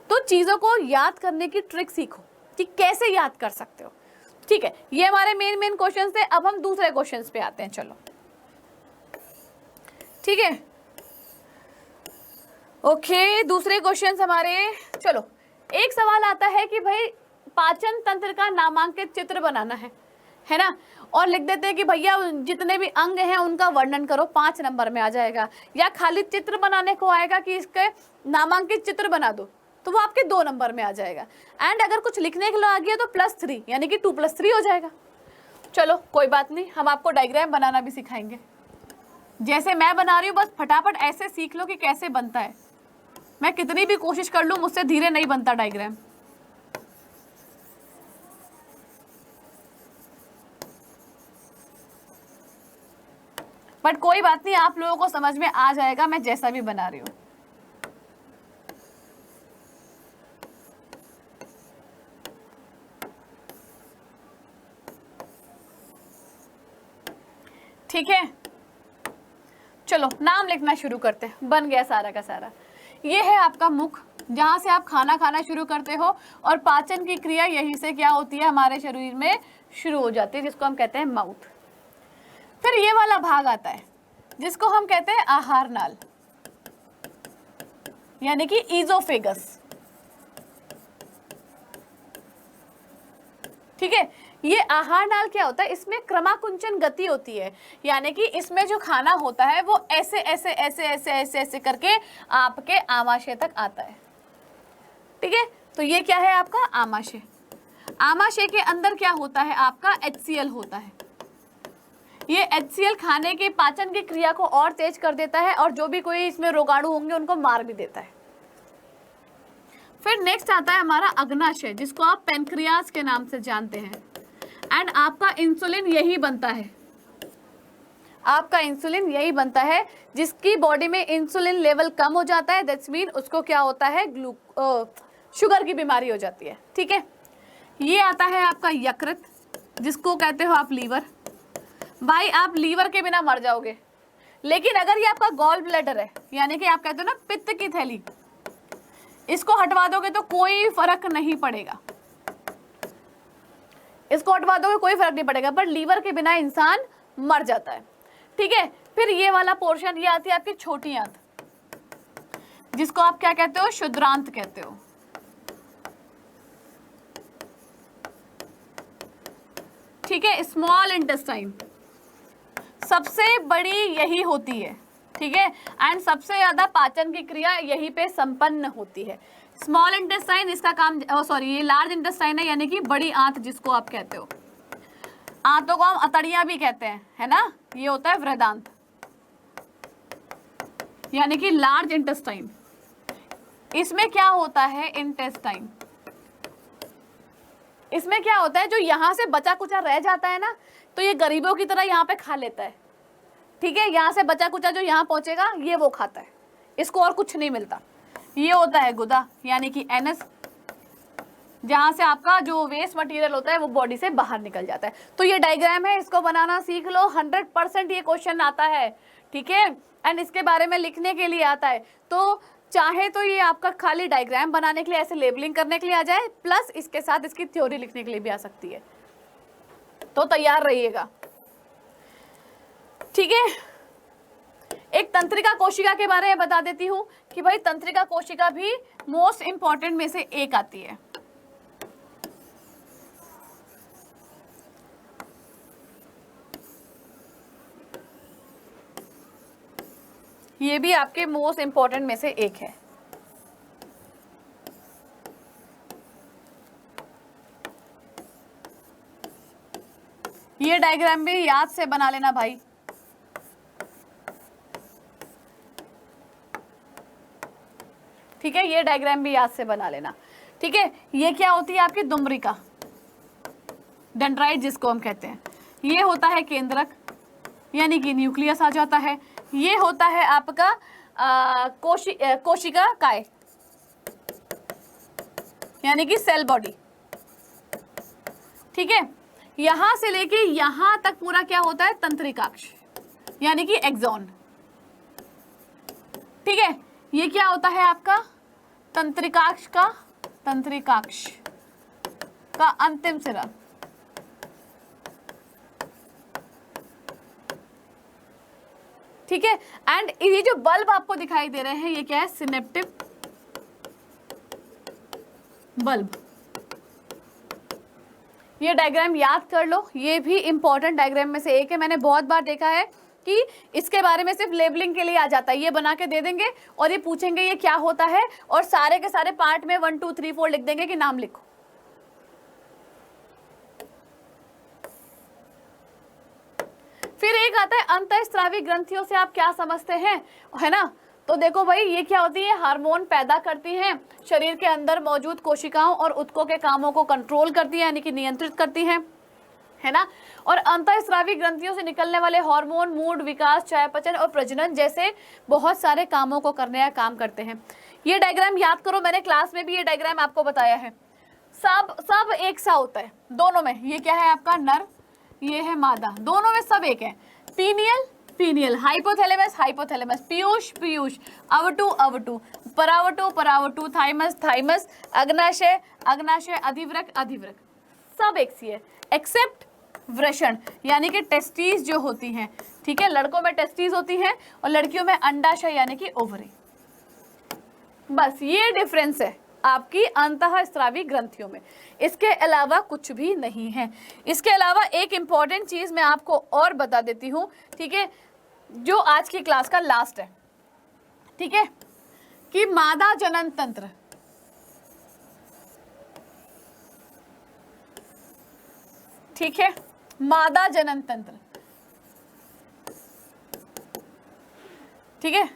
तो चीजों को याद करने की ट्रिक सीखो कि कैसे याद कर सकते हो। ठीक है, ये हमारे मेन क्वेश्चन थे। अब हम दूसरे क्वेश्चन पे आते हैं। चलो ठीक है, ओके, दूसरे क्वेश्चन हमारे। चलो, एक सवाल आता है कि भाई पाचन तंत्र का नामांकित चित्र बनाना है ना, और लिख देते हैं कि भैया जितने भी अंग हैं उनका वर्णन करो, 5 नंबर में आ जाएगा। या खाली चित्र बनाने को आएगा कि इसके नामांकित चित्र बना दो, तो वो आपके 2 नंबर में आ जाएगा। एंड अगर कुछ लिखने के लिए आ गया तो +3 यानी कि 2+3 हो जाएगा। चलो कोई बात नहीं, हम आपको डायग्राम बनाना भी सिखाएंगे। जैसे मैं बना रही हूँ, बस फटाफट ऐसे सीख लो कि कैसे बनता है। मैं कितनी भी कोशिश कर लूँ, मुझसे धीरे नहीं बनता डायग्राम। बट कोई बात नहीं, आप लोगों को समझ में आ जाएगा मैं जैसा भी बना रही हूँ। ठीक है, चलो नाम लिखना शुरू करते हैं। बन गया सारा का सारा। ये है आपका मुख, जहाँ से आप खाना खाना शुरू करते हो, और पाचन की क्रिया यहीं से क्या होती है, हमारे शरीर में शुरू हो जाती है, जिसको हम कहते हैं माउथ। फिर ये वाला भाग आता है जिसको हम कहते हैं आहार नाल, यानी कि ईजोफेगस। ठीक है, ये आहार नाल क्या होता है, इसमें क्रमाकुंचन गति होती है, यानी कि इसमें जो खाना होता है वो ऐसे ऐसे ऐसे ऐसे ऐसे ऐसे करके आपके आमाशय तक आता है। ठीक है, तो ये क्या है आपका आमाशय। आमाशय के अंदर क्या होता है आपका HCl होता है। ये HCl खाने के पाचन की क्रिया को और तेज कर देता है, और जो भी कोई इसमें रोगाणु होंगे उनको मार भी देता है। फिर नेक्स्ट आता है हमारा अग्नाशय, जिसको आप पेनक्रियास के नाम से जानते हैं। एंड आपका इंसुलिन यही बनता है, आपका इंसुलिन यही बनता है। जिसकी बॉडी में इंसुलिन लेवल कम हो जाता है, दैट्स मीन उसको क्या होता है, शुगर की बीमारी हो जाती है। ठीक है, ये आता है आपका यकृत, जिसको कहते हो आप लीवर। भाई आप लीवर के बिना मर जाओगे, लेकिन अगर ये आपका गॉल ब्लैडर है, यानी कि आप कहते हो ना पित्त की थैली, इसको हटवा दोगे तो कोई फर्क नहीं पड़ेगा। इसको हटवा दोगे कोई फर्क नहीं पड़ेगा, पर लीवर के बिना इंसान मर जाता है। ठीक है, फिर ये वाला पोर्शन, ये आती है आपकी छोटी आंत, जिसको आप क्या कहते हो, क्षुद्रांत कहते हो। ठीक है, स्मॉल इंटेस्टाइन सबसे बड़ी यही होती है। ठीक है, एंड सबसे ज्यादा पाचन की क्रिया यहीं पे संपन्न होती है। स्मॉल इंटेस्टाइन इसका काम, सॉरी ये लार्ज इंटेस्टाइन है, यानी कि बड़ी आंत जिसको आप कहते हो। आंतों को हम अतड़ियां भी कहते हैं, है ना। ये होता है वृहदांत, यानी कि लार्ज इंटेस्टाइन। इसमें क्या होता है, इंटेस्टाइन, इसमें क्या होता है, जो यहाँ से बचा कुचा रह जाता है ना, तो ये गरीबों की तरह यहाँ पे खा लेता है। ठीक है, यहाँ से बचा कुचा जो यहाँ पहुंचेगा ये वो खाता है, इसको और कुछ नहीं मिलता। ये होता है गुदा, यानी कि एनस, जहाँ से आपका जो वेस्ट मटेरियल होता है वो बॉडी से बाहर निकल जाता है। तो ये डायग्राम है, इसको बनाना सीख लो, 100% ये क्वेश्चन आता है। ठीक है, एंड इसके बारे में लिखने के लिए आता है। तो चाहे तो ये आपका खाली डायग्राम बनाने के लिए, ऐसे लेबलिंग करने के लिए आ जाए, प्लस इसके साथ इसकी थ्योरी लिखने के लिए भी आ सकती है। तो तैयार रहिएगा। ठीक है, एक तंत्रिका कोशिका के बारे में बता देती हूं कि भाई तंत्रिका कोशिका भी मोस्ट इंपॉर्टेंट में से एक आती है। ये भी आपके मोस्ट इंपॉर्टेंट में से एक है। ये डायग्राम भी याद से बना लेना भाई। ठीक है, ये डायग्राम भी याद से बना लेना। ठीक है, ये क्या होती है आपकी दुम्बरिका, डेंड्राइट जिसको हम कहते हैं। ये होता है केंद्रक, यानी कि न्यूक्लियस आ जाता है। ये होता है आपका कोशिका काय, यानी कि सेल बॉडी। ठीक है, यहां से लेके यहां तक पूरा क्या होता है, तंत्रिकाक्ष, यानी कि एक्सॉन। ठीक है, ये क्या होता है आपका तंत्रिकाक्ष का अंतिम सिरा। ठीक है, एंड ये जो बल्ब आपको दिखाई दे रहे हैं ये क्या है, सिनेप्टिक बल्ब। ये डायग्राम याद कर लो, ये भी इंपॉर्टेंट डायग्राम में से एक है। मैंने बहुत बार देखा है कि इसके बारे में सिर्फ लेबलिंग के लिए आ जाता है, ये बना के दे देंगे और ये पूछेंगे ये क्या होता है, और सारे के सारे पार्ट में 1 2 3 4 लिख देंगे कि नाम लिखो। फिर एक आता है अंतःस्रावी ग्रंथियों से आप क्या समझते हैं, है ना। तो देखो भाई, ये क्या होती है, हार्मोन पैदा करती हैं, शरीर के अंदर मौजूद कोशिकाओं और ऊतकों के कामों को कंट्रोल करती है, यानी कि नियंत्रित करती हैं, है ना। और अंतःस्रावी ग्रंथियों से निकलने वाले हार्मोन मूड, विकास, चयापचय और प्रजनन जैसे बहुत सारे कामों को करने का काम करते हैं। ये डायग्राम याद करो, मैंने क्लास में भी ये डायग्राम आपको बताया है। सब एक सा होता है दोनों में। ये क्या है आपका नर, ये है मादा, दोनों में सब एक है। पीनियल, हाइपोथैलेमस, पीयूष, अवटु, परावटु, थाइमस, अग्नाशय, अधिवृक्क, सब एक सी है, एक्सेप्ट वृषण, यानी कि टेस्टीज जो होती हैं। ठीक है, लड़कों में टेस्टीज होती हैं और लड़कियों में अंडाशय यानी कि ओवरी। बस ये डिफरेंस है आपकी अंतःस्रावी ग्रंथियों में, इसके अलावा कुछ भी नहीं है। इसके अलावा एक इंपॉर्टेंट चीज मैं आपको और बता देती हूँ, ठीक है, जो आज की क्लास का लास्ट है। ठीक है, कि मादा जनन तंत्र, ठीक है, मादा जनन तंत्र, ठीक है।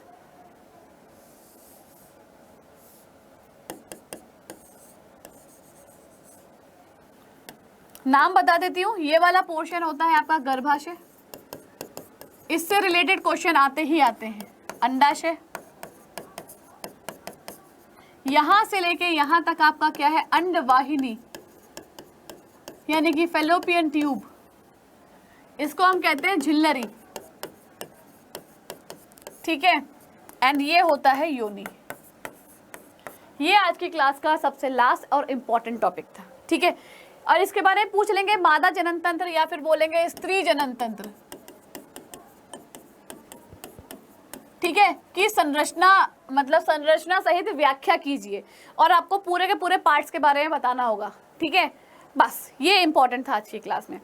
नाम बता देती हूँ, ये वाला पोर्शन होता है आपका गर्भाशय, इससे रिलेटेड क्वेश्चन आते ही आते हैं। अंडाशय, यहां से लेके यहां तक आपका क्या है, अंडवाहिनी, यानी कि फेलोपियन ट्यूब, इसको हम कहते हैं झिल्लरी। ठीक है, एंड ये होता है योनि। ये आज की क्लास का सबसे लास्ट और इंपॉर्टेंट टॉपिक था। ठीक है, और इसके बारे में पूछ लेंगे मादा जनन तंत्र या फिर बोलेंगे स्त्री जनन तंत्र। ठीक है, कि संरचना, मतलब संरचना सहित व्याख्या कीजिए, और आपको पूरे के पूरे पार्ट्स के बारे में बताना होगा। ठीक है, बस ये इंपॉर्टेंट था आज की क्लास में।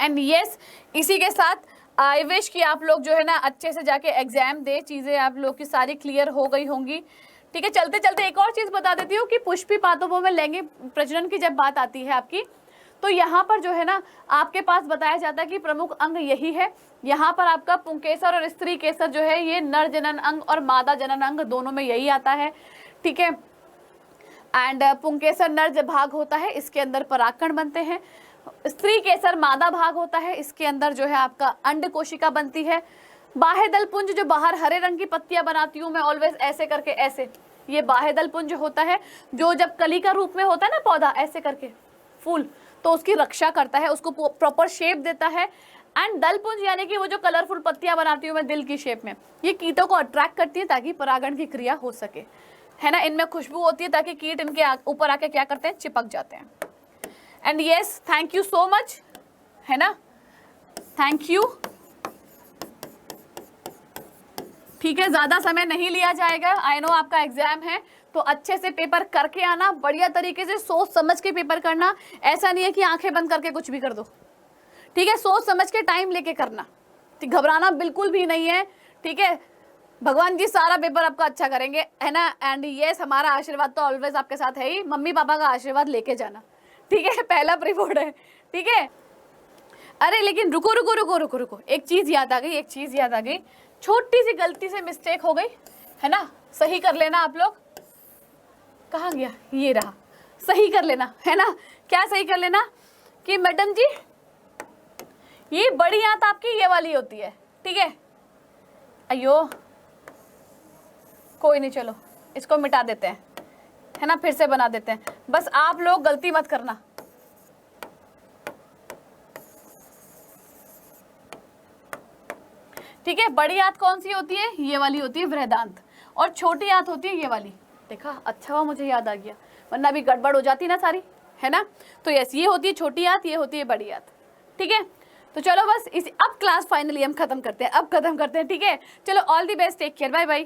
एंड यस, इसी के साथ आई विश कि आप लोग जो है ना अच्छे से जाके एग्जाम दे, चीजें आप लोग की सारी क्लियर हो गई होंगी। ठीक है, चलते चलते एक और चीज बता देती हूँ कि पुष्पी पादपों में लैंगिक प्रजनन की जब बात आती है आपकी, तो यहाँ पर जो है ना आपके पास बताया जाता है कि प्रमुख अंग यही है। यहाँ पर आपका पुंकेसर और स्त्री केसर जो है ये नर जनन अंग और मादा जनन अंग दोनों में यही आता है। ठीक है, एंड पुंकेसर नर भाग होता है, इसके अंदर परागकण बनते हैं। स्त्री केसर मादा भाग होता है, इसके अंदर जो है आपका अंड कोशिका बनती है। बाह्य दल पुंज जो बाहर हरे रंग की पत्तियां बनाती हूँ मैं ऑलवेज ऐसे करके, ऐसे, ये बाह्य दल पुंज होता है, जो जब कली का रूप में होता है ना पौधा ऐसे करके फूल, तो उसकी रक्षा करता है, उसको प्रॉपर शेप देता है। एंड दल पुंज यानी कि वो जो कलरफुल पत्तियां बनाती हूँ मैं दिल की शेप में, ये कीटों को अट्रैक्ट करती है ताकि परागण की क्रिया हो सके, है ना। इनमें खुशबू होती है ताकि कीट इनके ऊपर आके क्या करते हैं, चिपक जाते हैं। And yes, thank you so much, है ना, थैंक यू। ठीक है, ज्यादा समय नहीं लिया जाएगा, आई नो आपका एग्जाम है, तो अच्छे से पेपर करके आना, बढ़िया तरीके से सोच समझ के पेपर करना। ऐसा नहीं है कि आंखें बंद करके कुछ भी कर दो। ठीक है, सोच समझ के टाइम लेके करना, घबराना बिल्कुल भी नहीं है। ठीक है, भगवान जी सारा पेपर आपका अच्छा करेंगे, है ना। एंड यस, हमारा आशीर्वाद तो ऑलवेज आपके साथ है ही, मम्मी पापा का आशीर्वाद लेके जाना। ठीक है, पहला प्री बोर्ड है। ठीक है, अरे लेकिन रुको रुको रुको रुको रुको, एक चीज याद आ गई, छोटी सी गलती से मिस्टेक हो गई, है ना, सही कर लेना आप लोग। कहाँ गया, ये रहा, सही कर लेना, है ना। क्या सही कर लेना कि मैडम जी ये बड़ी आंत आपकी ये वाली होती है, ठीक है, अयो कोई नहीं, चलो इसको मिटा देते हैं, है ना, फिर से बना देते हैं। बस आप लोग गलती मत करना। ठीक है, बड़ी आंत कौन सी होती है? ये वाली होती है बृहदांत, और छोटी आंत होती है ये वाली। देखा, अच्छा हुआ मुझे याद आ गया, वरना अभी गड़बड़ हो जाती ना सारी, है ना। तो यस, ये होती है छोटी आंत, ये होती है बड़ी आंत। ठीक है, तो चलो बस इस अब क्लास फाइनली हम खत्म करते हैं, ठीक है। चलो all the best, take care, bye bye.